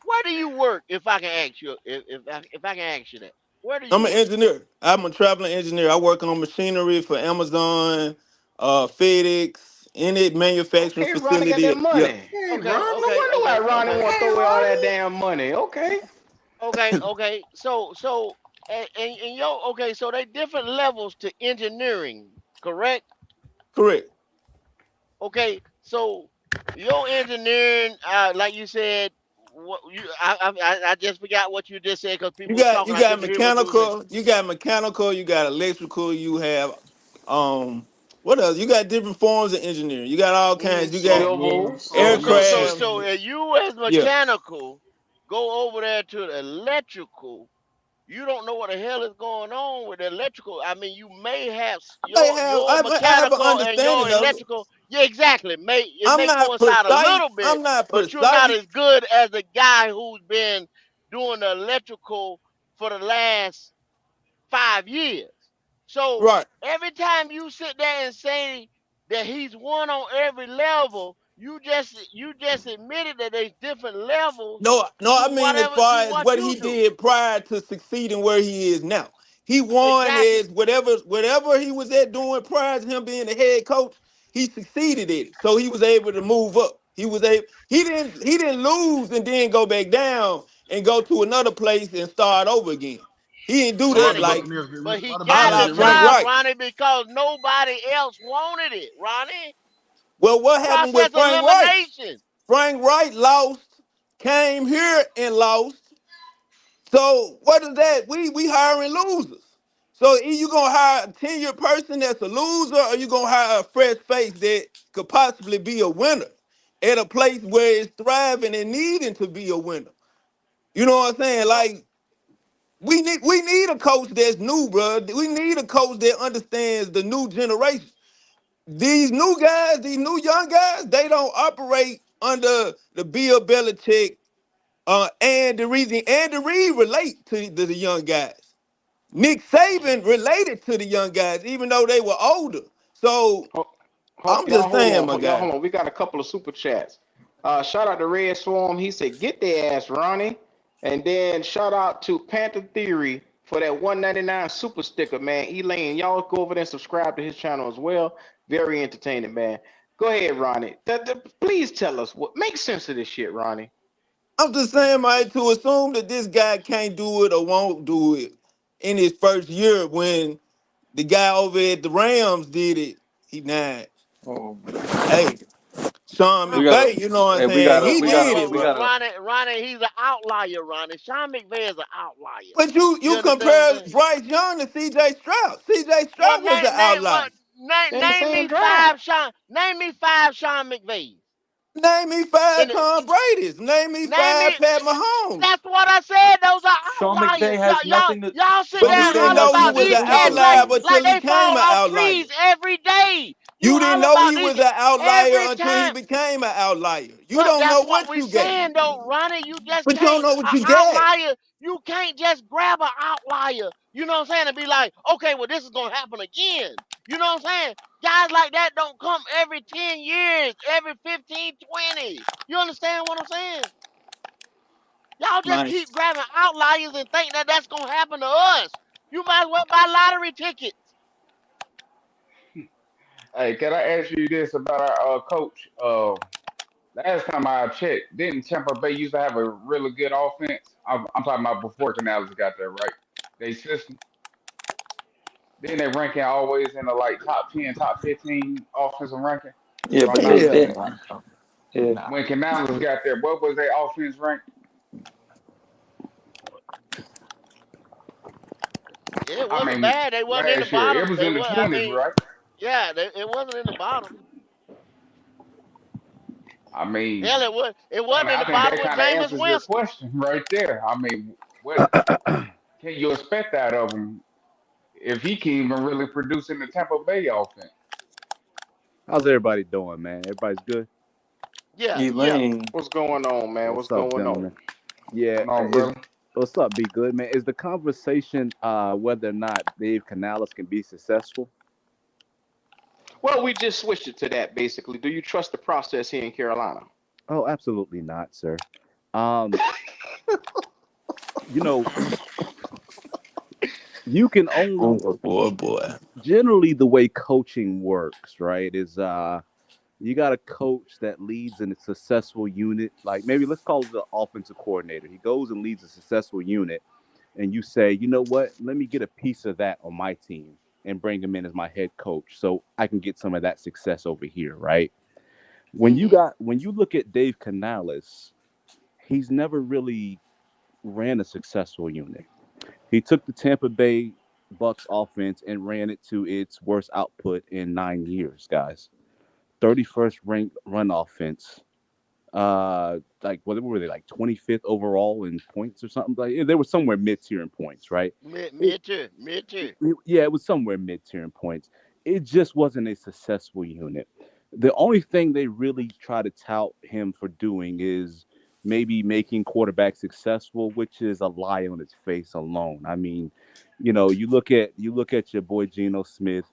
[SPEAKER 5] where do you work? If I can ask you, if I can ask you that, where do you
[SPEAKER 12] I'm an
[SPEAKER 5] work?
[SPEAKER 12] engineer. I'm a traveling engineer. I work on machinery for Amazon, FedEx, any manufacturing
[SPEAKER 1] Okay, Ronnie got that
[SPEAKER 12] facility. Yeah,
[SPEAKER 1] money.
[SPEAKER 8] Hey,
[SPEAKER 5] Okay,
[SPEAKER 8] Ron.
[SPEAKER 1] No
[SPEAKER 5] okay,
[SPEAKER 1] wonder why
[SPEAKER 5] okay,
[SPEAKER 1] Ronnie
[SPEAKER 5] okay,
[SPEAKER 1] want to
[SPEAKER 8] Hey,
[SPEAKER 1] throw away all that
[SPEAKER 8] Ronnie.
[SPEAKER 1] damn money. Okay.
[SPEAKER 5] okay. And okay, so they different levels to engineering, correct?
[SPEAKER 12] correct.
[SPEAKER 5] Okay, so your engineering, like you said, what I just forgot what you just said because
[SPEAKER 12] You
[SPEAKER 5] people was
[SPEAKER 12] got
[SPEAKER 5] talking.
[SPEAKER 12] you
[SPEAKER 5] I
[SPEAKER 12] got
[SPEAKER 5] couldn't hear what you were saying.
[SPEAKER 12] mechanical. You got mechanical. You got electrical. You have what else? You got different forms of engineering. You got all kinds. You got
[SPEAKER 1] Civil.
[SPEAKER 12] aircraft.
[SPEAKER 5] So if you as
[SPEAKER 12] Yeah.
[SPEAKER 5] mechanical go over there to the electrical, you don't know what the hell is going on with the electrical. I mean, you may have
[SPEAKER 12] I may have
[SPEAKER 5] your
[SPEAKER 12] I have an
[SPEAKER 5] mechanical and your
[SPEAKER 12] understanding of it.
[SPEAKER 5] electrical. Yeah, exactly. It
[SPEAKER 12] I'm
[SPEAKER 5] may
[SPEAKER 12] not
[SPEAKER 5] coincide a
[SPEAKER 12] precise.
[SPEAKER 5] little bit,
[SPEAKER 12] I'm not
[SPEAKER 5] but you're not
[SPEAKER 12] precise.
[SPEAKER 5] as good as the guy who's been doing the electrical for the last 5 years. So
[SPEAKER 12] Right.
[SPEAKER 5] every time you sit there and say that he's one on every level, you just admitted that there's different levels
[SPEAKER 12] No,
[SPEAKER 5] to
[SPEAKER 12] I mean as
[SPEAKER 5] whatever
[SPEAKER 12] far
[SPEAKER 5] to
[SPEAKER 12] as
[SPEAKER 5] what
[SPEAKER 12] what
[SPEAKER 5] you
[SPEAKER 12] he
[SPEAKER 5] do.
[SPEAKER 12] did prior to succeeding where he is now. He won
[SPEAKER 5] Exactly.
[SPEAKER 12] as whatever he was at doing prior to him being the head coach. He succeeded in it, so he was able to move up. He didn't lose and then go back down and go to another place and start over again. He didn't do
[SPEAKER 11] So why
[SPEAKER 12] that
[SPEAKER 11] the
[SPEAKER 5] Ronnie,
[SPEAKER 12] like
[SPEAKER 11] Buccaneers get
[SPEAKER 5] but
[SPEAKER 11] rid?
[SPEAKER 5] he
[SPEAKER 11] Why the
[SPEAKER 12] a
[SPEAKER 5] got
[SPEAKER 11] Buccaneers
[SPEAKER 12] la
[SPEAKER 5] the
[SPEAKER 11] get rid of
[SPEAKER 12] Frank
[SPEAKER 11] him?
[SPEAKER 5] job,
[SPEAKER 12] Wright.
[SPEAKER 5] Ronnie, because nobody else wanted it, Ronnie.
[SPEAKER 12] Well, what happened
[SPEAKER 5] Process
[SPEAKER 12] with Frank Wright?
[SPEAKER 5] elimination.
[SPEAKER 12] Frank Wright lost, came here and lost. So what is that? We hiring losers. So either you gonna hire a tenured person that's a loser, or you gonna hire a fresh face that could possibly be a winner at a place where it's thriving and needing to be a winner. You know what I'm saying?
[SPEAKER 5] Oh,
[SPEAKER 12] Like we need a coach that's new, bro. We need a coach that understands the new generation. these new guys, these new young guys, they don't operate under the Bill Belichick and the reason Andy Reid relate to the young guys. Nick Saban related to the young guys, even though they were older. So I'm
[SPEAKER 1] Y'all
[SPEAKER 12] just
[SPEAKER 1] hold
[SPEAKER 12] saying, my
[SPEAKER 1] on, y'all
[SPEAKER 12] guy.
[SPEAKER 1] hold on. We got a couple of super chats. Shout out to Red Swarm. He said, "Get their ass, Ronnie." And then shout out to Panther Theory for that 199 super sticker, man. Elaine, y'all go over there and subscribe to his channel as well. Very entertaining, man. Go ahead, Ronnie. Please tell us what makes sense of this shit, Ronnie.
[SPEAKER 12] I'm just saying, man, to assume that this guy can't do it or won't do it in his first year when the guy over at the Rams did it, he not.
[SPEAKER 10] Oh,
[SPEAKER 12] Hey, Sean
[SPEAKER 10] we gotta.
[SPEAKER 12] McVay, you know what I'm
[SPEAKER 10] Hey,
[SPEAKER 12] saying? He
[SPEAKER 10] we gotta,
[SPEAKER 12] did it,
[SPEAKER 5] Well,
[SPEAKER 10] we
[SPEAKER 12] bro.
[SPEAKER 10] gotta.
[SPEAKER 5] Ronnie, he's an outlier. Ronnie, Sean McVay is an outlier.
[SPEAKER 12] But
[SPEAKER 5] You
[SPEAKER 12] you
[SPEAKER 5] understand what I'm
[SPEAKER 12] compare
[SPEAKER 5] saying?
[SPEAKER 12] Bryce Young to C.J. Stroud. C.J.
[SPEAKER 5] Well,
[SPEAKER 12] Stroud was an outlier.
[SPEAKER 1] They in the
[SPEAKER 5] name
[SPEAKER 1] same
[SPEAKER 5] me
[SPEAKER 1] draft.
[SPEAKER 5] Name me five Sean McVays.
[SPEAKER 12] Name me five
[SPEAKER 5] In the,
[SPEAKER 12] Tom Brady's. Name me
[SPEAKER 5] name me.
[SPEAKER 12] five Pat Mahomes.
[SPEAKER 5] That's what I said. Those are
[SPEAKER 10] Sean McVay
[SPEAKER 5] outliers.
[SPEAKER 10] has nothing to.
[SPEAKER 5] Y'all sit
[SPEAKER 12] But
[SPEAKER 10] Sean
[SPEAKER 5] there
[SPEAKER 12] you
[SPEAKER 5] and
[SPEAKER 12] didn't
[SPEAKER 10] McVay
[SPEAKER 5] holler
[SPEAKER 10] has
[SPEAKER 12] know he
[SPEAKER 5] about
[SPEAKER 12] was
[SPEAKER 10] nothing
[SPEAKER 5] these
[SPEAKER 12] an
[SPEAKER 10] to
[SPEAKER 5] cats
[SPEAKER 10] prove to
[SPEAKER 12] outlier
[SPEAKER 10] you.
[SPEAKER 5] like
[SPEAKER 12] until he
[SPEAKER 5] they
[SPEAKER 12] became
[SPEAKER 5] fall
[SPEAKER 12] an
[SPEAKER 5] off
[SPEAKER 12] outlier.
[SPEAKER 5] trees every day. You
[SPEAKER 12] You didn't
[SPEAKER 5] holler
[SPEAKER 12] know he
[SPEAKER 5] about
[SPEAKER 12] was
[SPEAKER 5] these
[SPEAKER 12] an outlier
[SPEAKER 5] every
[SPEAKER 12] until he
[SPEAKER 5] time.
[SPEAKER 12] became an outlier. You
[SPEAKER 5] But
[SPEAKER 12] don't know
[SPEAKER 5] that's what
[SPEAKER 12] what
[SPEAKER 5] we
[SPEAKER 12] you get.
[SPEAKER 5] saying though, Ronnie. You just
[SPEAKER 12] But you don't
[SPEAKER 5] can't
[SPEAKER 12] know what
[SPEAKER 5] an
[SPEAKER 12] you get.
[SPEAKER 5] outlier. You can't just grab an outlier. You know what I'm saying? And be like, okay, well, this is gonna happen again. You know what I'm saying? Guys like that don't come every 10 years, every 15, 20. You understand what I'm saying? Y'all just keep
[SPEAKER 10] Nice.
[SPEAKER 5] grabbing outliers and think that that's gonna happen to us. You might as well buy lottery tickets.
[SPEAKER 6] Hey, can I ask you this about our coach? Last time I checked, didn't Tampa Bay used to have a really good offense? I'm talking about before Canales got there, right? They system. Then they ranking always in the like top 10, top 15 offensive ranking,
[SPEAKER 10] Yeah,
[SPEAKER 6] if I'm
[SPEAKER 10] but
[SPEAKER 6] not
[SPEAKER 12] Hell
[SPEAKER 10] they.
[SPEAKER 6] mistaken.
[SPEAKER 12] no.
[SPEAKER 10] Yeah.
[SPEAKER 6] When Canales got there, what was their offense rank
[SPEAKER 5] Yeah, it
[SPEAKER 6] I
[SPEAKER 5] wasn't
[SPEAKER 6] mean,
[SPEAKER 5] bad. They wasn't in the
[SPEAKER 6] last year? It
[SPEAKER 5] bottom.
[SPEAKER 6] was
[SPEAKER 5] They
[SPEAKER 6] in the
[SPEAKER 5] was. I
[SPEAKER 6] 20s,
[SPEAKER 5] mean,
[SPEAKER 6] right?
[SPEAKER 5] yeah, it wasn't in the bottom.
[SPEAKER 6] I mean,
[SPEAKER 5] Hell, it was. It wasn't in
[SPEAKER 6] I
[SPEAKER 5] the
[SPEAKER 6] think
[SPEAKER 5] bottom
[SPEAKER 6] that
[SPEAKER 5] with
[SPEAKER 6] kind of
[SPEAKER 5] Jameis
[SPEAKER 6] answers your
[SPEAKER 5] Winston.
[SPEAKER 6] question right there. I mean, what can you expect out of him if he can even really produce in the Tampa Bay offense?
[SPEAKER 13] How's everybody doing, man? Everybody's good?
[SPEAKER 5] Yeah, yeah.
[SPEAKER 10] Elaine.
[SPEAKER 1] What's going on, man? What's
[SPEAKER 13] What's up,
[SPEAKER 1] going on?
[SPEAKER 13] gentlemen? Yeah,
[SPEAKER 6] Going on,
[SPEAKER 13] is
[SPEAKER 6] brother?
[SPEAKER 13] what's up? Be good, man. Is the conversation whether or not Dave Canales can be successful?
[SPEAKER 1] Well, we just switched it to that basically. Do you trust the process here in Carolina?
[SPEAKER 13] Oh, absolutely not, sir. Um, you know, you can only
[SPEAKER 12] Oh boy, boy.
[SPEAKER 13] generally the way coaching works, right? Is you got a coach that leads in a successful unit, like maybe let's call it the offensive coordinator. He goes and leads a successful unit, and you say, you know what, let me get a piece of that on my team and bring him in as my head coach so I can get some of that success over here, right?
[SPEAKER 5] Hmm.
[SPEAKER 13] When you look at Dave Canales, he's never really ran a successful unit. He took the Tampa Bay Bucks offense and ran it to its worst output in 9 years, guys. 31st ranked run offense. Like what were they, like 25th overall in points or something? Like they were somewhere mid tier in points, right? It,
[SPEAKER 5] Mid tier.
[SPEAKER 13] yeah, it was somewhere mid tier in points. It just wasn't a successful unit. The only thing they really try to tout him for doing is maybe making quarterbacks successful, which is a lie on its face alone. I mean, you look at your boy Geno Smith.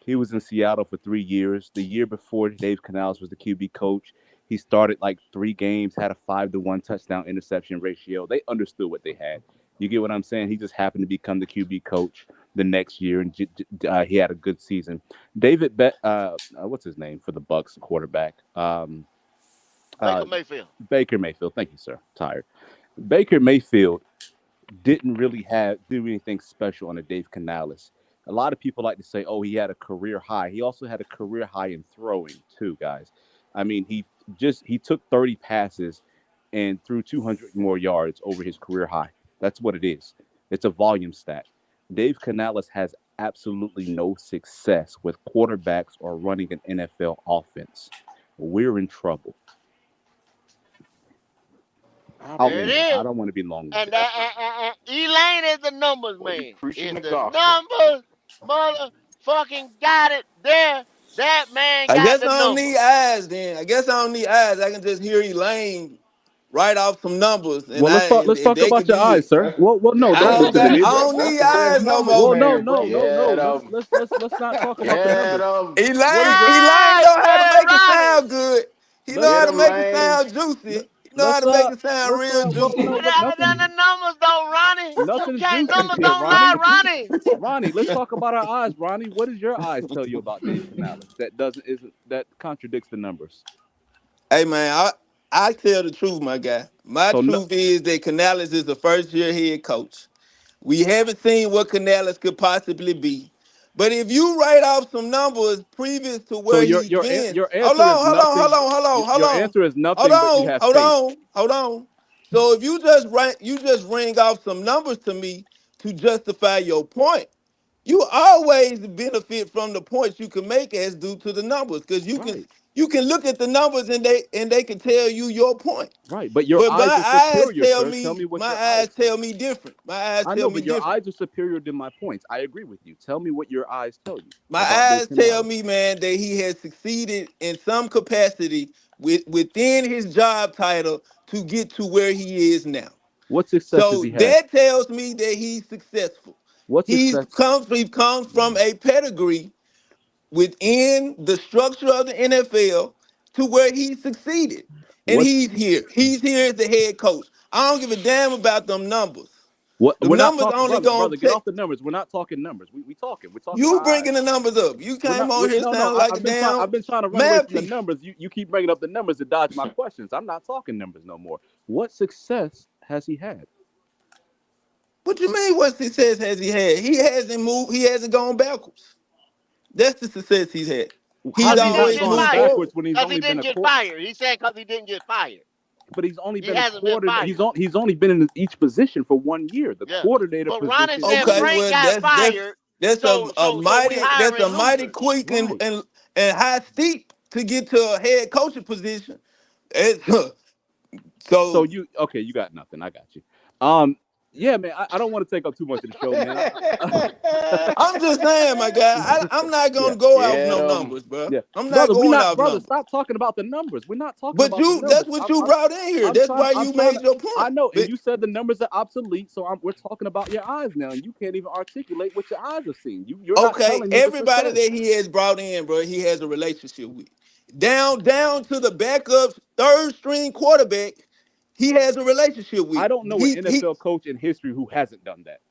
[SPEAKER 13] He was in Seattle for 3 years. The year before Dave Canales was the QB coach, he started like 3 games, had a 5-to-1 touchdown interception ratio. They understood what they had. You get what I'm saying? He just happened to become the QB coach the next year, and he had a good season. What's his name for the Bucks quarterback?
[SPEAKER 5] Baker
[SPEAKER 13] Uh,
[SPEAKER 5] Mayfield.
[SPEAKER 13] Baker Mayfield. Thank you, sir. Tired. Baker Mayfield didn't really do anything special under Dave Canales. A lot of people like to say, "Oh, he had a career high." He also had a career high in throwing too, guys. I mean, he took 30 passes and threw 200 more yards over his career high. That's what it is. It's a volume stat. Dave Canales has absolutely no success with quarterbacks or running an NFL offense. We're in trouble.
[SPEAKER 1] I
[SPEAKER 13] I'll
[SPEAKER 5] There it
[SPEAKER 13] end
[SPEAKER 1] believe
[SPEAKER 13] it.
[SPEAKER 1] it.
[SPEAKER 13] I
[SPEAKER 5] is.
[SPEAKER 13] don't want to be long-winded.
[SPEAKER 5] And
[SPEAKER 1] That's
[SPEAKER 5] Elaine is the numbers
[SPEAKER 1] Boy, you
[SPEAKER 5] man.
[SPEAKER 1] preaching
[SPEAKER 5] Is
[SPEAKER 1] the
[SPEAKER 5] the
[SPEAKER 1] gospel.
[SPEAKER 5] numbers motherfucking got it there? That man
[SPEAKER 12] I
[SPEAKER 5] got
[SPEAKER 12] guess
[SPEAKER 5] the
[SPEAKER 12] I don't need
[SPEAKER 5] numbers.
[SPEAKER 12] eyes then. I guess I don't need eyes. I can just hear Elaine write off some numbers, and
[SPEAKER 13] Well, let's talk. Let's
[SPEAKER 12] if
[SPEAKER 13] talk
[SPEAKER 12] they
[SPEAKER 13] about
[SPEAKER 12] could
[SPEAKER 13] your
[SPEAKER 12] be,
[SPEAKER 13] eyes, sir. Well, no,
[SPEAKER 12] I
[SPEAKER 13] don't
[SPEAKER 12] don't
[SPEAKER 13] listen to
[SPEAKER 12] got.
[SPEAKER 13] me.
[SPEAKER 12] I don't
[SPEAKER 1] That's
[SPEAKER 12] need
[SPEAKER 1] the best
[SPEAKER 12] eyes no
[SPEAKER 1] numbers,
[SPEAKER 13] Well,
[SPEAKER 12] more.
[SPEAKER 13] no,
[SPEAKER 1] man.
[SPEAKER 13] no, no, no.
[SPEAKER 1] Get
[SPEAKER 13] Let's
[SPEAKER 1] them.
[SPEAKER 13] let's let's let's not talk about the
[SPEAKER 1] Get
[SPEAKER 13] numbers.
[SPEAKER 1] them.
[SPEAKER 13] What is your
[SPEAKER 12] Elaine
[SPEAKER 5] Right,
[SPEAKER 12] know how to
[SPEAKER 5] man,
[SPEAKER 12] make it
[SPEAKER 5] Ronnie.
[SPEAKER 12] sound good. He know
[SPEAKER 1] Get
[SPEAKER 12] how to
[SPEAKER 1] them,
[SPEAKER 12] make it
[SPEAKER 1] Lane.
[SPEAKER 12] sound juicy. He know how
[SPEAKER 13] let's
[SPEAKER 12] to make it sound real
[SPEAKER 13] well
[SPEAKER 12] juicy.
[SPEAKER 13] no look,
[SPEAKER 5] Yeah, but then the numbers don't, Ronnie. You
[SPEAKER 13] nothing's
[SPEAKER 5] can't.
[SPEAKER 13] juicy
[SPEAKER 5] Numbers
[SPEAKER 13] shit,
[SPEAKER 5] don't lie,
[SPEAKER 13] Ronnie.
[SPEAKER 5] Ronnie.
[SPEAKER 13] Ronnie, let's talk about our eyes, Ronnie. What does your eyes tell you about Dave Canales that doesn't isn't that contradicts the numbers?
[SPEAKER 12] Hey man, I tell the truth, my guy. My
[SPEAKER 13] So no,
[SPEAKER 12] truth is that Canales is the first year head coach. We haven't seen what Canales could possibly be. But if you write off some numbers previous to
[SPEAKER 13] so
[SPEAKER 12] where he's been,
[SPEAKER 13] your
[SPEAKER 12] hold
[SPEAKER 13] answer is
[SPEAKER 12] on, hold on, hold
[SPEAKER 13] nothing.
[SPEAKER 12] on, hold on, hold
[SPEAKER 13] Your
[SPEAKER 12] on,
[SPEAKER 13] answer is
[SPEAKER 12] hold
[SPEAKER 13] nothing, but you
[SPEAKER 12] on,
[SPEAKER 13] have
[SPEAKER 12] hold
[SPEAKER 13] faith.
[SPEAKER 12] on, hold on. So if you just ring off some numbers to me to justify your point, you always benefit from the points you can make as due to the numbers, because
[SPEAKER 13] Right,
[SPEAKER 12] you can look at the numbers and they can tell you your point.
[SPEAKER 13] right. But your
[SPEAKER 12] But
[SPEAKER 13] eyes are superior, sir. Tell me
[SPEAKER 12] my
[SPEAKER 13] what your eyes
[SPEAKER 12] eyes
[SPEAKER 13] tell
[SPEAKER 12] tell
[SPEAKER 13] you.
[SPEAKER 12] me different. My eyes
[SPEAKER 13] I
[SPEAKER 12] tell
[SPEAKER 13] know,
[SPEAKER 12] me
[SPEAKER 13] but your
[SPEAKER 12] different.
[SPEAKER 13] eyes are superior to my points. I agree with you. Tell me what your eyes tell you
[SPEAKER 12] My
[SPEAKER 13] about Dave
[SPEAKER 12] eyes tell
[SPEAKER 13] Canales.
[SPEAKER 12] me, man, that he has succeeded in some capacity within his job title to get to where he is now.
[SPEAKER 13] What success has
[SPEAKER 12] So
[SPEAKER 13] he had?
[SPEAKER 12] that tells me that he's successful.
[SPEAKER 13] What success?
[SPEAKER 12] He comes from a pedigree within the structure of the NFL to where he succeeded. And
[SPEAKER 13] What's
[SPEAKER 12] he's here. He's here as the head coach. I don't give a damn about them numbers.
[SPEAKER 13] what?
[SPEAKER 12] Them
[SPEAKER 13] We're not
[SPEAKER 12] numbers
[SPEAKER 13] talking,
[SPEAKER 12] only
[SPEAKER 13] brother.
[SPEAKER 12] gonna
[SPEAKER 13] Brother, get
[SPEAKER 12] take
[SPEAKER 13] off the numbers. We're not talking numbers. We talking. We're talking
[SPEAKER 12] you
[SPEAKER 13] about eyes.
[SPEAKER 12] bringing the numbers up. You
[SPEAKER 13] We're
[SPEAKER 12] came
[SPEAKER 13] not.
[SPEAKER 12] on here
[SPEAKER 13] No.
[SPEAKER 12] sounding like a
[SPEAKER 13] I've been trying.
[SPEAKER 12] damn
[SPEAKER 13] I've been trying to run away
[SPEAKER 12] math
[SPEAKER 13] from the
[SPEAKER 12] teacher.
[SPEAKER 13] numbers. You keep bringing up the numbers to dodge my questions. I'm not talking numbers no more. What success has he had?
[SPEAKER 12] What you mean? What success has he had? He hasn't moved. He hasn't gone backwards. That's the success he's had.
[SPEAKER 13] How
[SPEAKER 12] He's
[SPEAKER 5] Cause
[SPEAKER 13] has
[SPEAKER 5] he
[SPEAKER 13] he
[SPEAKER 5] didn't
[SPEAKER 13] not
[SPEAKER 12] always
[SPEAKER 5] get
[SPEAKER 13] gone
[SPEAKER 12] moved
[SPEAKER 5] fired.
[SPEAKER 12] forward.
[SPEAKER 13] backwards when he's
[SPEAKER 5] Cause he
[SPEAKER 13] only been
[SPEAKER 5] didn't
[SPEAKER 13] a
[SPEAKER 5] get
[SPEAKER 13] court?
[SPEAKER 5] fired. He said cause he didn't get fired.
[SPEAKER 13] But he's only
[SPEAKER 5] He
[SPEAKER 13] been a
[SPEAKER 5] hasn't been
[SPEAKER 13] coordinator.
[SPEAKER 5] fired.
[SPEAKER 13] He's only been in each position for 1 year. The
[SPEAKER 5] Yeah.
[SPEAKER 13] coordinator
[SPEAKER 5] But Ronnie
[SPEAKER 13] position
[SPEAKER 5] said
[SPEAKER 13] is
[SPEAKER 12] Okay,
[SPEAKER 13] new.
[SPEAKER 5] Frank
[SPEAKER 12] well
[SPEAKER 5] got fired. So we
[SPEAKER 12] that's a
[SPEAKER 5] hiring
[SPEAKER 12] mighty
[SPEAKER 5] losers.
[SPEAKER 12] quick
[SPEAKER 13] Right.
[SPEAKER 12] and high steep to get to a head coaching position. It's,
[SPEAKER 13] So
[SPEAKER 12] so
[SPEAKER 13] you okay? You got nothing. I got you. Um. Yeah, man. I don't want to take up too much of the show, man.
[SPEAKER 12] I'm just saying, my guy, I'm not
[SPEAKER 13] Yeah.
[SPEAKER 12] gonna go off
[SPEAKER 1] Get
[SPEAKER 12] no
[SPEAKER 1] them.
[SPEAKER 12] numbers, bro.
[SPEAKER 13] Yeah,
[SPEAKER 12] I'm not
[SPEAKER 13] brother.
[SPEAKER 12] going off
[SPEAKER 13] Brother.
[SPEAKER 12] numbers.
[SPEAKER 13] Stop talking about the numbers. We're not talking
[SPEAKER 12] But
[SPEAKER 13] about the
[SPEAKER 12] that's
[SPEAKER 13] numbers.
[SPEAKER 12] what you brought in here. That's why
[SPEAKER 13] I'm
[SPEAKER 12] you
[SPEAKER 13] trying to.
[SPEAKER 12] made your
[SPEAKER 13] I
[SPEAKER 12] point.
[SPEAKER 13] know, and
[SPEAKER 12] But
[SPEAKER 13] you said the numbers are obsolete. So we're talking about your eyes now, and you can't even articulate what your eyes have seen. You're not
[SPEAKER 12] okay,
[SPEAKER 13] telling me the
[SPEAKER 12] everybody
[SPEAKER 13] success.
[SPEAKER 12] that he has brought in, bro, he has a relationship with. Down to the backup third string quarterback, he has a relationship with.
[SPEAKER 13] I don't know an
[SPEAKER 12] He
[SPEAKER 13] NFL coach in history who hasn't done that.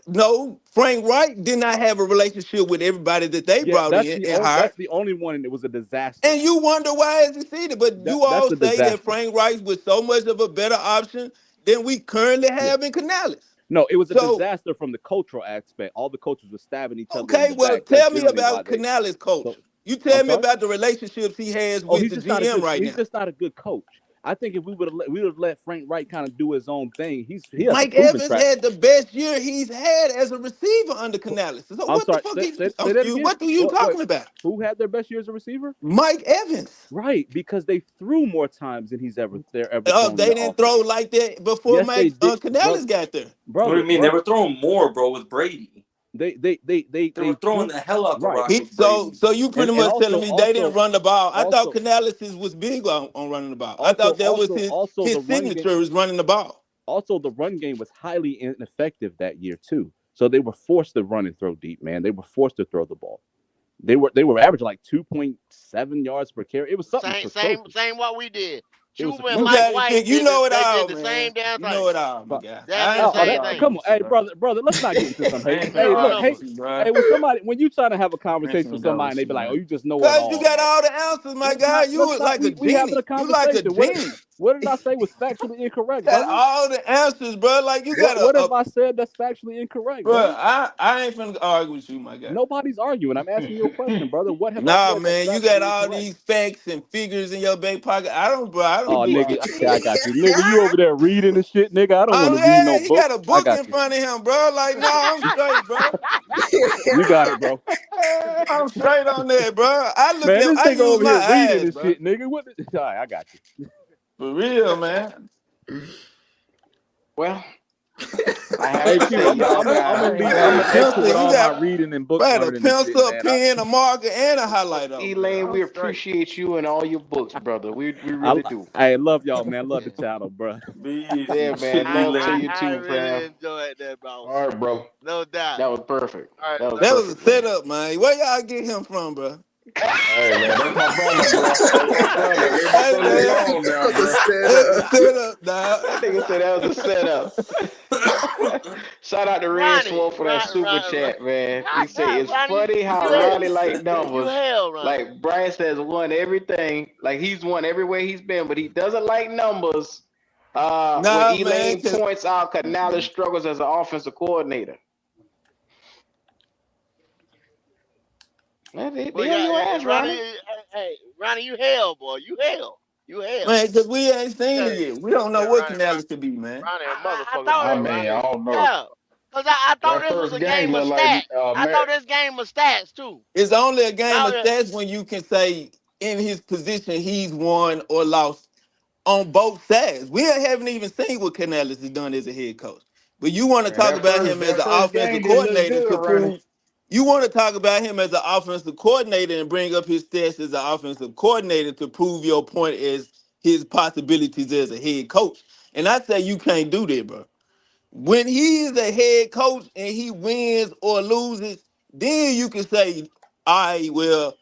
[SPEAKER 12] no, Frank Wright did not have a relationship with everybody that they
[SPEAKER 13] Yeah,
[SPEAKER 12] brought in and hired.
[SPEAKER 13] that's the only one, and it was a disaster.
[SPEAKER 12] And you wonder why it succeeded. But you
[SPEAKER 13] That's
[SPEAKER 12] all
[SPEAKER 13] a
[SPEAKER 12] say that
[SPEAKER 13] disaster.
[SPEAKER 12] Frank Wright was so much of a better option than we currently
[SPEAKER 13] Yeah.
[SPEAKER 12] have in Canales.
[SPEAKER 13] No, it was a
[SPEAKER 12] So,
[SPEAKER 13] disaster from the cultural aspect. All the coaches were stabbing each other in
[SPEAKER 12] okay,
[SPEAKER 13] the
[SPEAKER 12] well,
[SPEAKER 13] back. That's
[SPEAKER 12] tell me
[SPEAKER 13] generally why
[SPEAKER 12] about
[SPEAKER 13] they.
[SPEAKER 12] Canales' coach.
[SPEAKER 13] So,
[SPEAKER 12] You
[SPEAKER 13] I'm
[SPEAKER 12] tell me
[SPEAKER 13] sorry.
[SPEAKER 12] about the relationships he has
[SPEAKER 13] Oh,
[SPEAKER 12] with the GM right
[SPEAKER 13] he's
[SPEAKER 12] now.
[SPEAKER 13] just not a good coach. I think if we would have let Frank Wright kind of do his own thing, he has a
[SPEAKER 12] Mike
[SPEAKER 13] proven
[SPEAKER 12] Evans
[SPEAKER 13] track.
[SPEAKER 12] had the best year he's had as a receiver under Canales. So
[SPEAKER 13] I'm
[SPEAKER 12] what the
[SPEAKER 13] sorry.
[SPEAKER 12] fuck?
[SPEAKER 13] Say that again.
[SPEAKER 12] What are you
[SPEAKER 13] Wait,
[SPEAKER 12] talking about?
[SPEAKER 13] who had their best year as a receiver?
[SPEAKER 12] Mike Evans.
[SPEAKER 13] Right, because they threw more times than they're ever thrown in
[SPEAKER 12] They
[SPEAKER 13] the
[SPEAKER 12] didn't throw
[SPEAKER 13] offense.
[SPEAKER 12] like that before
[SPEAKER 13] Yes, they
[SPEAKER 12] Mike
[SPEAKER 13] did,
[SPEAKER 12] Canales got there.
[SPEAKER 10] What do
[SPEAKER 13] brother,
[SPEAKER 10] you mean? They were throwing more, bro, with Brady.
[SPEAKER 13] They
[SPEAKER 10] They were throwing
[SPEAKER 13] threw
[SPEAKER 10] the hell out the
[SPEAKER 13] right,
[SPEAKER 10] rock with Brady.
[SPEAKER 12] So you pretty
[SPEAKER 13] and
[SPEAKER 12] much telling me they didn't run the ball. I thought
[SPEAKER 13] also
[SPEAKER 12] Canales was big on running the ball. I
[SPEAKER 13] also
[SPEAKER 12] thought that was
[SPEAKER 13] also also the
[SPEAKER 12] his
[SPEAKER 13] run game.
[SPEAKER 12] signature was running the ball.
[SPEAKER 13] Also, the run game was highly ineffective that year too. So they were forced to run and throw deep, man. They were forced to throw the ball. They were averaging like 2.7 yards per carry. It was something atrocious.
[SPEAKER 5] Same what we did.
[SPEAKER 13] It was
[SPEAKER 5] Chuba and
[SPEAKER 12] You
[SPEAKER 5] Mike
[SPEAKER 13] atrocious.
[SPEAKER 12] got to
[SPEAKER 5] White
[SPEAKER 12] think. You
[SPEAKER 5] did
[SPEAKER 12] know it
[SPEAKER 5] they did
[SPEAKER 12] all,
[SPEAKER 5] the
[SPEAKER 12] man.
[SPEAKER 5] same damn
[SPEAKER 12] You know
[SPEAKER 5] thing.
[SPEAKER 12] it all, my
[SPEAKER 13] But
[SPEAKER 12] guy.
[SPEAKER 5] Damn
[SPEAKER 12] I
[SPEAKER 5] near the
[SPEAKER 12] ain't
[SPEAKER 13] oh,
[SPEAKER 5] same
[SPEAKER 12] finna
[SPEAKER 13] that
[SPEAKER 12] argue
[SPEAKER 5] thing.
[SPEAKER 13] come on,
[SPEAKER 12] with you,
[SPEAKER 13] hey
[SPEAKER 12] bro.
[SPEAKER 13] brother, let's not get into some hate.
[SPEAKER 5] Same
[SPEAKER 13] Hey,
[SPEAKER 5] damn
[SPEAKER 13] look,
[SPEAKER 12] Argue
[SPEAKER 13] hey,
[SPEAKER 12] with
[SPEAKER 5] numbers.
[SPEAKER 12] you, bro.
[SPEAKER 13] hey, when you trying to have a
[SPEAKER 12] I ain't
[SPEAKER 13] conversation with
[SPEAKER 12] finna go
[SPEAKER 13] somebody and
[SPEAKER 12] with
[SPEAKER 13] they
[SPEAKER 12] you,
[SPEAKER 13] be like, oh,
[SPEAKER 12] man.
[SPEAKER 13] you just know it
[SPEAKER 12] Cause you
[SPEAKER 13] all,
[SPEAKER 12] got
[SPEAKER 13] man.
[SPEAKER 12] all the answers, my guy. You
[SPEAKER 13] Let's
[SPEAKER 12] was
[SPEAKER 13] not.
[SPEAKER 12] like a
[SPEAKER 13] We having a
[SPEAKER 12] genie. You like a
[SPEAKER 13] conversation.
[SPEAKER 12] genie.
[SPEAKER 13] What did I say was factually incorrect,
[SPEAKER 12] Got
[SPEAKER 13] brother?
[SPEAKER 12] all the answers, bro. Like you got
[SPEAKER 13] What have I said that's factually incorrect,
[SPEAKER 12] bro.
[SPEAKER 13] brother?
[SPEAKER 12] I ain't finna argue with you, my guy.
[SPEAKER 13] Nobody's arguing. I'm asking you a question, brother. What have I
[SPEAKER 12] Nah,
[SPEAKER 13] said that's
[SPEAKER 12] man, you got
[SPEAKER 13] factually
[SPEAKER 12] all
[SPEAKER 13] incorrect?
[SPEAKER 12] these facts and figures in your back pocket. I don't, bro. I don't
[SPEAKER 13] Oh,
[SPEAKER 12] do
[SPEAKER 13] nigga,
[SPEAKER 12] all.
[SPEAKER 13] okay, I got you. Nigga, you over there reading and shit, nigga. I don't want
[SPEAKER 12] Oh
[SPEAKER 13] to read no
[SPEAKER 12] yeah, he
[SPEAKER 13] book.
[SPEAKER 12] got a
[SPEAKER 13] I
[SPEAKER 12] book in
[SPEAKER 13] got you.
[SPEAKER 12] front of him, bro. Like, no, I'm straight, bro.
[SPEAKER 13] You got it, bro.
[SPEAKER 12] I'm straight on that, bro.
[SPEAKER 13] Man, this
[SPEAKER 12] I
[SPEAKER 13] nigga
[SPEAKER 12] use
[SPEAKER 13] over
[SPEAKER 12] my
[SPEAKER 13] here reading
[SPEAKER 12] eyes,
[SPEAKER 13] and
[SPEAKER 12] bro.
[SPEAKER 13] shit, nigga. What? All right, I got you.
[SPEAKER 12] For real, man.
[SPEAKER 1] Well, I have
[SPEAKER 13] Hey
[SPEAKER 1] to
[SPEAKER 13] Q,
[SPEAKER 1] say, y'all
[SPEAKER 13] I'm
[SPEAKER 1] got
[SPEAKER 13] gonna
[SPEAKER 12] Man,
[SPEAKER 13] leave.
[SPEAKER 12] you
[SPEAKER 13] I'm
[SPEAKER 12] got a
[SPEAKER 13] gonna exit
[SPEAKER 12] pencil.
[SPEAKER 13] with
[SPEAKER 12] You
[SPEAKER 13] all my
[SPEAKER 12] got
[SPEAKER 13] reading and book
[SPEAKER 12] right a
[SPEAKER 13] learning and shit,
[SPEAKER 12] pencil, a
[SPEAKER 13] man.
[SPEAKER 12] pen, a marker, and a
[SPEAKER 1] well,
[SPEAKER 12] highlighter over there.
[SPEAKER 1] Elaine.
[SPEAKER 12] I'm
[SPEAKER 1] We
[SPEAKER 12] straight.
[SPEAKER 1] appreciate you and all your books, brother. We
[SPEAKER 13] I
[SPEAKER 1] really do.
[SPEAKER 13] I love y'all, man. Love the channel, bro.
[SPEAKER 10] Be easy.
[SPEAKER 1] Yeah, man.
[SPEAKER 10] Be
[SPEAKER 1] Love to
[SPEAKER 10] late.
[SPEAKER 1] you
[SPEAKER 5] I
[SPEAKER 1] too,
[SPEAKER 5] really
[SPEAKER 1] fam.
[SPEAKER 5] enjoyed that,
[SPEAKER 1] All
[SPEAKER 5] boss.
[SPEAKER 1] right, bro.
[SPEAKER 5] No doubt.
[SPEAKER 1] That was perfect.
[SPEAKER 9] All right,
[SPEAKER 1] That was
[SPEAKER 12] That was a
[SPEAKER 1] perfect, man.
[SPEAKER 12] setup, man. Where y'all get him from, bro?
[SPEAKER 6] Hey man, that's my brother, bro. That's my brother. Leave my
[SPEAKER 12] Hey,
[SPEAKER 6] brother
[SPEAKER 12] man,
[SPEAKER 6] alone now,
[SPEAKER 11] That's a
[SPEAKER 6] bro.
[SPEAKER 12] that's a
[SPEAKER 11] setup.
[SPEAKER 12] setup, dog.
[SPEAKER 1] That nigga said that was a setup. Shout out to Red
[SPEAKER 5] Ronnie,
[SPEAKER 1] Swole for that super chat, man. He said it's
[SPEAKER 5] Ronnie,
[SPEAKER 1] funny how
[SPEAKER 5] you
[SPEAKER 1] Ronnie like
[SPEAKER 5] you
[SPEAKER 1] numbers.
[SPEAKER 5] hell, Ronnie.
[SPEAKER 1] Like Bryce has won everything. Like he's won everywhere he's been, but he doesn't like numbers. When
[SPEAKER 12] Nah, man,
[SPEAKER 1] Elaine
[SPEAKER 12] cause
[SPEAKER 1] points out Canales struggles as an offensive coordinator. Man,
[SPEAKER 5] Boy,
[SPEAKER 1] they on your ass,
[SPEAKER 5] Ronnie,
[SPEAKER 1] Ronnie.
[SPEAKER 5] Ronnie, you hell, boy. You hell. You hell.
[SPEAKER 12] man, cause we ain't seen it
[SPEAKER 9] yeah,
[SPEAKER 12] yet. We don't know
[SPEAKER 9] yeah,
[SPEAKER 12] what
[SPEAKER 9] Ronnie,
[SPEAKER 12] Canales could be, man.
[SPEAKER 9] Ronnie, a
[SPEAKER 5] I
[SPEAKER 9] motherfucker,
[SPEAKER 5] thought
[SPEAKER 6] I
[SPEAKER 5] it,
[SPEAKER 9] boy.
[SPEAKER 6] mean, I
[SPEAKER 9] Ronnie,
[SPEAKER 6] don't know.
[SPEAKER 5] yeah. Cause I thought
[SPEAKER 6] That
[SPEAKER 5] this was
[SPEAKER 6] first
[SPEAKER 5] a
[SPEAKER 6] game
[SPEAKER 5] game of
[SPEAKER 6] looked like
[SPEAKER 5] stats. I
[SPEAKER 6] Matt.
[SPEAKER 5] thought this game was stats too.
[SPEAKER 12] It's only a game
[SPEAKER 5] Y'all,
[SPEAKER 12] of stats when you can say in his position he's won or lost on both sides. We haven't even seen what Canales has done as a head coach. But you want to
[SPEAKER 6] Man,
[SPEAKER 12] talk about him as
[SPEAKER 6] that
[SPEAKER 12] an
[SPEAKER 6] first
[SPEAKER 12] offensive
[SPEAKER 6] game didn't look
[SPEAKER 12] coordinator
[SPEAKER 6] good,
[SPEAKER 12] to
[SPEAKER 6] Ronnie.
[SPEAKER 12] prove you want to talk about him as an offensive coordinator and bring up his stats as an offensive coordinator to prove your point as his possibilities as a head coach. And I say you can't do that, bro. When he is a head coach and he wins or loses, then you can say, all right, well,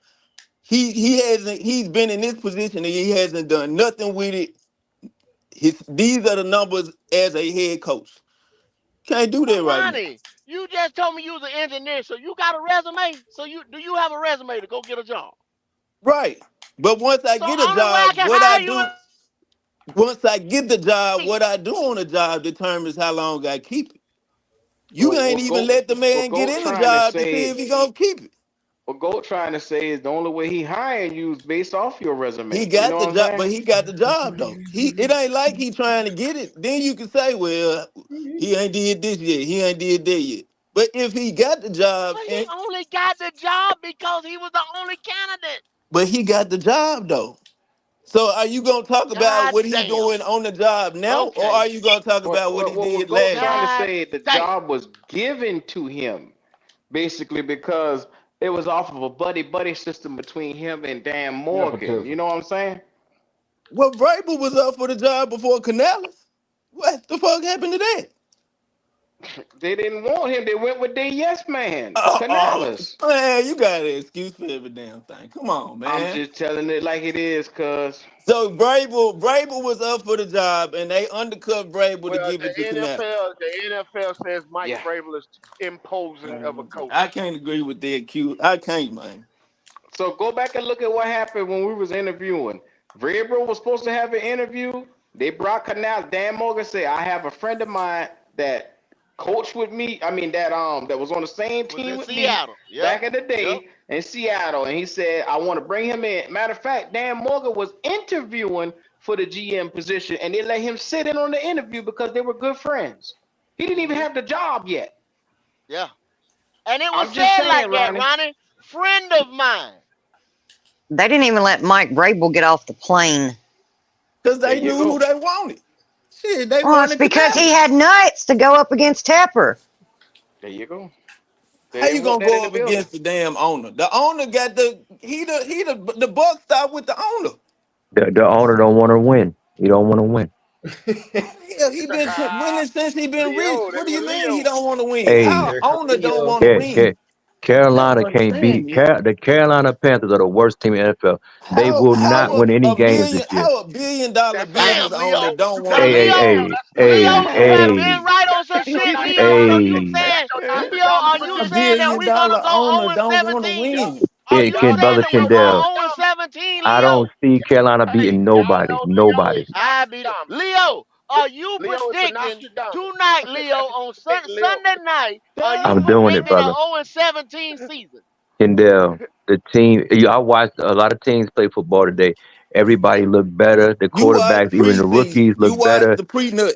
[SPEAKER 12] he's been in this position and he hasn't done nothing with it. These are the numbers as a head coach. Can't do
[SPEAKER 5] but
[SPEAKER 12] that right now.
[SPEAKER 5] Ronnie, you just told me you was an engineer, so you got a resume. So you have a resume to go get a job?
[SPEAKER 12] Right. But once I
[SPEAKER 5] So
[SPEAKER 12] get a
[SPEAKER 5] only way I
[SPEAKER 12] job,
[SPEAKER 5] can
[SPEAKER 12] what I
[SPEAKER 5] hire you
[SPEAKER 12] do, once I get the job,
[SPEAKER 5] is
[SPEAKER 12] what I do on the job determines how long I keep it. You
[SPEAKER 1] Well,
[SPEAKER 12] ain't
[SPEAKER 1] what
[SPEAKER 12] even
[SPEAKER 1] Goat,
[SPEAKER 12] let the
[SPEAKER 1] what
[SPEAKER 12] man get
[SPEAKER 1] Goat
[SPEAKER 12] in the
[SPEAKER 1] trying to
[SPEAKER 12] job to see
[SPEAKER 1] say,
[SPEAKER 12] if he gonna keep it.
[SPEAKER 1] what Goat trying to say is the only way he hiring you is based off your
[SPEAKER 12] He
[SPEAKER 1] resume. You know
[SPEAKER 12] got the
[SPEAKER 1] what I'm
[SPEAKER 12] job,
[SPEAKER 1] saying?
[SPEAKER 12] but he got the job though. It ain't like he trying to get it. Then you can say, well, he ain't did this yet. He ain't did that yet. But if he got the job
[SPEAKER 5] but he
[SPEAKER 12] and
[SPEAKER 5] only got the job because he was the only candidate.
[SPEAKER 12] but he got the job though. So are you gonna talk about
[SPEAKER 5] God
[SPEAKER 12] what he's
[SPEAKER 5] damn.
[SPEAKER 12] doing on the job now, or
[SPEAKER 5] Okay.
[SPEAKER 12] are you gonna talk
[SPEAKER 1] What
[SPEAKER 12] about what
[SPEAKER 1] what
[SPEAKER 12] he
[SPEAKER 1] what
[SPEAKER 12] did
[SPEAKER 1] Goat
[SPEAKER 12] last
[SPEAKER 1] trying
[SPEAKER 12] year?
[SPEAKER 1] to
[SPEAKER 5] God
[SPEAKER 1] say the
[SPEAKER 5] damn.
[SPEAKER 1] job was given to him basically because it was off of a buddy system between him and Dan Morgan. You
[SPEAKER 6] Nepotism.
[SPEAKER 1] know what I'm saying?
[SPEAKER 12] Well, Vrabel was up for the job before Canales. What the fuck happened to that?
[SPEAKER 1] They didn't want him. They went with their yes man,
[SPEAKER 12] Oh,
[SPEAKER 1] Canales.
[SPEAKER 12] man, you got an excuse for every damn thing. Come on,
[SPEAKER 1] I'm
[SPEAKER 12] man.
[SPEAKER 1] just telling it like it is, cuz.
[SPEAKER 12] So Vrabel was up for the job, and they undercut Vrabel to
[SPEAKER 9] Well,
[SPEAKER 12] give it to Canales.
[SPEAKER 9] the NFL says Mike
[SPEAKER 1] Yeah.
[SPEAKER 9] Vrabel is imposing of a
[SPEAKER 12] I
[SPEAKER 9] coach.
[SPEAKER 12] can't agree with that, Q. I can't, man.
[SPEAKER 1] So go back and look at what happened when we was interviewing. Vrabel was supposed to have an interview. They brought Canal. Dan Morgan said, "I have a friend of mine that coached with me. I mean that was on the same
[SPEAKER 5] Was
[SPEAKER 1] team
[SPEAKER 5] in
[SPEAKER 1] with me
[SPEAKER 5] Seattle. Yep.
[SPEAKER 1] back in the
[SPEAKER 5] Yep.
[SPEAKER 1] day in Seattle." And he said, "I want to bring him in." Matter of fact, Dan Morgan was interviewing for the GM position, and they let him sit in on the interview because they were good friends. He didn't even
[SPEAKER 5] Hmm.
[SPEAKER 1] have the job yet.
[SPEAKER 5] Yeah. And it was
[SPEAKER 1] I'm just
[SPEAKER 5] said
[SPEAKER 1] saying,
[SPEAKER 5] like that,
[SPEAKER 1] Ronnie.
[SPEAKER 5] Ronnie. Friend of mine.
[SPEAKER 14] They didn't even let Mike Vrabel get off the plane.
[SPEAKER 12] Because
[SPEAKER 1] There
[SPEAKER 12] they
[SPEAKER 1] you
[SPEAKER 12] knew who
[SPEAKER 1] go.
[SPEAKER 12] they wanted. Shit, they
[SPEAKER 14] Well, it's
[SPEAKER 12] wanted
[SPEAKER 14] because he
[SPEAKER 12] Canales.
[SPEAKER 14] had nuts to go up against Tepper.
[SPEAKER 1] There you go. They
[SPEAKER 12] How you
[SPEAKER 1] didn't want
[SPEAKER 12] gonna
[SPEAKER 1] that in
[SPEAKER 12] go
[SPEAKER 1] the
[SPEAKER 12] up
[SPEAKER 1] building.
[SPEAKER 12] against the damn owner? The owner got the buck stop with the owner.
[SPEAKER 15] The owner don't want to win. He don't want to win.
[SPEAKER 12] Hell, he been winning since he been rich.
[SPEAKER 9] Leo, they
[SPEAKER 12] What do you
[SPEAKER 9] were
[SPEAKER 12] mean he
[SPEAKER 9] Leo.
[SPEAKER 12] don't want to win?
[SPEAKER 15] Hey,
[SPEAKER 12] Our owner don't want to
[SPEAKER 15] Ca-
[SPEAKER 12] win.
[SPEAKER 15] Ca-
[SPEAKER 12] I don't
[SPEAKER 15] Carolina can't
[SPEAKER 12] understand
[SPEAKER 15] beat
[SPEAKER 12] this.
[SPEAKER 15] the Carolina Panthers are the worst team in the NFL. They will not win any games this year.
[SPEAKER 12] How a $1 billion
[SPEAKER 9] That's
[SPEAKER 12] business
[SPEAKER 5] Damn,
[SPEAKER 9] enough.
[SPEAKER 12] owner
[SPEAKER 5] Leo.
[SPEAKER 12] don't want
[SPEAKER 5] Now,
[SPEAKER 12] to
[SPEAKER 15] Hey, hey,
[SPEAKER 12] win?
[SPEAKER 5] Leo,
[SPEAKER 15] hey,
[SPEAKER 5] Leo,
[SPEAKER 15] hey,
[SPEAKER 5] you have been
[SPEAKER 15] hey,
[SPEAKER 5] right on some
[SPEAKER 9] That's your
[SPEAKER 5] shit,
[SPEAKER 9] Dr.
[SPEAKER 5] Leo. So
[SPEAKER 9] Dollar.
[SPEAKER 5] you
[SPEAKER 15] hey.
[SPEAKER 5] saying,
[SPEAKER 9] That's your Dr.
[SPEAKER 5] Leo,
[SPEAKER 9] Dollar
[SPEAKER 5] are
[SPEAKER 9] for
[SPEAKER 5] you
[SPEAKER 12] A
[SPEAKER 9] you.
[SPEAKER 5] saying that
[SPEAKER 12] billion
[SPEAKER 5] we're gonna
[SPEAKER 12] dollar
[SPEAKER 5] go
[SPEAKER 12] owner
[SPEAKER 5] 0 and
[SPEAKER 12] don't want to
[SPEAKER 5] 17?
[SPEAKER 9] Yep.
[SPEAKER 12] win.
[SPEAKER 5] Are
[SPEAKER 15] Hey,
[SPEAKER 5] you
[SPEAKER 9] Yep.
[SPEAKER 15] Ken
[SPEAKER 5] saying
[SPEAKER 15] Brother
[SPEAKER 5] that we'll
[SPEAKER 9] That's your
[SPEAKER 15] Kendall.
[SPEAKER 5] go
[SPEAKER 9] Dr.
[SPEAKER 5] 0 and
[SPEAKER 9] Dollar.
[SPEAKER 5] 17,
[SPEAKER 15] I don't
[SPEAKER 5] Leo?
[SPEAKER 15] see Carolina
[SPEAKER 9] Hey,
[SPEAKER 15] beating
[SPEAKER 9] y'all
[SPEAKER 15] nobody.
[SPEAKER 9] know Leo
[SPEAKER 15] Nobody.
[SPEAKER 9] is
[SPEAKER 5] I be
[SPEAKER 9] Nostradamus.
[SPEAKER 5] Leo. Are you
[SPEAKER 9] Leo is the
[SPEAKER 5] predicting
[SPEAKER 9] Nostradamus.
[SPEAKER 5] tonight, Leo, on
[SPEAKER 9] Hey, Leo.
[SPEAKER 5] Sunday night? Are you
[SPEAKER 15] I'm doing it,
[SPEAKER 5] predicting a
[SPEAKER 15] brother.
[SPEAKER 5] 0 and 17 season?
[SPEAKER 15] Kendall, the team. I watched a lot of teams play football today. Everybody looked better. The
[SPEAKER 12] You watch
[SPEAKER 15] quarterbacks, even the
[SPEAKER 12] preseason.
[SPEAKER 15] rookies,
[SPEAKER 12] You
[SPEAKER 15] look
[SPEAKER 12] watch
[SPEAKER 15] better.
[SPEAKER 12] the pre-nut.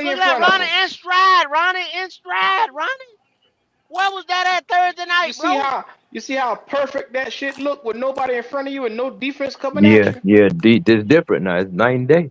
[SPEAKER 1] Ronnie
[SPEAKER 5] Look
[SPEAKER 1] in
[SPEAKER 5] at that,
[SPEAKER 1] front of
[SPEAKER 5] Ronnie
[SPEAKER 1] him.
[SPEAKER 5] in stride, Ronnie in stride, Ronnie. Where was that at Thursday
[SPEAKER 1] You
[SPEAKER 5] night,
[SPEAKER 1] see
[SPEAKER 5] bro?
[SPEAKER 1] how you see how perfect that shit looked with nobody in front of you and no defense coming at
[SPEAKER 15] Yeah,
[SPEAKER 1] you.
[SPEAKER 15] yeah. It's different now. It's night and day.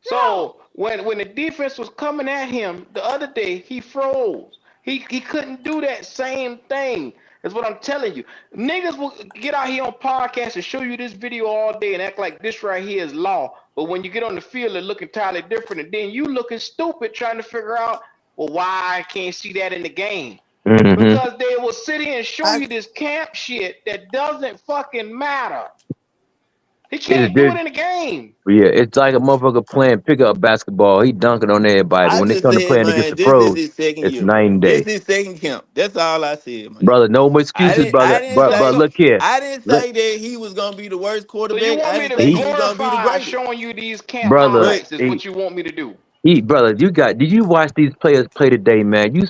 [SPEAKER 5] Yeah.
[SPEAKER 1] So when the defense was coming at him the other day, he froze. He couldn't do that same thing. That's what I'm telling you. Niggas will get out here on podcasts and show you this video all day and act like this right here is law. But when you get on the field, it look entirely different. And then you looking stupid trying to figure out, well, why I can't see that in the game.
[SPEAKER 15] Hmm.
[SPEAKER 1] Because they will sit here and show
[SPEAKER 12] I
[SPEAKER 1] you this camp shit that doesn't fucking matter. He
[SPEAKER 15] It's
[SPEAKER 1] can't do
[SPEAKER 15] this.
[SPEAKER 1] it in the game.
[SPEAKER 15] Yeah, it's like a motherfucker playing pickup basketball. He dunking on everybody, but
[SPEAKER 12] I
[SPEAKER 15] when it
[SPEAKER 12] just
[SPEAKER 15] comes to
[SPEAKER 12] said,
[SPEAKER 15] playing against
[SPEAKER 12] man,
[SPEAKER 15] the
[SPEAKER 12] this is
[SPEAKER 15] pros,
[SPEAKER 12] his second
[SPEAKER 15] it's
[SPEAKER 12] year,
[SPEAKER 15] night
[SPEAKER 12] bro.
[SPEAKER 15] and
[SPEAKER 12] This
[SPEAKER 15] day.
[SPEAKER 12] is second camp. That's all I said, man.
[SPEAKER 15] Brother, no more excuses,
[SPEAKER 12] I
[SPEAKER 15] brother.
[SPEAKER 12] didn't
[SPEAKER 15] But
[SPEAKER 1] So
[SPEAKER 12] say
[SPEAKER 15] look here.
[SPEAKER 12] I didn't
[SPEAKER 15] Look,
[SPEAKER 12] say that he was gonna be the worst
[SPEAKER 1] So you
[SPEAKER 12] quarterback.
[SPEAKER 1] want
[SPEAKER 12] I
[SPEAKER 1] me
[SPEAKER 12] didn't
[SPEAKER 1] to
[SPEAKER 12] say
[SPEAKER 15] he
[SPEAKER 12] he was gonna be the
[SPEAKER 1] glorify
[SPEAKER 12] greatest.
[SPEAKER 1] showing you these camp
[SPEAKER 15] brother,
[SPEAKER 12] But
[SPEAKER 1] highlights is what you want me to do.
[SPEAKER 15] brother, did you watch these players play today, man? You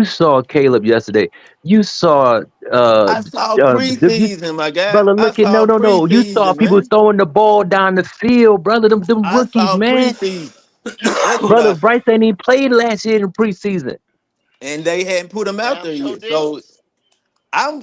[SPEAKER 15] saw Caleb yesterday. You saw uh
[SPEAKER 12] I saw
[SPEAKER 15] you,
[SPEAKER 12] preseason, my guy.
[SPEAKER 15] brother,
[SPEAKER 12] I
[SPEAKER 15] look at
[SPEAKER 12] saw
[SPEAKER 15] no. You saw
[SPEAKER 12] preseason,
[SPEAKER 15] people
[SPEAKER 12] man.
[SPEAKER 15] throwing the ball down the field, brother. Them
[SPEAKER 12] I
[SPEAKER 15] rookies,
[SPEAKER 12] saw
[SPEAKER 15] man.
[SPEAKER 12] preseason. That's what
[SPEAKER 15] Brother,
[SPEAKER 12] I saw.
[SPEAKER 15] Bryce ain't even played last year in preseason.
[SPEAKER 12] And they hadn't put him out
[SPEAKER 5] Damn
[SPEAKER 12] there
[SPEAKER 5] sure
[SPEAKER 12] yet.
[SPEAKER 5] didn't.
[SPEAKER 12] So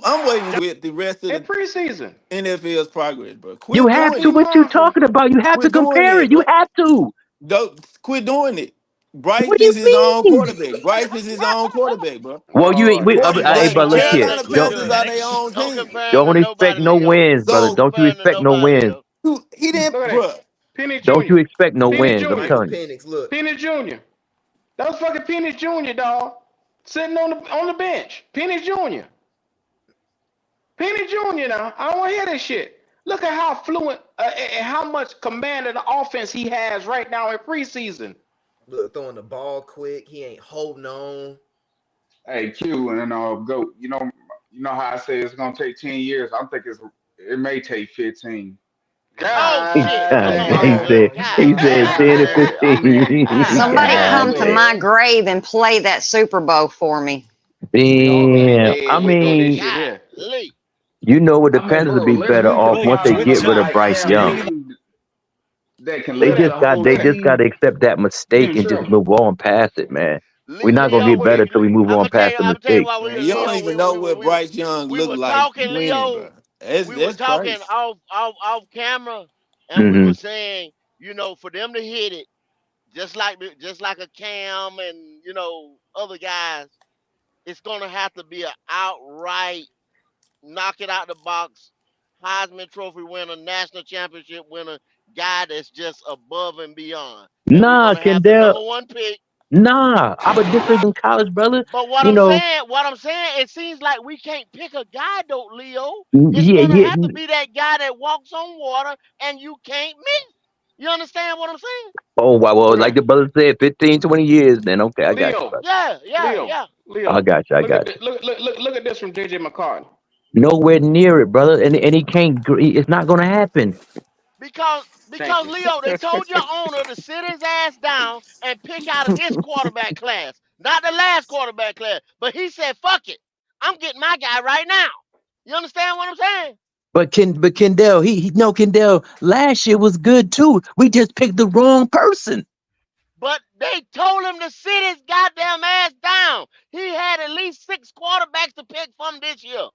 [SPEAKER 12] I'm waiting with the rest of
[SPEAKER 1] In
[SPEAKER 12] the
[SPEAKER 1] preseason,
[SPEAKER 12] NFL's progress, bro.
[SPEAKER 15] You
[SPEAKER 12] Quit
[SPEAKER 15] have
[SPEAKER 12] doing
[SPEAKER 15] to.
[SPEAKER 1] two
[SPEAKER 12] it.
[SPEAKER 15] What you
[SPEAKER 1] months.
[SPEAKER 15] talking about? You have to
[SPEAKER 12] Quit doing
[SPEAKER 15] compare
[SPEAKER 12] it,
[SPEAKER 15] it. You
[SPEAKER 12] bro.
[SPEAKER 15] have to.
[SPEAKER 12] Don't quit doing it. Bryce
[SPEAKER 15] What do you
[SPEAKER 12] is his own
[SPEAKER 15] mean?
[SPEAKER 12] quarterback. Bryce is his own quarterback, bro.
[SPEAKER 15] Well, you ain't.
[SPEAKER 1] Oh
[SPEAKER 15] Hey,
[SPEAKER 12] The
[SPEAKER 15] but look
[SPEAKER 5] Well,
[SPEAKER 15] here.
[SPEAKER 5] look,
[SPEAKER 12] Carolina
[SPEAKER 15] Don't
[SPEAKER 12] Panthers
[SPEAKER 5] look,
[SPEAKER 12] are their own
[SPEAKER 5] don't
[SPEAKER 12] team.
[SPEAKER 5] compare him to
[SPEAKER 15] don't expect
[SPEAKER 5] nobody,
[SPEAKER 15] no
[SPEAKER 5] Leo.
[SPEAKER 15] wins, brother.
[SPEAKER 5] Don't
[SPEAKER 12] So
[SPEAKER 15] Don't you
[SPEAKER 5] compare him to
[SPEAKER 15] expect no
[SPEAKER 5] nobody,
[SPEAKER 15] wins.
[SPEAKER 5] Leo.
[SPEAKER 12] he didn't,
[SPEAKER 1] look at that.
[SPEAKER 12] bro.
[SPEAKER 1] Penny
[SPEAKER 15] Don't you
[SPEAKER 1] Jr.
[SPEAKER 15] expect no
[SPEAKER 1] Penny
[SPEAKER 15] wins. I'm
[SPEAKER 1] Jr.
[SPEAKER 8] Michael
[SPEAKER 15] telling you.
[SPEAKER 8] Penix, look.
[SPEAKER 1] Penny Jr. That was fucking Penny Jr. dog. Sitting on the bench. Penny Jr. Penny Jr. Now I don't want to hear this shit. Look at how fluent and how much command of the offense he has right now in preseason.
[SPEAKER 8] Look, throwing the ball quick. He ain't holding on.
[SPEAKER 6] Hey, Q and go. You know how I say it's gonna take 10 years. I'm thinking it may take 15.
[SPEAKER 5] Oh shit!
[SPEAKER 1] God
[SPEAKER 5] Come on,
[SPEAKER 15] he
[SPEAKER 5] Leo.
[SPEAKER 15] said
[SPEAKER 1] damn.
[SPEAKER 5] God
[SPEAKER 15] he said
[SPEAKER 5] damn,
[SPEAKER 15] 10 to
[SPEAKER 5] Leo.
[SPEAKER 6] I mean,
[SPEAKER 15] 15.
[SPEAKER 14] Somebody
[SPEAKER 5] Damn,
[SPEAKER 14] come to
[SPEAKER 15] Golly.
[SPEAKER 14] my
[SPEAKER 5] Leo.
[SPEAKER 14] grave and play that Super Bowl for me.
[SPEAKER 1] We all gonna be
[SPEAKER 15] Damn. I
[SPEAKER 1] dead waiting on this
[SPEAKER 15] mean,
[SPEAKER 1] shit here.
[SPEAKER 5] Golly.
[SPEAKER 15] you know what, the
[SPEAKER 6] I mean,
[SPEAKER 15] Panthers would
[SPEAKER 6] bro,
[SPEAKER 15] be
[SPEAKER 6] let's
[SPEAKER 15] better
[SPEAKER 6] be
[SPEAKER 15] off once they
[SPEAKER 6] real.
[SPEAKER 15] get
[SPEAKER 6] With a
[SPEAKER 15] rid of
[SPEAKER 6] with a
[SPEAKER 15] Bryce
[SPEAKER 6] Cam
[SPEAKER 15] Young.
[SPEAKER 6] Newton that can
[SPEAKER 15] They
[SPEAKER 1] Look
[SPEAKER 6] lead
[SPEAKER 1] at
[SPEAKER 15] just
[SPEAKER 6] the
[SPEAKER 1] that.
[SPEAKER 15] got
[SPEAKER 6] whole
[SPEAKER 15] they
[SPEAKER 1] Look at that.
[SPEAKER 15] just got
[SPEAKER 6] team,
[SPEAKER 15] to accept that mistake
[SPEAKER 6] then
[SPEAKER 15] and just
[SPEAKER 6] sure.
[SPEAKER 15] move on past it, man. We're not gonna
[SPEAKER 5] Leo,
[SPEAKER 15] get better
[SPEAKER 5] we.
[SPEAKER 15] till we move
[SPEAKER 5] I'm
[SPEAKER 15] on
[SPEAKER 5] gonna tell
[SPEAKER 15] past
[SPEAKER 5] you.
[SPEAKER 15] the
[SPEAKER 5] I'm tell you
[SPEAKER 15] mistake.
[SPEAKER 5] what,
[SPEAKER 12] Man,
[SPEAKER 5] we,
[SPEAKER 12] you don't
[SPEAKER 5] Leo.
[SPEAKER 12] even know what Bryce Young
[SPEAKER 5] We
[SPEAKER 12] look
[SPEAKER 5] were
[SPEAKER 12] like
[SPEAKER 5] talking,
[SPEAKER 12] winning,
[SPEAKER 5] Leo.
[SPEAKER 12] bro. That's
[SPEAKER 5] We were
[SPEAKER 12] that's
[SPEAKER 5] talking
[SPEAKER 12] crazy.
[SPEAKER 5] off camera, and we
[SPEAKER 15] Hmm.
[SPEAKER 5] were saying, for them to hit it, just like a Cam and other guys, it's gonna have to be an outright knock it out the box, Heisman Trophy winner, national championship winner, guy that's just above and beyond. And we're
[SPEAKER 15] Nah,
[SPEAKER 5] gonna have the
[SPEAKER 15] Kendall.
[SPEAKER 5] number one pick.
[SPEAKER 15] Nah, I was different in college, brother.
[SPEAKER 5] But what
[SPEAKER 15] You
[SPEAKER 5] I'm
[SPEAKER 15] know,
[SPEAKER 5] saying, it seems like we can't pick a guy though, Leo. It's
[SPEAKER 15] yeah,
[SPEAKER 5] gonna
[SPEAKER 15] yeah.
[SPEAKER 5] have to be that guy that walks on water and you can't miss. You understand what I'm saying?
[SPEAKER 15] Oh, wow. Well, like
[SPEAKER 1] Okay.
[SPEAKER 15] the brother said, 15, 20 years. Then okay, I got you,
[SPEAKER 1] Leo.
[SPEAKER 15] brother.
[SPEAKER 5] Yeah, yeah,
[SPEAKER 1] Leo.
[SPEAKER 5] yeah.
[SPEAKER 15] I
[SPEAKER 1] Leo.
[SPEAKER 15] got you. I
[SPEAKER 1] Look at
[SPEAKER 15] got
[SPEAKER 1] this.
[SPEAKER 15] you.
[SPEAKER 1] Look at this from JJ McCartney.
[SPEAKER 15] Nowhere near it, brother. And he can't. It's not gonna happen.
[SPEAKER 5] Because
[SPEAKER 1] Thank
[SPEAKER 5] because
[SPEAKER 1] you.
[SPEAKER 5] Leo, they told your owner to sit his ass down and pick out of this quarterback class, not the last quarterback class. But he said, "Fuck it, I'm getting my guy right now." You understand what I'm saying?
[SPEAKER 15] But Kendall, he no Kendall. Last year was good too. We just picked the wrong person.
[SPEAKER 5] But they told him to sit his goddamn ass down. He had at least six quarterbacks to pick from this year.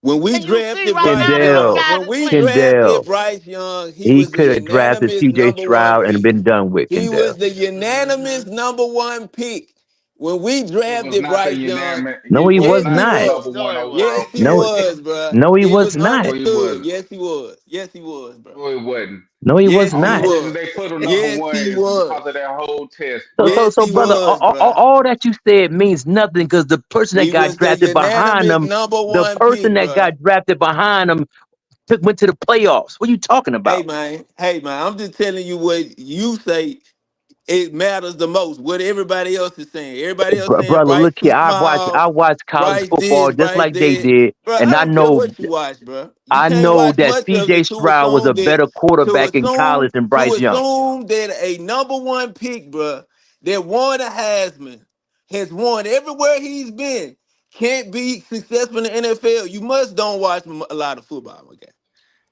[SPEAKER 12] When we
[SPEAKER 5] And you see
[SPEAKER 12] drafted
[SPEAKER 5] right
[SPEAKER 12] Bryce
[SPEAKER 5] now that them
[SPEAKER 12] Young,
[SPEAKER 15] Kendall,
[SPEAKER 5] guys
[SPEAKER 12] when
[SPEAKER 5] is
[SPEAKER 12] we
[SPEAKER 5] playing.
[SPEAKER 12] drafted
[SPEAKER 15] Kendall.
[SPEAKER 12] Bryce Young, he
[SPEAKER 15] He
[SPEAKER 12] was the
[SPEAKER 15] could have drafted
[SPEAKER 12] unanimous
[SPEAKER 15] C.J.
[SPEAKER 12] number one
[SPEAKER 15] Stroud and
[SPEAKER 12] pick.
[SPEAKER 15] been done with
[SPEAKER 12] He
[SPEAKER 15] Kendall.
[SPEAKER 12] was the unanimous number one pick. When we
[SPEAKER 6] It was
[SPEAKER 12] drafted
[SPEAKER 6] not the
[SPEAKER 12] Bryce Young,
[SPEAKER 6] unanimous.
[SPEAKER 15] No,
[SPEAKER 6] He
[SPEAKER 15] he
[SPEAKER 6] was
[SPEAKER 15] was
[SPEAKER 12] yes, he
[SPEAKER 6] not the
[SPEAKER 15] not.
[SPEAKER 12] was.
[SPEAKER 6] number
[SPEAKER 5] No,
[SPEAKER 6] one
[SPEAKER 5] it wasn't.
[SPEAKER 12] Yes,
[SPEAKER 6] overall
[SPEAKER 12] he
[SPEAKER 15] No,
[SPEAKER 6] pick.
[SPEAKER 12] was, bro.
[SPEAKER 15] no, he
[SPEAKER 12] It
[SPEAKER 15] was
[SPEAKER 12] was
[SPEAKER 15] not.
[SPEAKER 6] No, he
[SPEAKER 12] understood.
[SPEAKER 6] wasn't.
[SPEAKER 12] Yes, he was. Yes, he was, bro.
[SPEAKER 6] No, he wasn't.
[SPEAKER 15] No, he was
[SPEAKER 12] Yes, he
[SPEAKER 6] Only
[SPEAKER 15] not.
[SPEAKER 6] reason
[SPEAKER 12] was.
[SPEAKER 6] they put him number
[SPEAKER 12] Yes,
[SPEAKER 6] one
[SPEAKER 12] he
[SPEAKER 6] is
[SPEAKER 12] was.
[SPEAKER 6] because of that whole test.
[SPEAKER 15] So,
[SPEAKER 12] Yes,
[SPEAKER 15] so,
[SPEAKER 12] he
[SPEAKER 15] brother,
[SPEAKER 12] was, bro.
[SPEAKER 15] all that you said means nothing because the person that
[SPEAKER 12] He
[SPEAKER 15] got
[SPEAKER 12] was the
[SPEAKER 15] drafted behind
[SPEAKER 12] unanimous
[SPEAKER 15] him,
[SPEAKER 12] number
[SPEAKER 15] the
[SPEAKER 12] one
[SPEAKER 15] person
[SPEAKER 12] pick,
[SPEAKER 15] that
[SPEAKER 12] bro.
[SPEAKER 15] got drafted behind him went to the playoffs. What are you talking
[SPEAKER 12] Hey
[SPEAKER 15] about?
[SPEAKER 12] man, hey man, I'm just telling you what you say. It matters the most. What everybody else is saying. Everybody else saying
[SPEAKER 15] Brother,
[SPEAKER 12] Bryce
[SPEAKER 15] look
[SPEAKER 12] too
[SPEAKER 15] here.
[SPEAKER 12] small.
[SPEAKER 15] I watch college
[SPEAKER 12] Bryce
[SPEAKER 15] football
[SPEAKER 12] this,
[SPEAKER 15] just
[SPEAKER 12] Bryce
[SPEAKER 15] like they
[SPEAKER 12] that.
[SPEAKER 15] did,
[SPEAKER 12] Bro,
[SPEAKER 15] and
[SPEAKER 12] I don't care what you watch, bro. You
[SPEAKER 15] I
[SPEAKER 12] can't
[SPEAKER 15] know
[SPEAKER 12] watch
[SPEAKER 15] that
[SPEAKER 12] much of
[SPEAKER 15] C.J.
[SPEAKER 12] it
[SPEAKER 15] Stroud was a better quarterback in college than
[SPEAKER 12] to
[SPEAKER 15] Bryce Young.
[SPEAKER 12] assume that a number one pick, bro, that won a Heisman, has won everywhere he's been, can't be successful in the NFL. You must don't watch a lot of football, my guy.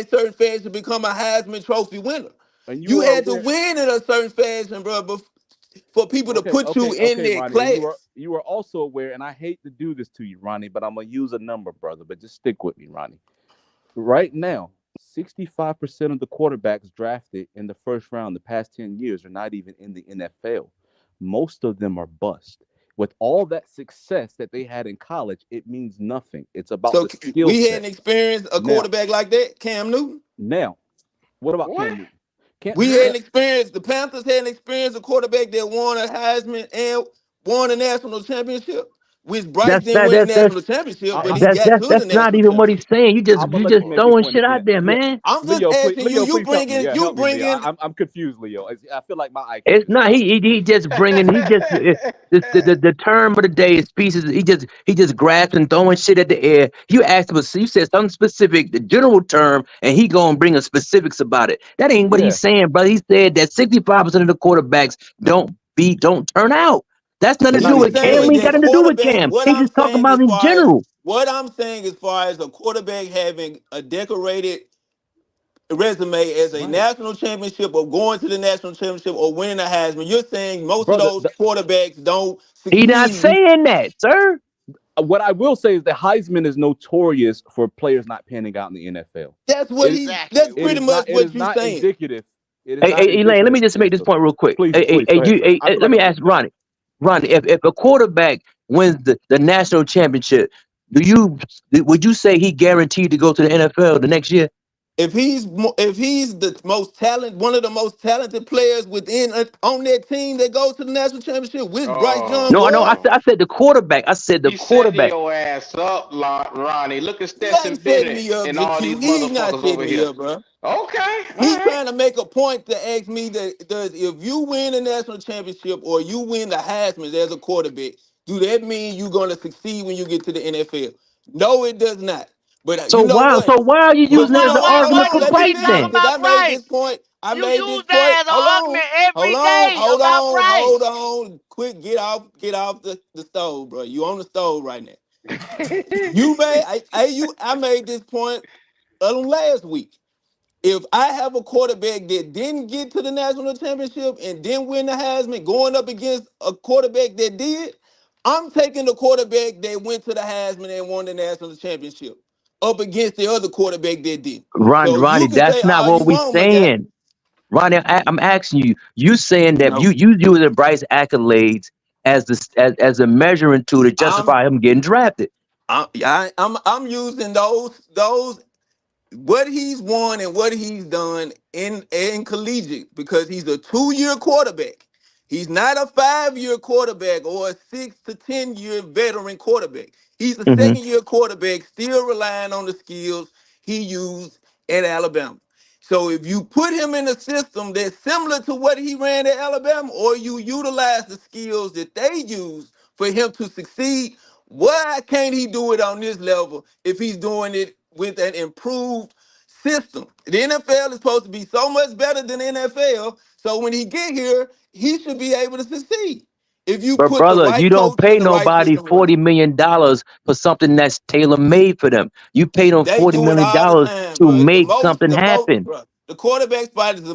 [SPEAKER 12] a certain fashion to become a Heisman Trophy winner.
[SPEAKER 13] And you
[SPEAKER 12] You
[SPEAKER 13] are
[SPEAKER 12] had to
[SPEAKER 13] aware.
[SPEAKER 12] win in a certain fashion, bro, for people to
[SPEAKER 13] Okay,
[SPEAKER 12] put you
[SPEAKER 13] okay,
[SPEAKER 12] in
[SPEAKER 13] okay,
[SPEAKER 12] their
[SPEAKER 13] Ronnie. And
[SPEAKER 12] class.
[SPEAKER 13] you are also aware, and I hate to do this to you, Ronnie, but I'm gonna use a number, brother. But just stick with me, Ronnie. Right now, 65% of the quarterbacks drafted in the first round the past 10 years are not even in the NFL. Most of them are bust. With all that success that they had in college, it means nothing. It's about
[SPEAKER 12] So
[SPEAKER 13] the skill
[SPEAKER 12] we
[SPEAKER 13] set.
[SPEAKER 12] hadn't experienced a
[SPEAKER 13] Now,
[SPEAKER 12] quarterback like that, Cam Newton.
[SPEAKER 13] now, what about
[SPEAKER 1] What?
[SPEAKER 13] Cam Newton? Cam,
[SPEAKER 12] We
[SPEAKER 13] Cam,
[SPEAKER 12] hadn't experienced, the Panthers hadn't experienced a quarterback that won a Heisman and won a national championship, which Bryce
[SPEAKER 15] That's
[SPEAKER 12] didn't
[SPEAKER 15] that
[SPEAKER 12] win the
[SPEAKER 15] that
[SPEAKER 12] national championship, but
[SPEAKER 13] I,
[SPEAKER 12] he got to the
[SPEAKER 15] that's not
[SPEAKER 12] national
[SPEAKER 15] even what he's
[SPEAKER 12] championship.
[SPEAKER 15] saying.
[SPEAKER 13] I'm gonna
[SPEAKER 15] You
[SPEAKER 13] let
[SPEAKER 15] just
[SPEAKER 13] you make your
[SPEAKER 15] throwing
[SPEAKER 13] point
[SPEAKER 15] shit out
[SPEAKER 13] again.
[SPEAKER 15] there, man.
[SPEAKER 12] I'm just
[SPEAKER 13] Leo, please,
[SPEAKER 12] asking you,
[SPEAKER 13] Leo, please help me. Yeah,
[SPEAKER 12] you
[SPEAKER 13] help me, Leo.
[SPEAKER 12] bringing,
[SPEAKER 13] I'm confused, Leo. I feel like my IQ
[SPEAKER 15] It's
[SPEAKER 13] is
[SPEAKER 15] not
[SPEAKER 13] off.
[SPEAKER 15] he just bringing he just the term of the day is pieces. He just grasping throwing shit at the air. You asked him, you said something specific, the general term, and he gonna bring us specifics about it. That ain't what
[SPEAKER 13] Yeah,
[SPEAKER 15] he's saying, brother. He said that 65% of the quarterbacks don't turn out. That's nothing
[SPEAKER 13] they're
[SPEAKER 15] to
[SPEAKER 12] what
[SPEAKER 15] do
[SPEAKER 13] not
[SPEAKER 12] he's
[SPEAKER 15] with
[SPEAKER 13] even
[SPEAKER 15] Cam.
[SPEAKER 12] saying
[SPEAKER 15] We ain't got
[SPEAKER 12] that
[SPEAKER 13] playable.
[SPEAKER 15] nothing to do with
[SPEAKER 12] quarterbacks,
[SPEAKER 15] Cam. He just talking about in general.
[SPEAKER 12] what I'm saying as far as a quarterback having a decorated resume as a
[SPEAKER 13] Right,
[SPEAKER 12] national championship or going to the national championship or winning a Heisman, you're saying most of
[SPEAKER 13] brother.
[SPEAKER 12] those quarterbacks don't
[SPEAKER 15] He not
[SPEAKER 12] succeed.
[SPEAKER 15] saying that, sir.
[SPEAKER 13] What I will say is that Heisman is notorious for players not panning out in the NFL. It
[SPEAKER 5] Exactly.
[SPEAKER 12] That's
[SPEAKER 13] it
[SPEAKER 12] pretty
[SPEAKER 13] is
[SPEAKER 12] much
[SPEAKER 13] not it
[SPEAKER 12] what
[SPEAKER 13] is
[SPEAKER 12] you're
[SPEAKER 13] not
[SPEAKER 12] saying.
[SPEAKER 13] indicative. It is
[SPEAKER 15] Hey,
[SPEAKER 13] not
[SPEAKER 15] Elaine, let me
[SPEAKER 13] indicative.
[SPEAKER 15] just make
[SPEAKER 13] Yes,
[SPEAKER 15] this
[SPEAKER 13] sir.
[SPEAKER 15] point real quick.
[SPEAKER 13] Please, please go ahead, sir. I feel like I'm getting cut.
[SPEAKER 15] Ronnie, if a quarterback wins the national championship, would you say he guaranteed to go to the NFL the next year?
[SPEAKER 12] If he's the one of the most talented players within on that team that goes to the national championship, which Bryce
[SPEAKER 1] Oh
[SPEAKER 12] Young
[SPEAKER 15] No, I know.
[SPEAKER 12] was,
[SPEAKER 1] no.
[SPEAKER 15] I said the quarterback. I said the
[SPEAKER 1] You setting
[SPEAKER 15] quarterback.
[SPEAKER 1] your ass up, Ronnie. Look at
[SPEAKER 12] he
[SPEAKER 1] Stetson
[SPEAKER 12] ain't setting
[SPEAKER 1] Bennett
[SPEAKER 12] me up,
[SPEAKER 1] and all
[SPEAKER 12] Q.
[SPEAKER 1] these
[SPEAKER 12] He's not
[SPEAKER 1] motherfuckers
[SPEAKER 12] setting
[SPEAKER 1] over
[SPEAKER 12] me
[SPEAKER 1] here.
[SPEAKER 12] up, bro.
[SPEAKER 1] Okay, all
[SPEAKER 12] He's
[SPEAKER 1] right.
[SPEAKER 12] trying to make a point to ask me that does if you win the national championship or you win the Heisman as a quarterback, do that mean you're going to succeed when you get to the NFL? No, it does not. But
[SPEAKER 15] So
[SPEAKER 12] you know
[SPEAKER 15] why?
[SPEAKER 12] what?
[SPEAKER 15] So why are you
[SPEAKER 12] But
[SPEAKER 15] using
[SPEAKER 5] So
[SPEAKER 15] it
[SPEAKER 12] you
[SPEAKER 15] as
[SPEAKER 5] why
[SPEAKER 12] know
[SPEAKER 15] an
[SPEAKER 12] what?
[SPEAKER 5] why
[SPEAKER 12] Hold
[SPEAKER 15] argument
[SPEAKER 5] what
[SPEAKER 15] for
[SPEAKER 12] on,
[SPEAKER 5] what
[SPEAKER 12] let me
[SPEAKER 5] you
[SPEAKER 15] Bryce
[SPEAKER 5] talking
[SPEAKER 12] finish
[SPEAKER 15] then?
[SPEAKER 12] because
[SPEAKER 5] about
[SPEAKER 12] I made
[SPEAKER 5] Bryce?
[SPEAKER 12] this point. I
[SPEAKER 5] You
[SPEAKER 12] made this
[SPEAKER 5] use
[SPEAKER 12] point.
[SPEAKER 5] that as an
[SPEAKER 12] Hold on,
[SPEAKER 5] argument every day about
[SPEAKER 12] hold
[SPEAKER 5] Bryce.
[SPEAKER 12] on. Quick, get off the stove, bro. You on the stove right now. You made I made this point last week. If I have a quarterback that didn't get to the national championship and didn't win the Heisman, going up against a quarterback that did, I'm taking the quarterback that went to the Heisman and won the national championship up against the other quarterback that did. So
[SPEAKER 15] Ronnie,
[SPEAKER 12] you can
[SPEAKER 15] that's
[SPEAKER 12] say
[SPEAKER 15] not
[SPEAKER 12] all
[SPEAKER 15] what
[SPEAKER 12] you
[SPEAKER 15] we
[SPEAKER 12] want, my guy.
[SPEAKER 15] saying. Ronnie, I'm asking you. You saying that
[SPEAKER 12] No,
[SPEAKER 15] you use the Bryce accolades as a measuring tool to
[SPEAKER 12] I'm
[SPEAKER 15] justify him getting drafted.
[SPEAKER 12] I'm using those what he's won and what he's done in collegiate because he's a 2-year quarterback. He's not a 5-year quarterback or a 6 to 10 year veteran quarterback. He's a
[SPEAKER 15] Hmm.
[SPEAKER 12] 2nd year quarterback, still relying on the skills he used at Alabama. So if you put him in a system that's similar to what he ran at Alabama, or you utilize the skills that they use for him to succeed, why can't he do it on this level if he's doing it with an improved system? The NFL is supposed to be so much better than the NFL. So when he get here, he should be able to succeed. If you
[SPEAKER 15] But
[SPEAKER 12] put the
[SPEAKER 15] brother, you
[SPEAKER 12] right
[SPEAKER 15] don't
[SPEAKER 12] coach and
[SPEAKER 15] pay
[SPEAKER 12] the right
[SPEAKER 15] nobody
[SPEAKER 12] system around him.
[SPEAKER 15] $40 million for something that's tailor made for them. You pay them
[SPEAKER 12] They
[SPEAKER 15] $40
[SPEAKER 12] do it all the
[SPEAKER 15] million
[SPEAKER 12] time,
[SPEAKER 15] to
[SPEAKER 12] bro.
[SPEAKER 15] make something happen.
[SPEAKER 12] Bro. The quarterback spot is the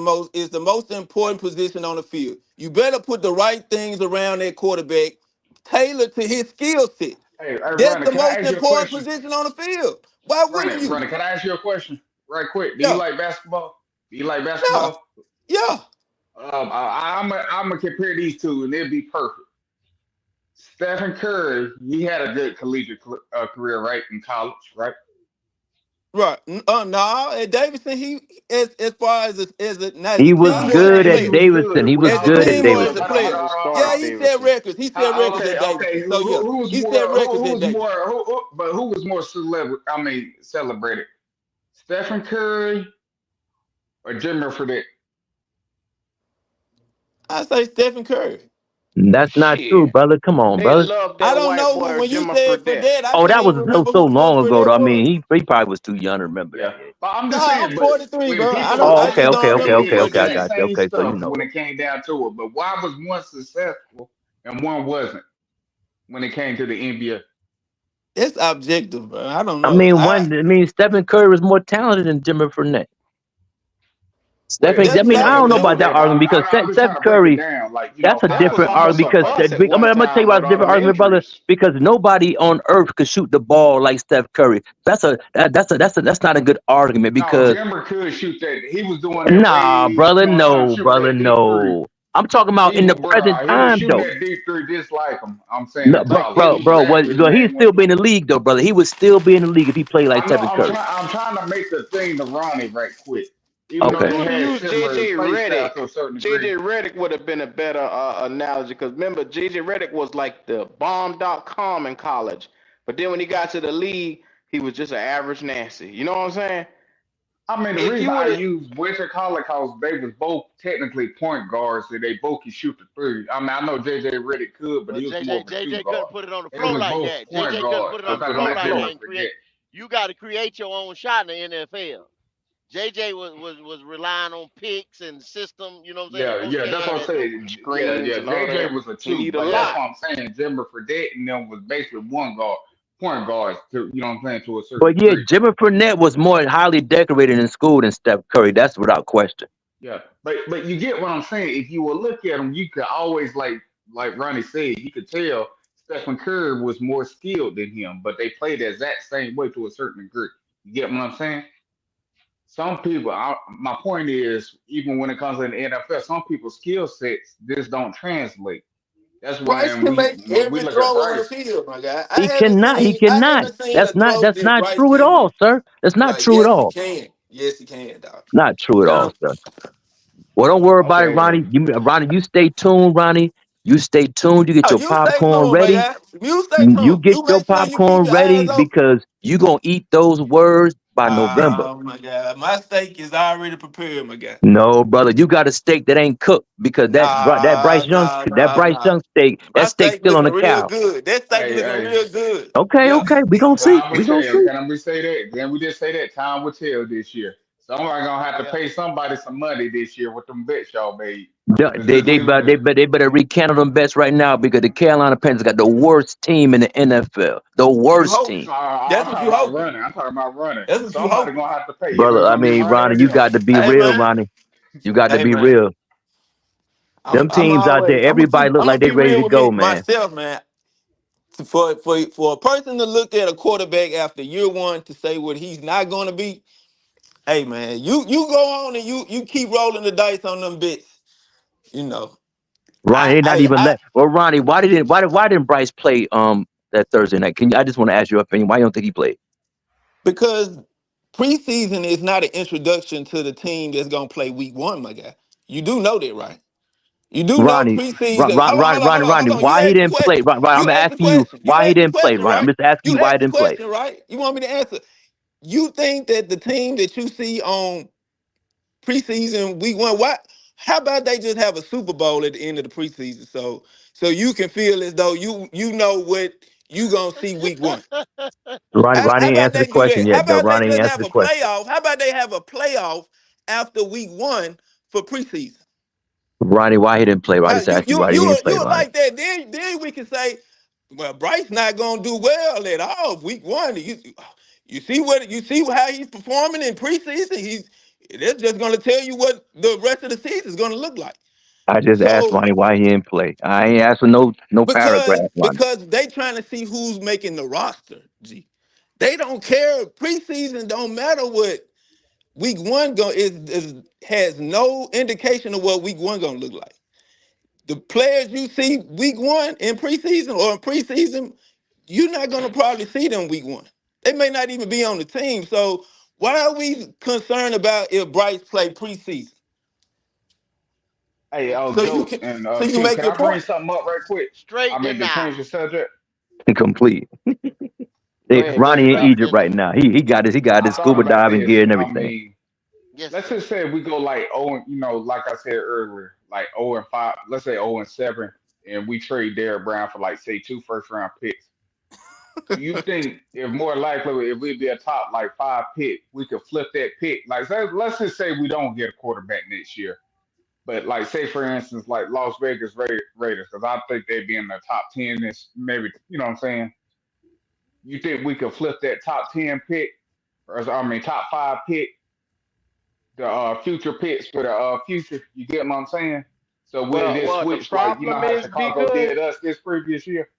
[SPEAKER 12] most important position on the field. You better put the right things around that quarterback, tailored to his skill set.
[SPEAKER 6] Hey,
[SPEAKER 12] That's
[SPEAKER 6] Ronnie,
[SPEAKER 12] the
[SPEAKER 6] can I
[SPEAKER 12] most
[SPEAKER 6] ask you a
[SPEAKER 12] important
[SPEAKER 6] question?
[SPEAKER 12] position on the field. Why
[SPEAKER 6] Ronnie,
[SPEAKER 12] wouldn't you?
[SPEAKER 6] Ronnie, can I ask you a question right quick? Do you
[SPEAKER 12] Yeah,
[SPEAKER 6] like basketball? Do you like
[SPEAKER 12] yeah,
[SPEAKER 6] basketball?
[SPEAKER 12] yeah.
[SPEAKER 6] I'm gonna compare these two, and it'll be perfect. Stephen Curry, he had a good collegiate career, right, in college, right?
[SPEAKER 12] Right. No, at Davidson, he as far as not as
[SPEAKER 15] He
[SPEAKER 12] a
[SPEAKER 15] was
[SPEAKER 12] team
[SPEAKER 6] I'm
[SPEAKER 12] or as a
[SPEAKER 15] good
[SPEAKER 6] saying he
[SPEAKER 15] at
[SPEAKER 12] player.
[SPEAKER 6] was
[SPEAKER 15] Davidson.
[SPEAKER 6] good
[SPEAKER 15] He was
[SPEAKER 6] when
[SPEAKER 12] As
[SPEAKER 6] he
[SPEAKER 12] a
[SPEAKER 6] was
[SPEAKER 15] good at
[SPEAKER 6] at
[SPEAKER 12] team or as
[SPEAKER 1] Yeah,
[SPEAKER 12] a
[SPEAKER 15] Davidson.
[SPEAKER 1] but he
[SPEAKER 12] player.
[SPEAKER 1] didn't
[SPEAKER 12] Yeah,
[SPEAKER 1] start
[SPEAKER 12] he set
[SPEAKER 1] Davidson.
[SPEAKER 12] records. He set records at Davidson.
[SPEAKER 6] Okay.
[SPEAKER 12] So yeah, he set records
[SPEAKER 6] Who
[SPEAKER 12] at
[SPEAKER 6] was
[SPEAKER 12] Davidson.
[SPEAKER 6] more? But who was more celebrated? Stephen Curry or Jimmy Fredette?
[SPEAKER 12] I say Stephen Curry.
[SPEAKER 15] That's not true,
[SPEAKER 1] Shit.
[SPEAKER 15] brother. Come on,
[SPEAKER 1] They
[SPEAKER 15] brother.
[SPEAKER 1] love
[SPEAKER 12] I
[SPEAKER 1] that
[SPEAKER 12] don't
[SPEAKER 1] white
[SPEAKER 12] know who.
[SPEAKER 1] boy,
[SPEAKER 12] When you
[SPEAKER 1] Jimmy
[SPEAKER 12] said for
[SPEAKER 1] Fredette.
[SPEAKER 12] that, I
[SPEAKER 15] Oh, that
[SPEAKER 12] can't
[SPEAKER 15] was
[SPEAKER 12] even remember
[SPEAKER 15] so
[SPEAKER 12] who
[SPEAKER 15] long
[SPEAKER 12] for
[SPEAKER 15] ago,
[SPEAKER 12] that
[SPEAKER 15] though. I
[SPEAKER 12] was.
[SPEAKER 15] mean, he probably was too young to remember that.
[SPEAKER 6] Yeah.
[SPEAKER 15] Yeah.
[SPEAKER 6] But I'm just
[SPEAKER 12] Nah, I'm
[SPEAKER 6] saying, but
[SPEAKER 12] 43,
[SPEAKER 6] when
[SPEAKER 12] bro.
[SPEAKER 6] people
[SPEAKER 15] Oh,
[SPEAKER 12] I
[SPEAKER 6] say
[SPEAKER 15] okay,
[SPEAKER 12] just don't
[SPEAKER 15] okay,
[SPEAKER 6] they
[SPEAKER 12] remember
[SPEAKER 15] okay,
[SPEAKER 12] who
[SPEAKER 15] okay,
[SPEAKER 6] did
[SPEAKER 12] for
[SPEAKER 6] the
[SPEAKER 15] okay. I
[SPEAKER 12] that.
[SPEAKER 15] got you.
[SPEAKER 6] same
[SPEAKER 15] Okay, so you
[SPEAKER 6] stuff
[SPEAKER 15] know.
[SPEAKER 6] when it came down to it, but why was one successful and one wasn't when it came to the NBA?
[SPEAKER 12] It's objective, bro. I don't
[SPEAKER 15] I
[SPEAKER 12] know.
[SPEAKER 15] mean, Stephen Curry was more talented than Jimmy Fredette. Stephen, I
[SPEAKER 1] That's
[SPEAKER 15] mean, I
[SPEAKER 1] not
[SPEAKER 15] don't know about
[SPEAKER 1] no.
[SPEAKER 15] that
[SPEAKER 6] Yeah, but
[SPEAKER 15] argument because
[SPEAKER 6] I'm just
[SPEAKER 15] Steph
[SPEAKER 6] trying to break it
[SPEAKER 15] Curry,
[SPEAKER 6] down. Like,
[SPEAKER 15] that's a
[SPEAKER 1] Steph was
[SPEAKER 15] different
[SPEAKER 1] almost
[SPEAKER 15] argument
[SPEAKER 1] a
[SPEAKER 15] because
[SPEAKER 1] bust at
[SPEAKER 15] I'm
[SPEAKER 1] one
[SPEAKER 15] gonna tell you
[SPEAKER 1] time
[SPEAKER 15] about
[SPEAKER 1] with
[SPEAKER 15] a
[SPEAKER 1] all
[SPEAKER 15] different
[SPEAKER 1] them
[SPEAKER 15] argument, brother.
[SPEAKER 1] injuries.
[SPEAKER 15] Because nobody on earth could shoot the ball like Steph Curry. That's not a good argument
[SPEAKER 6] no,
[SPEAKER 15] because
[SPEAKER 6] Jimmer could shoot that. He was doing that way.
[SPEAKER 15] nah,
[SPEAKER 6] You
[SPEAKER 15] brother,
[SPEAKER 6] know, trying to
[SPEAKER 15] no,
[SPEAKER 6] shoot
[SPEAKER 15] brother,
[SPEAKER 6] that deep three.
[SPEAKER 15] no. I'm talking about
[SPEAKER 6] He
[SPEAKER 15] in the
[SPEAKER 6] was,
[SPEAKER 15] present
[SPEAKER 6] bro. He was
[SPEAKER 15] time
[SPEAKER 6] shooting
[SPEAKER 15] though.
[SPEAKER 6] that deep three just like him. I'm saying
[SPEAKER 15] No,
[SPEAKER 6] in
[SPEAKER 15] bro,
[SPEAKER 6] college.
[SPEAKER 15] bro,
[SPEAKER 6] He was
[SPEAKER 15] bro.
[SPEAKER 6] actually his
[SPEAKER 15] Well, he'd
[SPEAKER 6] name went
[SPEAKER 15] still be in
[SPEAKER 6] through.
[SPEAKER 15] the league though, brother. He would still be in the league if he played like
[SPEAKER 6] I know.
[SPEAKER 15] Stephen Curry.
[SPEAKER 6] I'm trying to make the thing to Ronnie right quick. Even
[SPEAKER 1] If
[SPEAKER 6] though
[SPEAKER 15] Okay.
[SPEAKER 1] you
[SPEAKER 6] they
[SPEAKER 1] would have
[SPEAKER 6] had
[SPEAKER 1] used
[SPEAKER 6] similar
[SPEAKER 1] JJ
[SPEAKER 6] play styles to
[SPEAKER 1] Redick,
[SPEAKER 6] a certain degree.
[SPEAKER 1] JJ Redick would have been a better analogy because remember, JJ Redick was like the bomb.com in college. But then when he got to the league, he was just an average Nancy. You know what I'm saying?
[SPEAKER 6] I mean, the
[SPEAKER 1] If
[SPEAKER 6] reason
[SPEAKER 1] you
[SPEAKER 6] I
[SPEAKER 1] would have,
[SPEAKER 6] used Winter College because they was both technically point guards, so they both could shoot the three. I mean, I know JJ Redick could, but
[SPEAKER 5] But
[SPEAKER 6] he was more of a two
[SPEAKER 5] JJ couldn't
[SPEAKER 6] guard.
[SPEAKER 5] put it on the
[SPEAKER 6] They
[SPEAKER 5] floor
[SPEAKER 6] was
[SPEAKER 5] like
[SPEAKER 6] both
[SPEAKER 5] that.
[SPEAKER 6] point
[SPEAKER 5] JJ couldn't
[SPEAKER 6] guards.
[SPEAKER 5] put it
[SPEAKER 6] I'm
[SPEAKER 5] on the
[SPEAKER 6] talking
[SPEAKER 5] floor
[SPEAKER 6] about
[SPEAKER 5] like
[SPEAKER 6] Jimmer
[SPEAKER 5] that and
[SPEAKER 6] Fredette.
[SPEAKER 5] create. You got to create your own shot in the NFL. JJ was relying on picks and system. You know what I'm saying? The
[SPEAKER 6] Yeah,
[SPEAKER 5] coach
[SPEAKER 6] yeah, that's
[SPEAKER 5] had
[SPEAKER 6] what I'm
[SPEAKER 5] that too.
[SPEAKER 6] saying. Yeah,
[SPEAKER 1] screens
[SPEAKER 6] yeah.
[SPEAKER 1] and all
[SPEAKER 6] JJ
[SPEAKER 1] that,
[SPEAKER 6] was a
[SPEAKER 1] he
[SPEAKER 6] two,
[SPEAKER 1] need a
[SPEAKER 6] but that's
[SPEAKER 1] lot.
[SPEAKER 6] what I'm saying. Jimmer Fredette and them was basically one guard, point guards to you know what I'm saying to a certain
[SPEAKER 15] But yeah,
[SPEAKER 6] degree.
[SPEAKER 15] Jimmy Fredette was more highly decorated in school than Steph Curry. That's without question.
[SPEAKER 6] Yeah, but you get what I'm saying. If you will look at them, you could always like Ronnie said, you could tell Stephen Curry was more skilled than him, but they played the exact same way to a certain degree. You get what I'm saying? Some people, my point is, even when it comes to the NFL, some people's skill sets just don't translate. That's
[SPEAKER 12] Bryce
[SPEAKER 6] why
[SPEAKER 12] can make
[SPEAKER 6] when we
[SPEAKER 12] every
[SPEAKER 6] look at
[SPEAKER 12] throw on the
[SPEAKER 6] Bryce,
[SPEAKER 12] field, my guy.
[SPEAKER 15] He cannot. He
[SPEAKER 12] I
[SPEAKER 15] cannot.
[SPEAKER 12] haven't seen a throw
[SPEAKER 15] That's
[SPEAKER 12] that
[SPEAKER 15] not
[SPEAKER 12] Bryce
[SPEAKER 15] true at
[SPEAKER 12] didn't
[SPEAKER 15] all,
[SPEAKER 12] make.
[SPEAKER 15] sir. That's not
[SPEAKER 12] Like,
[SPEAKER 15] true at
[SPEAKER 12] yes, he
[SPEAKER 15] all.
[SPEAKER 12] can. Yes, he can, dog.
[SPEAKER 15] Not true at all,
[SPEAKER 12] Now,
[SPEAKER 15] sir. Well, don't worry about it,
[SPEAKER 6] okay,
[SPEAKER 15] Ronnie. Ronnie, you stay tuned, Ronnie. You stay tuned. You get
[SPEAKER 12] oh,
[SPEAKER 15] your
[SPEAKER 12] you stay
[SPEAKER 15] popcorn
[SPEAKER 12] tuned, my
[SPEAKER 15] ready.
[SPEAKER 12] guy. You stay
[SPEAKER 15] You
[SPEAKER 12] tuned.
[SPEAKER 15] get
[SPEAKER 12] You
[SPEAKER 15] your
[SPEAKER 12] make sure you keep
[SPEAKER 15] popcorn
[SPEAKER 12] your eyes
[SPEAKER 15] ready
[SPEAKER 12] open.
[SPEAKER 15] because you gonna eat those words by November.
[SPEAKER 12] Oh my God, my steak is already prepared, my guy.
[SPEAKER 15] No, brother, you got a steak that ain't cooked because
[SPEAKER 12] Nah, nah, nah,
[SPEAKER 15] Bryce
[SPEAKER 12] nah.
[SPEAKER 15] Young steak, that
[SPEAKER 12] My
[SPEAKER 15] steak
[SPEAKER 12] steak
[SPEAKER 15] still on
[SPEAKER 12] looking
[SPEAKER 15] the
[SPEAKER 12] real
[SPEAKER 15] cow.
[SPEAKER 12] good. That steak
[SPEAKER 6] hey,
[SPEAKER 12] looking
[SPEAKER 6] hey,
[SPEAKER 12] real good.
[SPEAKER 15] Okay,
[SPEAKER 12] Yeah.
[SPEAKER 15] okay, we gonna see.
[SPEAKER 6] I'm
[SPEAKER 15] We
[SPEAKER 6] gonna
[SPEAKER 15] gonna
[SPEAKER 6] tell you,
[SPEAKER 15] see.
[SPEAKER 6] can we say that? Then we just say that time will tell this year. Somebody gonna have to
[SPEAKER 5] Yeah.
[SPEAKER 6] pay somebody some money this year with them bets y'all made.
[SPEAKER 15] They
[SPEAKER 6] Let's
[SPEAKER 15] they
[SPEAKER 6] just
[SPEAKER 15] they
[SPEAKER 6] leave it
[SPEAKER 15] better they
[SPEAKER 6] there.
[SPEAKER 15] better, they better recount them bets right now because the Carolina Panthers got the worst team in the NFL. The
[SPEAKER 12] You
[SPEAKER 15] worst
[SPEAKER 12] hoping.
[SPEAKER 15] team,
[SPEAKER 12] That's
[SPEAKER 6] I'm
[SPEAKER 12] what
[SPEAKER 6] talking
[SPEAKER 12] you
[SPEAKER 6] about
[SPEAKER 12] hoping.
[SPEAKER 6] running. I'm talking about running.
[SPEAKER 12] That's what you
[SPEAKER 6] Somebody
[SPEAKER 12] hoping.
[SPEAKER 6] gonna have to pay. Either
[SPEAKER 15] brother.
[SPEAKER 6] it's
[SPEAKER 15] I
[SPEAKER 6] gonna be
[SPEAKER 15] mean,
[SPEAKER 6] Ronnie or
[SPEAKER 15] Ronnie, you
[SPEAKER 6] them.
[SPEAKER 15] got to be
[SPEAKER 12] Hey
[SPEAKER 15] real,
[SPEAKER 12] man.
[SPEAKER 15] Ronnie. You got to
[SPEAKER 12] Hey
[SPEAKER 15] be
[SPEAKER 12] man.
[SPEAKER 15] real. Them
[SPEAKER 12] I'm
[SPEAKER 15] teams out there,
[SPEAKER 12] always
[SPEAKER 15] everybody look
[SPEAKER 12] I'm gonna
[SPEAKER 15] like they
[SPEAKER 12] be
[SPEAKER 15] ready
[SPEAKER 12] real
[SPEAKER 15] to
[SPEAKER 12] with
[SPEAKER 15] go,
[SPEAKER 12] me
[SPEAKER 15] man.
[SPEAKER 12] myself, man. For a person to look at a quarterback after year one to say what he's not gonna be, hey man, you go on and you keep rolling the dice on them bits. You know.
[SPEAKER 15] Ronnie, they not even
[SPEAKER 12] I
[SPEAKER 15] let. Well, Ronnie, why didn't Bryce play that Thursday night? I just want to ask your opinion. Why you don't think he played?
[SPEAKER 12] because preseason is not an introduction to the team that's gonna play week one, my guy. You do know that, right? You do know
[SPEAKER 15] Ronnie,
[SPEAKER 12] preseason. Hold on, hold on, hold on,
[SPEAKER 15] Ronnie,
[SPEAKER 12] hold on. You
[SPEAKER 15] why he
[SPEAKER 12] asked the
[SPEAKER 15] didn't play?
[SPEAKER 12] question.
[SPEAKER 15] I'm
[SPEAKER 12] You asked the
[SPEAKER 15] asking you
[SPEAKER 12] question. You
[SPEAKER 15] why he
[SPEAKER 12] asked the
[SPEAKER 15] didn't play.
[SPEAKER 12] question,
[SPEAKER 15] Right? I'm
[SPEAKER 12] right?
[SPEAKER 15] just asking
[SPEAKER 12] You
[SPEAKER 15] you why he
[SPEAKER 12] asked the
[SPEAKER 15] didn't play.
[SPEAKER 12] question, right? You want me to answer? You think that the team that you see on preseason week one, what? How about they just have a Super Bowl at the end of the preseason, so you can feel as though you know what you gonna see week one. How
[SPEAKER 15] Ronnie ain't
[SPEAKER 12] about
[SPEAKER 15] answered the
[SPEAKER 12] they do
[SPEAKER 15] question
[SPEAKER 12] that? How
[SPEAKER 15] yet, though.
[SPEAKER 12] about they
[SPEAKER 15] Ronnie ain't
[SPEAKER 12] just
[SPEAKER 15] answered
[SPEAKER 12] have
[SPEAKER 15] the
[SPEAKER 12] a
[SPEAKER 15] question.
[SPEAKER 12] playoff? How about they have a playoff after week one for preseason?
[SPEAKER 15] Ronnie, why he didn't play? I just
[SPEAKER 12] You
[SPEAKER 15] asked you
[SPEAKER 12] you
[SPEAKER 15] why he
[SPEAKER 12] you
[SPEAKER 15] didn't
[SPEAKER 12] were-
[SPEAKER 15] play,
[SPEAKER 12] you were
[SPEAKER 15] Ronnie.
[SPEAKER 12] like that. Then we can say, well, Bryce not gonna do well at all. Week one, you see how he's performing in preseason. That's just gonna tell you what the rest of the season is gonna look like.
[SPEAKER 15] I just asked
[SPEAKER 12] So
[SPEAKER 15] Ronnie why he didn't play. I ain't asked for no
[SPEAKER 12] because
[SPEAKER 15] paragraph, Ronnie.
[SPEAKER 12] because they trying to see who's making the roster. G, they don't care. Preseason don't matter what week one is has no indication of what week one gonna look like. The players you see week one in preseason or in preseason, you're not gonna probably see them week one. They may not even be on the team. So why are we concerned about if Bryce play preseason?
[SPEAKER 6] Hey,
[SPEAKER 12] So you
[SPEAKER 6] Goat
[SPEAKER 12] can
[SPEAKER 6] and
[SPEAKER 12] so you can
[SPEAKER 6] Q,
[SPEAKER 12] make
[SPEAKER 6] can
[SPEAKER 12] your
[SPEAKER 6] I bring
[SPEAKER 12] point.
[SPEAKER 6] something up right quick? I
[SPEAKER 5] Straight
[SPEAKER 6] mean to
[SPEAKER 5] deny.
[SPEAKER 6] change the subject.
[SPEAKER 15] Complete.
[SPEAKER 1] Go ahead, bring
[SPEAKER 15] Ronnie
[SPEAKER 1] it
[SPEAKER 15] in
[SPEAKER 1] out.
[SPEAKER 5] Straight
[SPEAKER 15] Egypt right
[SPEAKER 5] deny.
[SPEAKER 15] now. He got
[SPEAKER 6] I
[SPEAKER 15] his
[SPEAKER 6] thought
[SPEAKER 15] scuba
[SPEAKER 6] about
[SPEAKER 15] diving
[SPEAKER 6] this.
[SPEAKER 15] gear and
[SPEAKER 6] I
[SPEAKER 15] everything.
[SPEAKER 6] mean,
[SPEAKER 5] Yes,
[SPEAKER 6] let's
[SPEAKER 5] sir.
[SPEAKER 6] just say we go like like I said earlier, like 0-5. Let's say 0-7, and we trade Derrick Brown for like say 2 first-round picks. Do you think if more likely if we'd be a top like 5 pick, we could flip that pick? Like let's just say we don't get a quarterback next year, but like say for instance like Las Vegas Raiders, because I think they'd be in the top 10. This maybe you know what I'm saying. You think we could flip that top 10 pick, or I mean top 5 pick, the future picks for the future. You get what I'm saying? So we'll just
[SPEAKER 1] Well, the
[SPEAKER 6] switch like you know
[SPEAKER 1] problem
[SPEAKER 6] how
[SPEAKER 1] is, be
[SPEAKER 6] Chicago
[SPEAKER 1] good.
[SPEAKER 6] did us this previous year.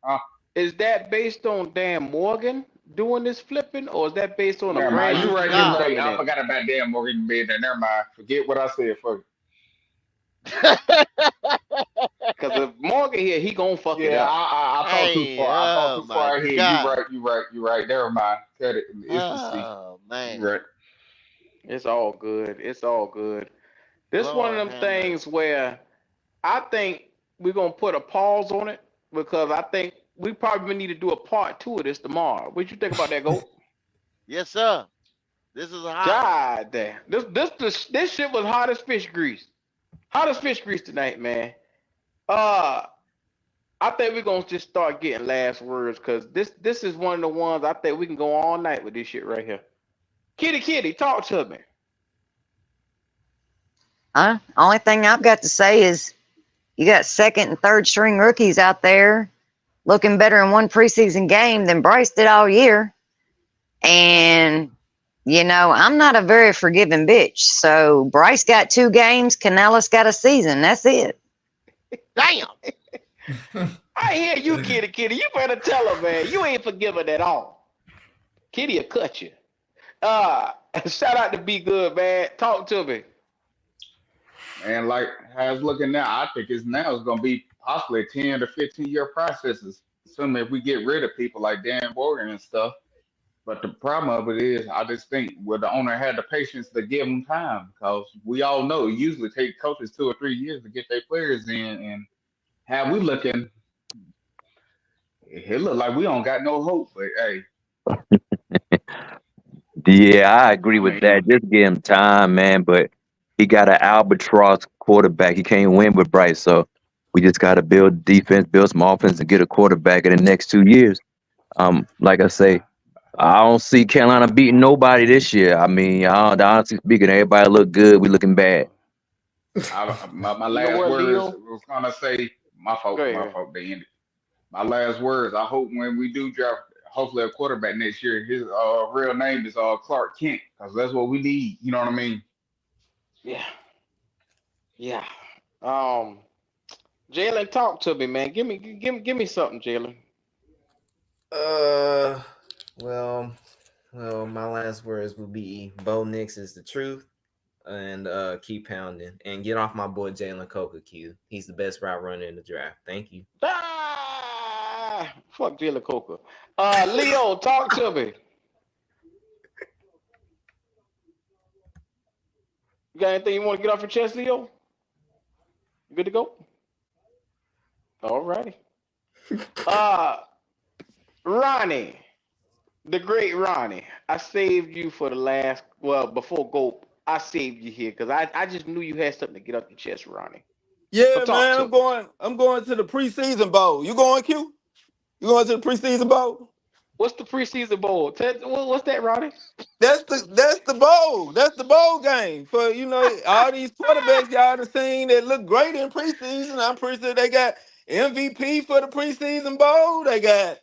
[SPEAKER 1] Is that based on Dan Morgan doing this flipping, or is that based on a
[SPEAKER 6] Never
[SPEAKER 1] brand
[SPEAKER 6] mind.
[SPEAKER 1] new
[SPEAKER 6] You right.
[SPEAKER 1] GM
[SPEAKER 6] You
[SPEAKER 5] No.
[SPEAKER 6] right.
[SPEAKER 1] coming
[SPEAKER 6] I
[SPEAKER 1] in?
[SPEAKER 6] forgot about damn Morgan being there. Never mind. Forget what I said. For
[SPEAKER 1] Because if Morgan here, he gonna fuck it
[SPEAKER 6] yeah,
[SPEAKER 1] up.
[SPEAKER 6] I thought too
[SPEAKER 5] Hey,
[SPEAKER 6] far. I thought
[SPEAKER 5] oh
[SPEAKER 6] too
[SPEAKER 5] my
[SPEAKER 6] far ahead. You
[SPEAKER 5] God.
[SPEAKER 6] right. You right. You right. Never mind. Cut it. It's the C.
[SPEAKER 5] Oh
[SPEAKER 6] You
[SPEAKER 5] man.
[SPEAKER 6] right.
[SPEAKER 1] It's all good. It's all good. This one of
[SPEAKER 5] Lord
[SPEAKER 1] them
[SPEAKER 5] have
[SPEAKER 1] things
[SPEAKER 5] mercy.
[SPEAKER 1] where I think we're gonna put a pause on it because I think we probably need to do a part two of this tomorrow. What you think about that, Goat?
[SPEAKER 5] Yes, sir. This is a hot one.
[SPEAKER 1] God damn. This shit was hot as fish grease. Hot as fish grease tonight, man. Uh I think we're gonna just start getting last words because this is one of the ones I think we can go all night with this shit right here. Kitty, talk to me.
[SPEAKER 14] Only thing I've got to say is you got second and third string rookies out there looking better in one preseason game than Bryce did all year. And, I'm not a very forgiving bitch. So Bryce got 2 games, Canales got a season. That's it.
[SPEAKER 5] Damn.
[SPEAKER 1] I hear you, Kitty. You better tell her, man. You ain't forgiven at all. Kitty will cut you. Shout out to Be Good, man. Talk to me.
[SPEAKER 6] And like how it's looking now, I think it's going to be possibly a 10 to 15-year processes. Assuming if we get rid of people like Dan Morgan and stuff. But the problem of it is, I just think the owner had the patience to give them time because we all know it usually take coaches 2 or 3 years to get their players in. And how we looking, it look like we don't got no hope. But hey,
[SPEAKER 15] Yeah, I agree
[SPEAKER 6] I
[SPEAKER 15] with
[SPEAKER 6] mean,
[SPEAKER 15] that. Just give him time, man. But he got an albatross quarterback. He can't win with Bryce, so we just got to build defense, build some offense, and get a quarterback in the next 2 years. Like I say, I don't see Carolina beating nobody this year. I mean, honestly speaking, everybody look good. We looking bad.
[SPEAKER 6] my
[SPEAKER 1] You know
[SPEAKER 6] last
[SPEAKER 1] what,
[SPEAKER 6] words
[SPEAKER 1] Leo?
[SPEAKER 6] was gonna say
[SPEAKER 1] Go
[SPEAKER 6] my
[SPEAKER 1] ahead.
[SPEAKER 6] fault. They ended. My last words. I hope when we do draft, hopefully a quarterback next year, his real name is Clark Kent, because that's what we need. You know what I mean?
[SPEAKER 1] Yeah. Yeah. Um, Jalen, talk to me, man. Give me something, Jalen.
[SPEAKER 8] Uh, well, my last words will be Bo Nix is the truth, and keep pounding and get off my boy Jalen Coker. Q. He's the best route runner in the draft. Thank you.
[SPEAKER 1] Fuck Jalen Coker. Leo, talk to me. You got anything you want to get off your chest, Leo? You good to go? All righty. Uh, Ronnie, the great Ronnie. I saved you for the last. Well, before go, I saved you here because I just knew you had something to get off your chest, Ronnie. So
[SPEAKER 12] Yeah,
[SPEAKER 1] talk
[SPEAKER 12] man,
[SPEAKER 1] to
[SPEAKER 12] I'm
[SPEAKER 1] me.
[SPEAKER 12] going. I'm going to the preseason bowl. You going, Q? You going to the preseason bowl?
[SPEAKER 1] What's the preseason bowl? What's that, Ronnie?
[SPEAKER 12] That's the bowl. That's the bowl game for all these quarterbacks y'all done seen that look great in preseason. I'm pretty sure they got MVP for the preseason bowl. They got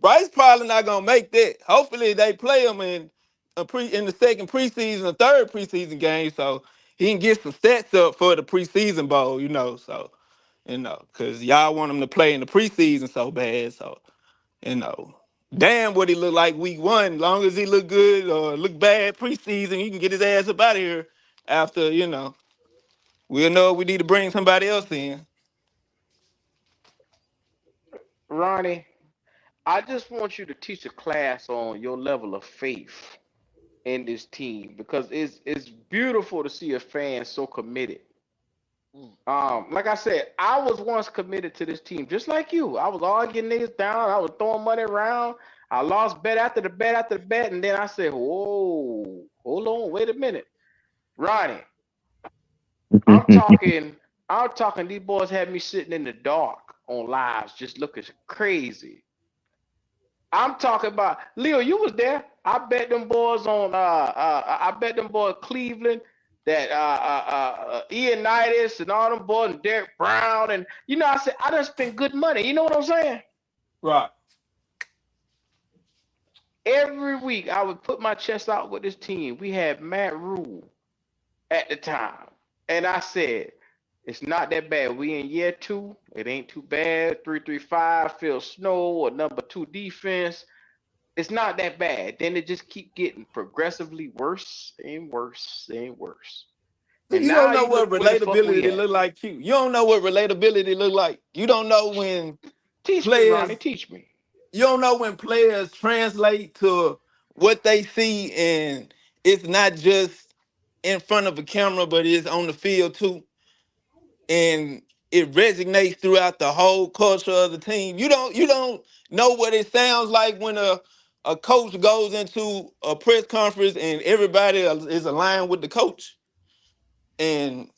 [SPEAKER 12] Bryce probably not gonna make that. Hopefully they play him in the second preseason or third preseason game so he can get some stats up for the preseason bowl. So because y'all want him to play in the preseason so bad. So you know, damn what he look like week 1. Long as he look good or look bad preseason, he can get his ass up out of here after, we'll know we need to bring somebody else in.
[SPEAKER 1] Ronnie, I just want you to teach a class on your level of faith in this team because it's beautiful to see a fan so committed.
[SPEAKER 5] Mm.
[SPEAKER 1] Like I said, I was once committed to this team, just like you. I was arguing niggas down. I was throwing money around. I lost bet after the bet after the bet, and then I said, "Whoa, hold on, wait a minute, Ronnie. I'm talking. I'm talking. These boys had me sitting in the dark on lives, just looking crazy. I'm talking about Leo. You was there. I bet them boys on. I bet them boys Cleveland. That Ianitis and all them boys and Derek Brown and I said I done spent good money. You know what I'm saying?
[SPEAKER 12] Right.
[SPEAKER 1] Every week I would put my chest out with this team. We had Matt Rule. at the time. And I said, it's not that bad. We in year two. It ain't too bad. 3-3-5, Phil Snow, a number two defense. It's not that bad. Then it just keep getting progressively worse and worse and worse. And
[SPEAKER 12] You don't
[SPEAKER 1] now
[SPEAKER 12] know
[SPEAKER 1] you
[SPEAKER 12] what
[SPEAKER 1] look where the fuck we
[SPEAKER 12] relatability
[SPEAKER 1] at.
[SPEAKER 12] look like, Q. You don't know what relatability look like. You don't know when
[SPEAKER 1] Teach me,
[SPEAKER 12] players.
[SPEAKER 1] Ronnie. Teach me.
[SPEAKER 12] You don't know when players translate to what they see, and it's not just in front of a camera, but it's on the field too, and it resonates throughout the whole culture of the team. You don't know what it sounds like when a coach goes into a press conference and everybody is aligned with the coach. And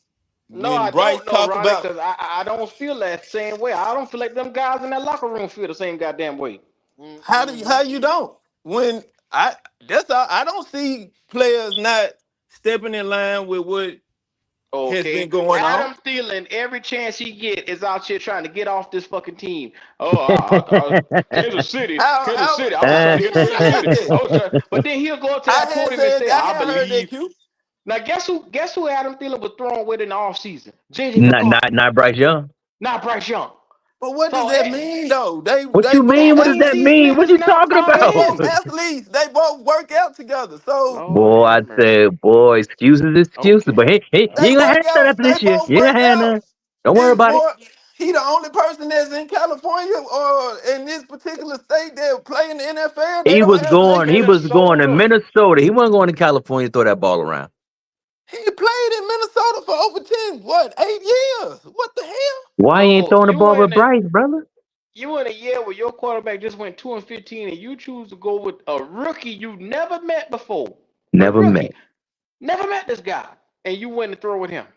[SPEAKER 1] No,
[SPEAKER 12] when
[SPEAKER 1] I
[SPEAKER 12] Bryce
[SPEAKER 1] don't know,
[SPEAKER 12] talk
[SPEAKER 1] Ronnie,
[SPEAKER 12] about
[SPEAKER 1] because I don't feel that same way. I don't feel like them guys in that locker room feel the same goddamn way.
[SPEAKER 5] Mm-hmm.
[SPEAKER 12] how you don't when I that's all, I don't see players not stepping in line with what has been
[SPEAKER 1] Okay.
[SPEAKER 12] going on.
[SPEAKER 1] Adam Thielen, every chance he get is out here trying to get off this fucking team. Oh, Kansas City, Kansas
[SPEAKER 12] How
[SPEAKER 1] City. I was trying
[SPEAKER 15] Uh,
[SPEAKER 1] to
[SPEAKER 12] he
[SPEAKER 1] get to
[SPEAKER 12] ain't
[SPEAKER 1] Kansas City.
[SPEAKER 12] said that.
[SPEAKER 1] I was trying, but then he'll go up to
[SPEAKER 12] I
[SPEAKER 1] that
[SPEAKER 12] had
[SPEAKER 1] podium and
[SPEAKER 12] said
[SPEAKER 1] say,
[SPEAKER 12] I
[SPEAKER 1] I
[SPEAKER 12] had heard that,
[SPEAKER 1] believe.
[SPEAKER 12] Q.
[SPEAKER 1] Now guess who Adam Thielen was throwing with in the offseason? JJ
[SPEAKER 15] not
[SPEAKER 1] McCarthy,
[SPEAKER 15] not not Bryce Young.
[SPEAKER 1] not Bryce Young.
[SPEAKER 12] But what does
[SPEAKER 1] So
[SPEAKER 12] that mean though? They
[SPEAKER 15] What
[SPEAKER 12] they
[SPEAKER 15] you
[SPEAKER 12] both
[SPEAKER 15] mean?
[SPEAKER 1] that
[SPEAKER 15] What does
[SPEAKER 1] means
[SPEAKER 12] ath-
[SPEAKER 15] that
[SPEAKER 1] these
[SPEAKER 15] mean? What
[SPEAKER 1] niggas
[SPEAKER 15] you
[SPEAKER 1] not
[SPEAKER 15] talking
[SPEAKER 12] they
[SPEAKER 15] about?
[SPEAKER 12] both
[SPEAKER 1] crazy.
[SPEAKER 12] athletes. They both work out together. So
[SPEAKER 1] Lord
[SPEAKER 15] Boy, I
[SPEAKER 1] have mercy.
[SPEAKER 15] said, boy, excuses.
[SPEAKER 1] Okay.
[SPEAKER 15] But he
[SPEAKER 12] they
[SPEAKER 15] ain't gonna have
[SPEAKER 12] work
[SPEAKER 15] none
[SPEAKER 12] out.
[SPEAKER 15] after
[SPEAKER 12] They
[SPEAKER 15] this year.
[SPEAKER 12] both
[SPEAKER 15] He ain't
[SPEAKER 12] work
[SPEAKER 15] gonna have
[SPEAKER 12] out.
[SPEAKER 15] none. Don't worry
[SPEAKER 12] It's
[SPEAKER 15] about it.
[SPEAKER 12] more. He the only person that's in California or in this particular state that play in the NFL. They
[SPEAKER 15] He
[SPEAKER 12] don't
[SPEAKER 15] was
[SPEAKER 12] have
[SPEAKER 15] going. He
[SPEAKER 12] Lakers.
[SPEAKER 15] was going to
[SPEAKER 1] Minnesota.
[SPEAKER 15] Minnesota. He wasn't going to California to throw that ball around.
[SPEAKER 12] He played in Minnesota for over 10, what, 8 years? What the hell?
[SPEAKER 15] Why he ain't
[SPEAKER 1] No,
[SPEAKER 15] throwing the ball with Bryce, brother?
[SPEAKER 1] you in a year where your quarterback just went 2-15 and you choose to go with a rookie you never met before. A
[SPEAKER 15] Never met.
[SPEAKER 1] rookie. Never met this guy. And you went to throw with him.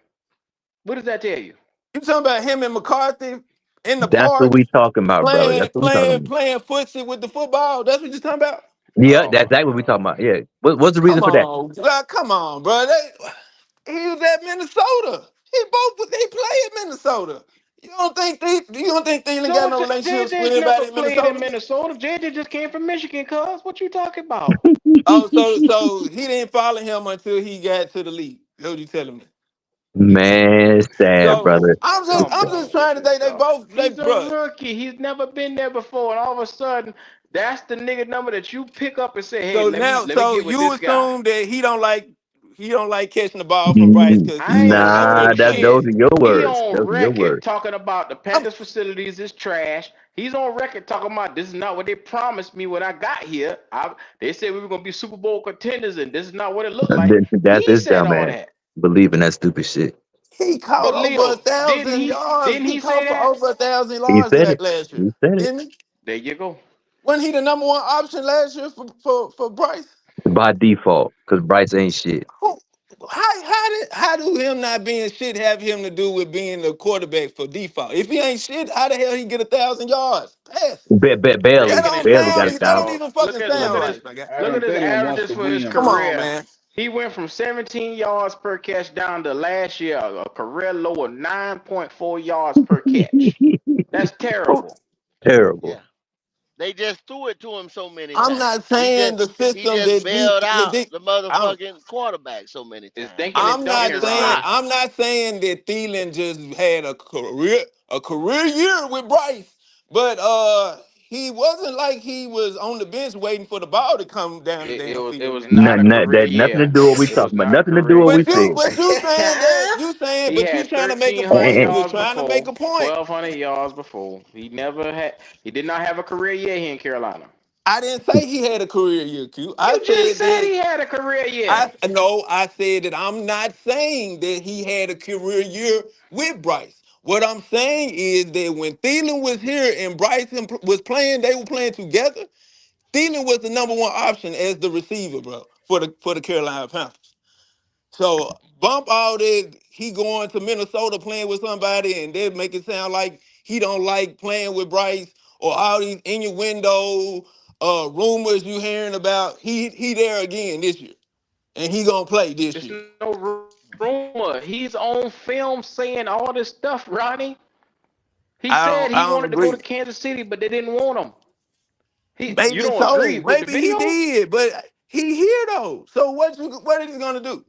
[SPEAKER 1] What does that tell you?
[SPEAKER 12] You talking about him and McCarthy in the
[SPEAKER 15] That's what
[SPEAKER 12] park
[SPEAKER 15] we talking about, brother.
[SPEAKER 12] playing
[SPEAKER 15] That's what we talking
[SPEAKER 12] playing
[SPEAKER 15] about.
[SPEAKER 12] playing footsie with the football? That's what you talking about?
[SPEAKER 15] Yeah,
[SPEAKER 1] Oh
[SPEAKER 15] that's
[SPEAKER 1] my
[SPEAKER 15] exactly what we talking
[SPEAKER 1] God.
[SPEAKER 15] about. Yeah. What's the reason
[SPEAKER 12] Come
[SPEAKER 15] for that?
[SPEAKER 12] on, come on, bro. He was at Minnesota. He played at Minnesota. You don't think Thielen got
[SPEAKER 1] No,
[SPEAKER 12] no relationships with
[SPEAKER 1] JJ never
[SPEAKER 12] anybody in
[SPEAKER 1] played in
[SPEAKER 12] Minnesota?
[SPEAKER 1] Minnesota. JJ just came from Michigan, cuz. What you talking about?
[SPEAKER 12] Oh, so he didn't follow him until he got to the league. That's what you telling me.
[SPEAKER 15] Man, it's sad,
[SPEAKER 12] So
[SPEAKER 15] brother.
[SPEAKER 1] Come
[SPEAKER 12] I'm just
[SPEAKER 1] on with
[SPEAKER 12] trying to
[SPEAKER 1] this
[SPEAKER 12] think
[SPEAKER 1] stuff.
[SPEAKER 12] they
[SPEAKER 1] He's a
[SPEAKER 12] bro.
[SPEAKER 1] rookie. He's never been there before, and all of a sudden, that's the nigga number that you pick up and say, "Hey,
[SPEAKER 12] So
[SPEAKER 1] let me
[SPEAKER 12] now
[SPEAKER 1] let me
[SPEAKER 12] so
[SPEAKER 1] get with
[SPEAKER 12] you
[SPEAKER 1] this guy."
[SPEAKER 12] assume that he don't like catching the ball from Bryce because
[SPEAKER 1] I
[SPEAKER 12] he
[SPEAKER 1] ain't
[SPEAKER 12] was over there
[SPEAKER 15] Nah,
[SPEAKER 1] assuming
[SPEAKER 15] that
[SPEAKER 12] defending.
[SPEAKER 15] those
[SPEAKER 1] shit.
[SPEAKER 15] are your
[SPEAKER 1] He
[SPEAKER 15] words.
[SPEAKER 1] on
[SPEAKER 15] Those are your
[SPEAKER 1] record
[SPEAKER 15] words.
[SPEAKER 1] talking about the
[SPEAKER 12] I'm
[SPEAKER 1] Panthers facilities is trash. He's on record talking about this is not what they promised me when I got here. They said we were gonna be Super Bowl contenders, and this is not what it looked like.
[SPEAKER 15] That's
[SPEAKER 1] He
[SPEAKER 15] his
[SPEAKER 1] said
[SPEAKER 15] dumb
[SPEAKER 1] all
[SPEAKER 15] ass.
[SPEAKER 1] that.
[SPEAKER 15] Believing that stupid shit.
[SPEAKER 12] He caught
[SPEAKER 1] But
[SPEAKER 12] over a
[SPEAKER 1] Leo, didn't
[SPEAKER 12] thousand
[SPEAKER 1] he?
[SPEAKER 12] yards.
[SPEAKER 1] Didn't
[SPEAKER 12] He
[SPEAKER 1] he say
[SPEAKER 12] caught for
[SPEAKER 1] that?
[SPEAKER 12] over 1,000
[SPEAKER 15] He
[SPEAKER 12] yards
[SPEAKER 15] said it.
[SPEAKER 12] last year,
[SPEAKER 15] He said it.
[SPEAKER 12] didn't he?
[SPEAKER 1] There you go.
[SPEAKER 12] Wasn't he the number one option last year for Bryce?
[SPEAKER 15] By default, because Bryce ain't shit.
[SPEAKER 12] Who, how do him not being shit have him to do with being the quarterback for default? If he ain't shit, how the hell he get 1,000 yards passing?
[SPEAKER 1] They
[SPEAKER 15] Barely,
[SPEAKER 12] That
[SPEAKER 1] looking
[SPEAKER 12] don't
[SPEAKER 1] at his
[SPEAKER 15] barely got
[SPEAKER 12] sound.
[SPEAKER 15] a
[SPEAKER 1] numbers,
[SPEAKER 12] That don't
[SPEAKER 15] thousand.
[SPEAKER 1] dog.
[SPEAKER 12] even fucking
[SPEAKER 1] Look
[SPEAKER 12] sound
[SPEAKER 1] at his
[SPEAKER 12] right, my guy.
[SPEAKER 6] Adam
[SPEAKER 1] averages
[SPEAKER 6] Thielen
[SPEAKER 1] for
[SPEAKER 6] wants
[SPEAKER 1] his
[SPEAKER 6] to
[SPEAKER 12] Come
[SPEAKER 6] win,
[SPEAKER 12] on,
[SPEAKER 1] career.
[SPEAKER 6] bro.
[SPEAKER 12] man.
[SPEAKER 1] He went from 17 yards per catch down to last year a career low of 9.4 yards per catch. That's terrible.
[SPEAKER 15] Terrible.
[SPEAKER 5] Yeah. They just threw it to him so many
[SPEAKER 12] I'm
[SPEAKER 5] times.
[SPEAKER 12] not saying the
[SPEAKER 5] He
[SPEAKER 12] system
[SPEAKER 5] just
[SPEAKER 12] that
[SPEAKER 5] bailed out
[SPEAKER 12] he
[SPEAKER 5] the
[SPEAKER 12] I'm
[SPEAKER 5] motherfucking quarterback so many
[SPEAKER 1] It's
[SPEAKER 5] times.
[SPEAKER 1] thinking and dunking, Ronnie.
[SPEAKER 12] I'm not saying that Thielen just had a career year with Bryce, but he wasn't like he was on the bench waiting for the ball to come down the
[SPEAKER 1] It
[SPEAKER 12] damn
[SPEAKER 1] was it
[SPEAKER 12] field
[SPEAKER 1] was
[SPEAKER 12] and
[SPEAKER 1] not a career
[SPEAKER 15] That nothing to
[SPEAKER 1] year.
[SPEAKER 15] do with what we
[SPEAKER 1] It was
[SPEAKER 15] talking about.
[SPEAKER 1] not a
[SPEAKER 15] Nothing to do
[SPEAKER 1] career
[SPEAKER 15] with what we
[SPEAKER 1] year.
[SPEAKER 15] said.
[SPEAKER 1] He
[SPEAKER 12] but you
[SPEAKER 1] had
[SPEAKER 12] trying to make a
[SPEAKER 1] 1,300
[SPEAKER 12] point. You're
[SPEAKER 1] yards
[SPEAKER 12] trying to make
[SPEAKER 1] before,
[SPEAKER 12] a point.
[SPEAKER 1] 1,200 yards before. He did not have a career year here in Carolina.
[SPEAKER 12] I didn't say he had a career year, Q. I
[SPEAKER 1] You just
[SPEAKER 12] said
[SPEAKER 1] said
[SPEAKER 12] that
[SPEAKER 1] he had a career year.
[SPEAKER 12] I said that I'm not saying that he had a career year with Bryce. What I'm saying is that when Thielen was here and Bryson was playing, they were playing together. Thielen was the number one option as the receiver, bro, for the Carolina Panthers. So bump all that he going to Minnesota playing with somebody, and they make it sound like he don't like playing with Bryce or all these innuendo rumors you hearing about. He there again this year, and he gonna play this
[SPEAKER 1] It's
[SPEAKER 12] year.
[SPEAKER 1] no rumor. He's on film saying all this stuff, Ronnie. He said he
[SPEAKER 12] I
[SPEAKER 1] wanted to
[SPEAKER 12] don't
[SPEAKER 1] go to
[SPEAKER 12] agree.
[SPEAKER 1] Kansas City, but they didn't want him. You
[SPEAKER 12] Maybe
[SPEAKER 1] don't agree
[SPEAKER 12] so.
[SPEAKER 1] with the
[SPEAKER 12] Maybe he
[SPEAKER 1] video?
[SPEAKER 12] did, but he here though. So what is he gonna do?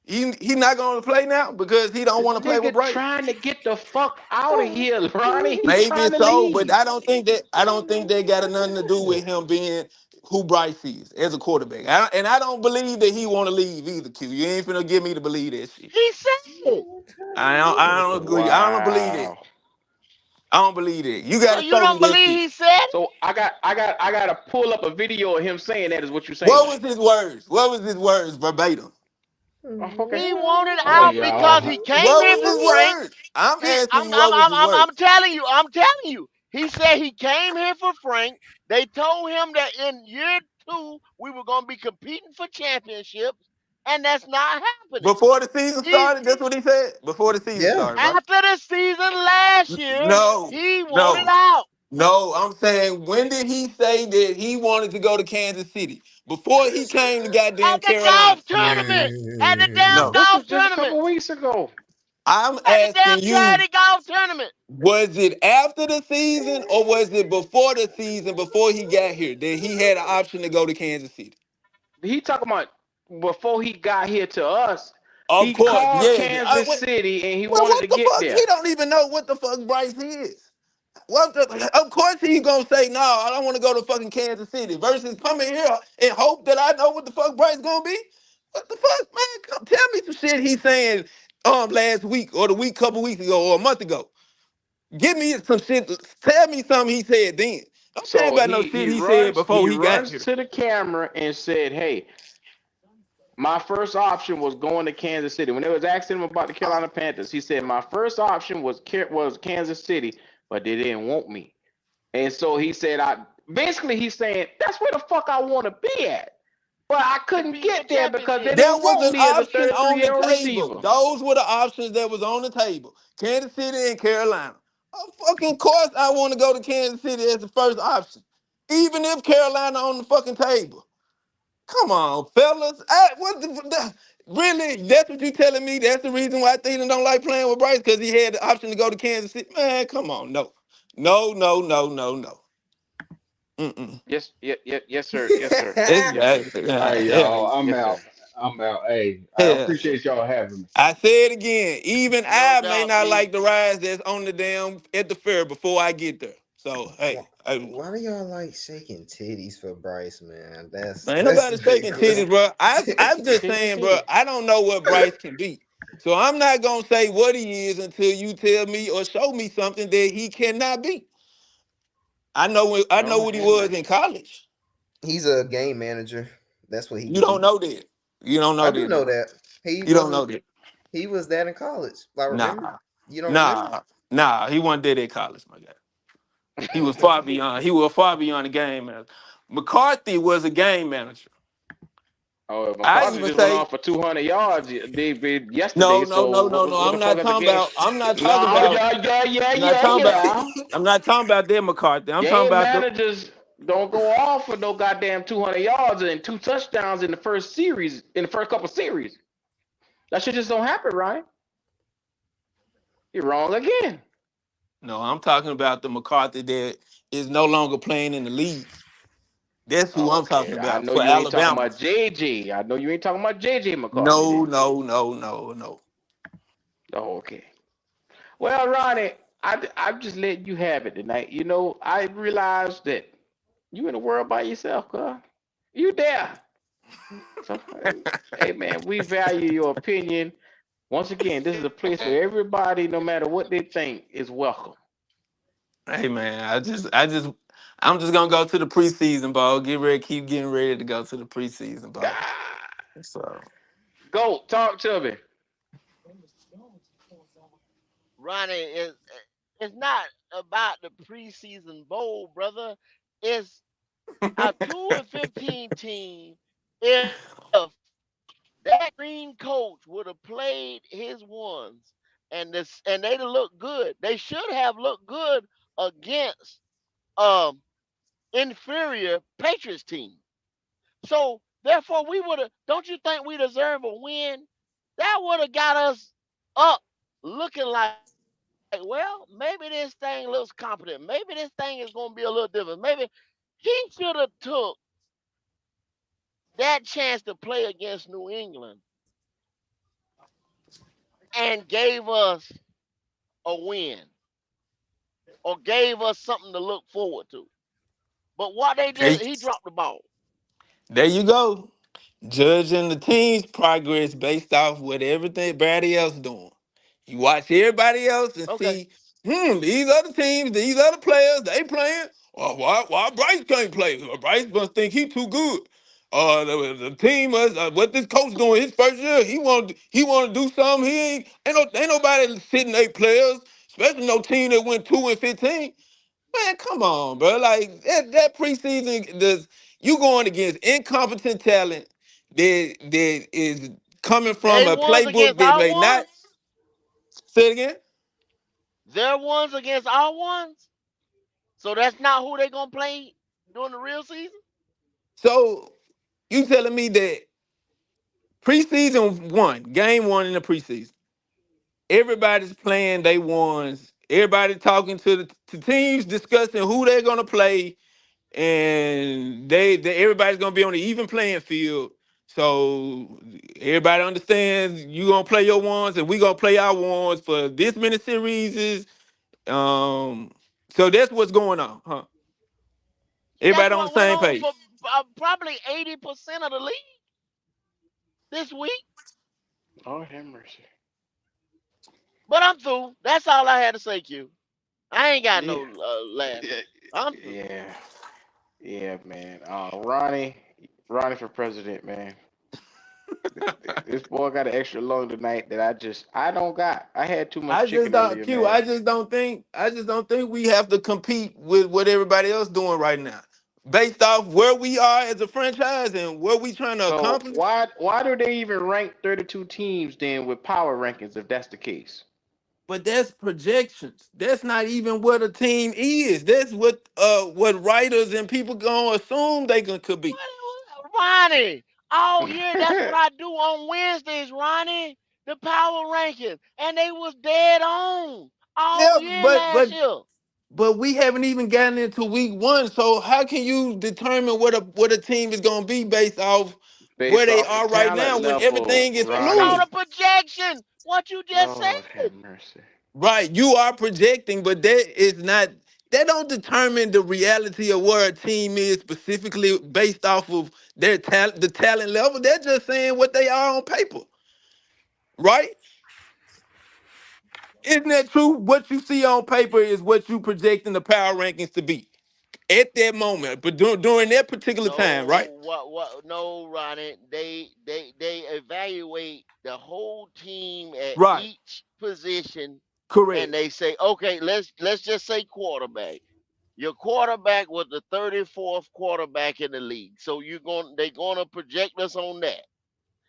[SPEAKER 12] He not gonna play now because he don't
[SPEAKER 1] The
[SPEAKER 12] want to play with
[SPEAKER 1] nigga
[SPEAKER 12] Bryce.
[SPEAKER 1] trying to get the fuck out of here, Ronnie. He
[SPEAKER 12] Maybe
[SPEAKER 1] trying to
[SPEAKER 12] so, but
[SPEAKER 1] leave.
[SPEAKER 12] I don't think that got nothing to do with him being who Bryce is as a quarterback. And I don't believe that he want to leave either. Q, you ain't finna get me to believe that shit.
[SPEAKER 5] He said it.
[SPEAKER 12] I don't agree. I don't believe it.
[SPEAKER 1] Wow.
[SPEAKER 12] I don't believe it. You
[SPEAKER 5] So
[SPEAKER 12] gotta
[SPEAKER 5] you
[SPEAKER 12] show me
[SPEAKER 5] don't
[SPEAKER 12] that
[SPEAKER 5] believe
[SPEAKER 12] shit.
[SPEAKER 5] he said it?
[SPEAKER 1] So I gotta pull up a video of him saying that is what you're
[SPEAKER 12] What
[SPEAKER 1] saying.
[SPEAKER 12] was his words? What was his words verbatim?
[SPEAKER 1] Oh, okay.
[SPEAKER 5] He wanted
[SPEAKER 6] Hey
[SPEAKER 5] out
[SPEAKER 1] Okay.
[SPEAKER 5] because
[SPEAKER 6] y'all.
[SPEAKER 5] he came
[SPEAKER 12] What
[SPEAKER 5] in
[SPEAKER 12] was
[SPEAKER 5] for
[SPEAKER 12] his
[SPEAKER 5] Frank.
[SPEAKER 12] words? I'm
[SPEAKER 5] He,
[SPEAKER 12] asking you, what was his words?
[SPEAKER 5] I'm telling you, I'm telling you. He said he came here for Frank. They told him that in year 2 we were gonna be competing for championships, and that's not happening.
[SPEAKER 12] Before the season
[SPEAKER 5] He
[SPEAKER 12] started, that's what he said. Before the season
[SPEAKER 14] Yeah.
[SPEAKER 12] started, right?
[SPEAKER 5] after the season last year,
[SPEAKER 12] No,
[SPEAKER 5] he wanted
[SPEAKER 12] no,
[SPEAKER 5] out
[SPEAKER 12] no. I'm saying, when did he say that he wanted to go to Kansas City? Before he came to goddamn
[SPEAKER 5] at the
[SPEAKER 12] Carolina?
[SPEAKER 5] golf tournament. At the damn
[SPEAKER 12] No.
[SPEAKER 1] This was
[SPEAKER 5] golf
[SPEAKER 1] just a
[SPEAKER 5] tournament.
[SPEAKER 1] couple weeks ago.
[SPEAKER 12] I'm
[SPEAKER 5] At the damn
[SPEAKER 12] asking you,
[SPEAKER 5] charity golf tournament.
[SPEAKER 12] was it after the season or was it before the season, before he got here, that he had an option to go to Kansas City?
[SPEAKER 1] He talking about before he got here to us.
[SPEAKER 12] Of
[SPEAKER 1] He
[SPEAKER 12] course,
[SPEAKER 1] called
[SPEAKER 12] yes.
[SPEAKER 1] Kansas City and he
[SPEAKER 12] Well,
[SPEAKER 1] wanted to
[SPEAKER 12] what the
[SPEAKER 1] get
[SPEAKER 12] fuck? He
[SPEAKER 1] there.
[SPEAKER 12] don't even know what the fuck Bryce is. What the, of course he's gonna say, no, I don't want to go to fucking Kansas City versus coming here and hope that I know what the fuck Bryce gonna be. What the fuck, man? Come tell me some shit he's saying last week or the week couple weeks ago or a month ago. Give me some shit. Tell me something he said then. Don't tell me
[SPEAKER 1] So
[SPEAKER 12] about no
[SPEAKER 1] he
[SPEAKER 12] shit
[SPEAKER 1] he
[SPEAKER 12] he said
[SPEAKER 1] runs
[SPEAKER 12] before
[SPEAKER 1] he
[SPEAKER 12] he got
[SPEAKER 1] runs
[SPEAKER 12] here.
[SPEAKER 1] to the camera and said, "Hey, my first option was going to Kansas City." When they was asking him about the Carolina Panthers, he said, "My first option was Kansas City, but they didn't want me." And so he said, "I basically he's saying that's where the fuck I want to be at, but I couldn't
[SPEAKER 5] Competing for
[SPEAKER 1] get there because they
[SPEAKER 12] There
[SPEAKER 5] championships.
[SPEAKER 1] didn't
[SPEAKER 12] was
[SPEAKER 1] want
[SPEAKER 12] an
[SPEAKER 1] me as a
[SPEAKER 12] option
[SPEAKER 1] 33
[SPEAKER 12] on the
[SPEAKER 1] year old
[SPEAKER 12] table.
[SPEAKER 1] receiver."
[SPEAKER 12] Those were the options that was on the table. Kansas City and Carolina. Of fucking course I want to go to Kansas City as the first option. Even if Carolina on the fucking table. Come on, fellas. Really? That's what you telling me? That's the reason why Thielen don't like playing with Bryce? Because he had the option to go to Kansas City? Man, come on. No. No, no, no, no, no. Mm-mm.
[SPEAKER 1] Yes, sir. Yes, sir. Yes, sir.
[SPEAKER 6] Hey
[SPEAKER 12] Hell,
[SPEAKER 6] y'all. I'm
[SPEAKER 1] Yes,
[SPEAKER 6] out.
[SPEAKER 1] sir.
[SPEAKER 6] I'm out. Hey, I
[SPEAKER 12] hell.
[SPEAKER 6] appreciate y'all having me.
[SPEAKER 12] I say it again. Even
[SPEAKER 5] No
[SPEAKER 12] I may
[SPEAKER 5] doubt,
[SPEAKER 12] not
[SPEAKER 5] B.
[SPEAKER 12] like the rides that's on the damn at the fair before I get there. So
[SPEAKER 8] Why,
[SPEAKER 12] hey,
[SPEAKER 8] why do y'all like shaking titties for Bryce, man?
[SPEAKER 12] ain't
[SPEAKER 8] That's
[SPEAKER 12] nobody
[SPEAKER 8] the big
[SPEAKER 12] shaking titties, bro. I'm just
[SPEAKER 1] Shaking
[SPEAKER 12] saying, bro.
[SPEAKER 1] titties.
[SPEAKER 12] I don't know what Bryce can be, so I'm not gonna say what he is until you tell me or show me something that he cannot be. I know
[SPEAKER 1] No,
[SPEAKER 12] what he
[SPEAKER 1] hey
[SPEAKER 12] was
[SPEAKER 1] man.
[SPEAKER 12] in college.
[SPEAKER 8] He's a game manager. That's what he
[SPEAKER 12] You
[SPEAKER 8] can
[SPEAKER 12] don't
[SPEAKER 8] be.
[SPEAKER 12] know that. You don't
[SPEAKER 8] I
[SPEAKER 12] know
[SPEAKER 8] do
[SPEAKER 12] that,
[SPEAKER 8] know
[SPEAKER 12] bro.
[SPEAKER 8] that. He
[SPEAKER 12] You don't
[SPEAKER 8] was a
[SPEAKER 12] know that.
[SPEAKER 8] he was that in college. I remember.
[SPEAKER 12] Nah,
[SPEAKER 8] You don't remember?
[SPEAKER 12] nah, nah. He wasn't there at college, my guy. He was far beyond. He was far beyond the game manager. McCarthy was a game manager.
[SPEAKER 1] Oh,
[SPEAKER 12] I
[SPEAKER 1] McCarthy
[SPEAKER 12] even
[SPEAKER 1] just went
[SPEAKER 12] say
[SPEAKER 1] off for 200 yards
[SPEAKER 12] no,
[SPEAKER 1] yesterday.
[SPEAKER 12] no,
[SPEAKER 1] So
[SPEAKER 12] no, no, no.
[SPEAKER 1] what
[SPEAKER 12] I'm
[SPEAKER 1] the fuck
[SPEAKER 12] not
[SPEAKER 1] is the
[SPEAKER 12] talking
[SPEAKER 1] game?
[SPEAKER 12] about. I'm not talking
[SPEAKER 1] No,
[SPEAKER 12] about. I'm not talking about.
[SPEAKER 1] yeah.
[SPEAKER 12] I'm not talking about that McCarthy. I'm talking
[SPEAKER 1] Game
[SPEAKER 12] about the.
[SPEAKER 1] managers don't go off for no goddamn 200 yards and 2 touchdowns in the first series, in the first couple series. That shit just don't happen, right? You're wrong again.
[SPEAKER 12] No, I'm talking about the McCarthy that is no longer playing in the league. That's who I'm talking
[SPEAKER 1] Okay, I
[SPEAKER 12] about
[SPEAKER 1] know
[SPEAKER 12] for
[SPEAKER 1] you ain't talking
[SPEAKER 12] Alabama.
[SPEAKER 1] about JJ. I know you ain't talking about JJ McCarthy
[SPEAKER 12] No,
[SPEAKER 1] then.
[SPEAKER 12] no, no, no, no.
[SPEAKER 1] Oh, okay. Well, Ronnie, I'm just letting you have it tonight. You know, I realized that you in the world by yourself, cuz. You there. So, hey man, we value your opinion. Once again, this is a place where everybody, no matter what they think, is welcome.
[SPEAKER 12] Hey man, I'm just gonna go to the preseason ball. Get ready, keep getting ready to go to the preseason ball.
[SPEAKER 1] God.
[SPEAKER 12] So
[SPEAKER 1] Go, talk to me.
[SPEAKER 5] Ronnie, it's not about the preseason bowl, brother. It's a 2-15 team. If that green coach would have played his ones and they'd have looked good, they should have looked good against um inferior Patriots team. So therefore, we would have. Don't you think we deserve a win? That would have got us up, looking like, well, maybe this thing looks competent. Maybe this thing is going to be a little different. Maybe he should have took that chance to play against New England and gave us a win or gave us something to look forward to. But what they
[SPEAKER 12] There,
[SPEAKER 5] just he dropped the ball.
[SPEAKER 12] there you go. Judging the team's progress based off what everybody else doing. You watch everybody else and
[SPEAKER 5] Okay.
[SPEAKER 12] see, these other teams, these other players, they playing. Why Bryce can't play? Bryce must think he too good. The team must what this coach doing his first year. He want to do something. Ain't nobody sitting 8 players, especially no team that went 2-15. Man, come on, bro. Like that preseason, you going against incompetent talent that is coming from
[SPEAKER 5] They
[SPEAKER 12] a
[SPEAKER 5] ones
[SPEAKER 12] playbook
[SPEAKER 5] against
[SPEAKER 12] that
[SPEAKER 5] our
[SPEAKER 12] may not.
[SPEAKER 5] ones.
[SPEAKER 12] Say it again.
[SPEAKER 5] Their ones against our ones. So that's not who they gonna play during the real season.
[SPEAKER 12] So you telling me that preseason one, game one in the preseason, everybody's playing they ones. Everybody talking to the teams, discussing who they're gonna play, and they everybody's gonna be on the even playing field. So everybody understands you gonna play your ones and we gonna play our ones for this many series. Um, so that's what's going on, huh?
[SPEAKER 5] That's
[SPEAKER 12] Everybody on the
[SPEAKER 5] what went
[SPEAKER 12] same
[SPEAKER 5] on
[SPEAKER 12] page.
[SPEAKER 5] for probably 80% of the league this week.
[SPEAKER 1] Lord have mercy.
[SPEAKER 5] But I'm through. That's all I had to say, Q. I ain't got
[SPEAKER 1] Yeah,
[SPEAKER 5] no laughing.
[SPEAKER 1] yeah,
[SPEAKER 5] I'm through.
[SPEAKER 1] yeah, yeah, man. Ronnie for president, man. This boy got an extra lung tonight that I don't got. I had too much
[SPEAKER 12] I just
[SPEAKER 1] chicken
[SPEAKER 12] don't
[SPEAKER 1] earlier,
[SPEAKER 12] Q.
[SPEAKER 1] man.
[SPEAKER 12] I just don't think we have to compete with what everybody else doing right now, based off where we are as a franchise and what we trying to
[SPEAKER 1] So
[SPEAKER 12] accomplish.
[SPEAKER 1] why do they even rank 32 teams then with power rankings if that's the case?
[SPEAKER 12] But that's projections. That's not even what a team is. That's what writers and people gonna assume they could be.
[SPEAKER 5] Ronnie, all year, that's what I do on Wednesdays, Ronnie. The power rankings. And they was dead on all
[SPEAKER 12] Yeah,
[SPEAKER 5] year
[SPEAKER 12] but
[SPEAKER 5] last
[SPEAKER 12] but
[SPEAKER 5] year.
[SPEAKER 12] but we haven't even gotten into week one. So how can you determine what a team is gonna be based off where
[SPEAKER 1] Based
[SPEAKER 12] they
[SPEAKER 1] off the
[SPEAKER 12] are right now
[SPEAKER 1] talent
[SPEAKER 12] when
[SPEAKER 1] level,
[SPEAKER 12] everything is
[SPEAKER 5] It's called
[SPEAKER 1] Ronnie.
[SPEAKER 5] a
[SPEAKER 12] fluid?
[SPEAKER 5] projection. What you just
[SPEAKER 1] Lord have
[SPEAKER 5] said.
[SPEAKER 1] mercy.
[SPEAKER 12] Right. You are projecting, but that don't determine the reality of where a team is specifically based off of their talent, the talent level. They're just saying what they are on paper. Right? Isn't that true? What you see on paper is what you projecting the power rankings to be at that moment, but during that particular time, right?
[SPEAKER 5] No, Ronnie. They evaluate the whole team at
[SPEAKER 12] Right.
[SPEAKER 5] each position and
[SPEAKER 12] Correct.
[SPEAKER 5] they say, okay, let's just say quarterback. Your quarterback was the 34th quarterback in the league. So they're gonna project us on that.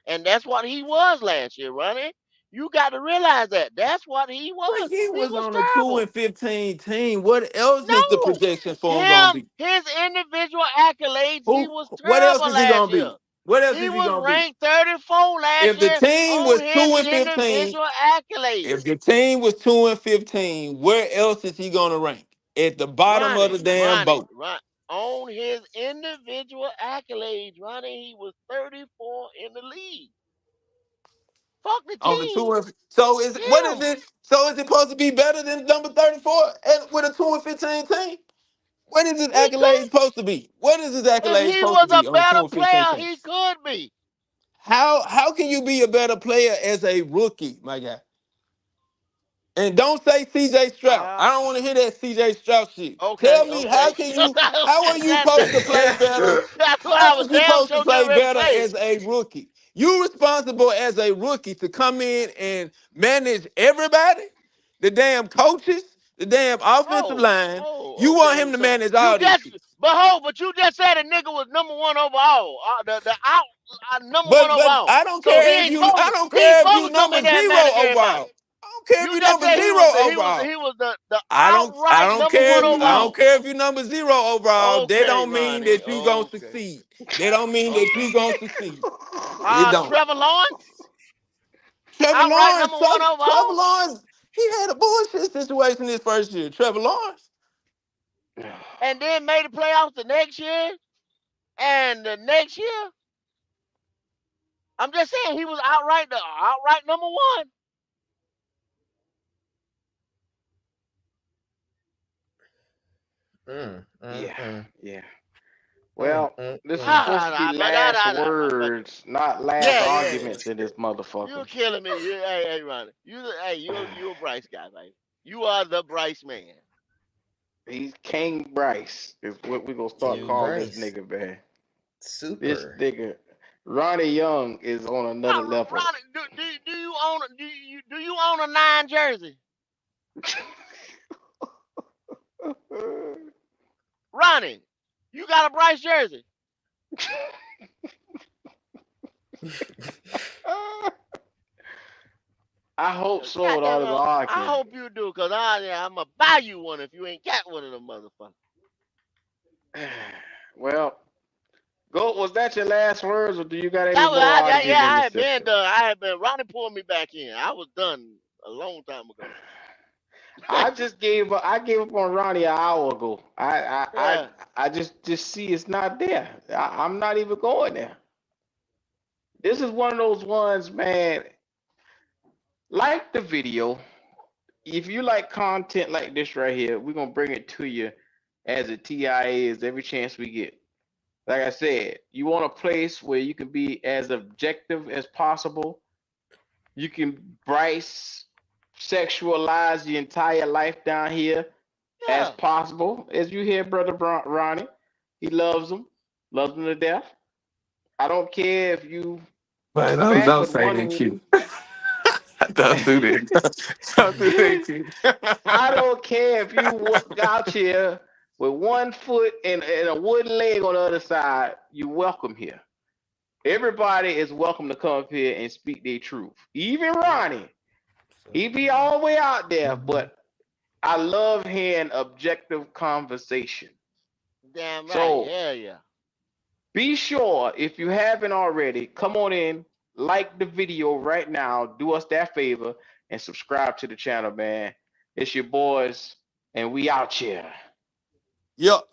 [SPEAKER 5] And that's what he was last year, Ronnie. You got to realize that. That's what he
[SPEAKER 12] But
[SPEAKER 5] was.
[SPEAKER 12] he
[SPEAKER 5] He
[SPEAKER 12] was
[SPEAKER 5] was
[SPEAKER 12] on a two
[SPEAKER 5] terrible.
[SPEAKER 12] and 15 team. What else is the
[SPEAKER 5] No.
[SPEAKER 12] projection for him gonna be?
[SPEAKER 5] His individual accolades, he
[SPEAKER 12] Who?
[SPEAKER 5] was
[SPEAKER 12] What else
[SPEAKER 5] terrible
[SPEAKER 12] is he
[SPEAKER 5] last
[SPEAKER 12] gonna
[SPEAKER 5] year.
[SPEAKER 12] be? What else
[SPEAKER 5] He
[SPEAKER 12] is he
[SPEAKER 5] was
[SPEAKER 12] gonna be?
[SPEAKER 5] ranked 34 last
[SPEAKER 12] If the
[SPEAKER 5] year
[SPEAKER 12] team
[SPEAKER 5] on
[SPEAKER 12] was
[SPEAKER 5] his
[SPEAKER 12] 2 and 15,
[SPEAKER 5] individual
[SPEAKER 12] if
[SPEAKER 5] accolades.
[SPEAKER 12] the team was 2 and 15, where else is he gonna rank? At the bottom of the damn boat.
[SPEAKER 5] On his individual accolades, Ronnie, he was 34 in the league. Fuck the
[SPEAKER 12] On the two
[SPEAKER 5] team.
[SPEAKER 12] and so is what is
[SPEAKER 5] Yeah.
[SPEAKER 12] it? So is it supposed to be better than number 34 and with a 2 and 15 team? What is his
[SPEAKER 5] He
[SPEAKER 12] accolade
[SPEAKER 5] could.
[SPEAKER 12] supposed to be? What is his
[SPEAKER 5] If
[SPEAKER 12] accolade
[SPEAKER 5] he
[SPEAKER 12] supposed to
[SPEAKER 5] was a
[SPEAKER 12] be on a two
[SPEAKER 5] better
[SPEAKER 12] and 15
[SPEAKER 5] player,
[SPEAKER 12] team?
[SPEAKER 5] he could be.
[SPEAKER 12] How can you be a better player as a rookie, my guy? And don't say CJ Stroud.
[SPEAKER 5] Uh,
[SPEAKER 12] I don't want to hear that CJ Stroud shit. Tell
[SPEAKER 5] okay,
[SPEAKER 12] me
[SPEAKER 5] okay.
[SPEAKER 12] how are you supposed to play better?
[SPEAKER 5] That's what I
[SPEAKER 12] How
[SPEAKER 5] was
[SPEAKER 12] are you
[SPEAKER 5] damn
[SPEAKER 12] supposed to
[SPEAKER 5] sure getting
[SPEAKER 12] play
[SPEAKER 5] ready to
[SPEAKER 12] better
[SPEAKER 5] say.
[SPEAKER 12] as a rookie? You responsible as a rookie to come in and manage everybody, the damn coaches, the damn offensive line. You want
[SPEAKER 5] Okay.
[SPEAKER 12] him to
[SPEAKER 5] So
[SPEAKER 12] manage all this shit.
[SPEAKER 5] but you just said a nigga was number one overall. The out number one
[SPEAKER 12] But
[SPEAKER 5] overall.
[SPEAKER 12] I don't
[SPEAKER 5] So
[SPEAKER 12] care if you I don't
[SPEAKER 5] he ain't
[SPEAKER 12] care if you
[SPEAKER 5] supposed to come
[SPEAKER 12] number
[SPEAKER 5] in there and
[SPEAKER 12] zero
[SPEAKER 5] manage everybody.
[SPEAKER 12] overall. I don't care if
[SPEAKER 5] You
[SPEAKER 12] you
[SPEAKER 5] just
[SPEAKER 12] number
[SPEAKER 5] said
[SPEAKER 12] zero overall.
[SPEAKER 5] he was the
[SPEAKER 12] I
[SPEAKER 5] outright
[SPEAKER 12] don't
[SPEAKER 5] number
[SPEAKER 12] care
[SPEAKER 5] one
[SPEAKER 12] if you I don't
[SPEAKER 5] overall.
[SPEAKER 12] care if you number zero overall. That
[SPEAKER 5] Okay,
[SPEAKER 12] don't mean
[SPEAKER 5] Ronnie.
[SPEAKER 12] that you gonna
[SPEAKER 5] Okay.
[SPEAKER 12] succeed. That don't mean that
[SPEAKER 5] Okay.
[SPEAKER 12] you gonna succeed. It don't.
[SPEAKER 5] Trevor Lawrence,
[SPEAKER 12] Trevor
[SPEAKER 5] outright
[SPEAKER 12] Lawrence
[SPEAKER 5] number one
[SPEAKER 12] sucked. Trevor
[SPEAKER 5] overall.
[SPEAKER 12] Lawrence, he had a bullshit situation his first year. Trevor Lawrence.
[SPEAKER 5] And then made the playoffs the next year and the next year. I'm just saying he was outright number one.
[SPEAKER 1] Yeah. Well, this is
[SPEAKER 14] Mm.
[SPEAKER 1] supposed to be last words, not last
[SPEAKER 5] yeah.
[SPEAKER 1] arguments in this
[SPEAKER 5] You're
[SPEAKER 1] motherfucker.
[SPEAKER 5] killing me. Hey, Ronnie. You a Bryce guy, baby. You are the Bryce man.
[SPEAKER 1] He's King Bryce is what we gonna start
[SPEAKER 14] King
[SPEAKER 1] calling this
[SPEAKER 14] Bryce.
[SPEAKER 1] nigga, man. This
[SPEAKER 14] Super.
[SPEAKER 1] nigga, Ronnie Young is on another level.
[SPEAKER 5] Ronnie, do you own a 9 jersey? Ronnie, you got a Bryce jersey?
[SPEAKER 1] I hope so with all
[SPEAKER 5] Goddamn,
[SPEAKER 1] this
[SPEAKER 5] I
[SPEAKER 1] arguing.
[SPEAKER 5] hope you do, cause I'm gonna buy you one if you ain't got one of them motherfuckers.
[SPEAKER 1] Well, Goat, was that your last words, or do you got any
[SPEAKER 5] That was
[SPEAKER 1] more arguing in
[SPEAKER 5] I
[SPEAKER 1] the
[SPEAKER 5] had been
[SPEAKER 1] system?
[SPEAKER 5] done. I had been. Ronnie pulled me back in. I was done a long time ago.
[SPEAKER 1] I just gave up. I gave up on Ronnie an hour ago.
[SPEAKER 5] Yeah.
[SPEAKER 1] I just see it's not there. I'm not even going there. This is one of those ones, man. Like the video. If you like content like this right here, we're gonna bring it to you as a TIA is every chance we get. Like I said, you want a place where you can be as objective as possible. You can Bryce sexualize the entire life down here as
[SPEAKER 5] Yeah.
[SPEAKER 1] possible. As you hear, brother Ronnie, he loves them to death. I don't care if you
[SPEAKER 12] Man,
[SPEAKER 1] fat
[SPEAKER 12] don't
[SPEAKER 1] with
[SPEAKER 12] say
[SPEAKER 1] one
[SPEAKER 12] that,
[SPEAKER 1] wing.
[SPEAKER 12] Q. Don't do that. Don't do that, Q.
[SPEAKER 1] I don't care if you out here with 1 foot and a wooden leg on the other side. You welcome here. Everybody is welcome to come up here and speak their truth. Even Ronnie, he be all the way out there, but I love hearing objective conversation.
[SPEAKER 5] Damn right.
[SPEAKER 1] So
[SPEAKER 5] Yeah.
[SPEAKER 1] be sure, if you haven't already, come on in, like the video right now, do us that favor, and subscribe to the channel, man. It's your boys, and we out here.
[SPEAKER 12] Yup.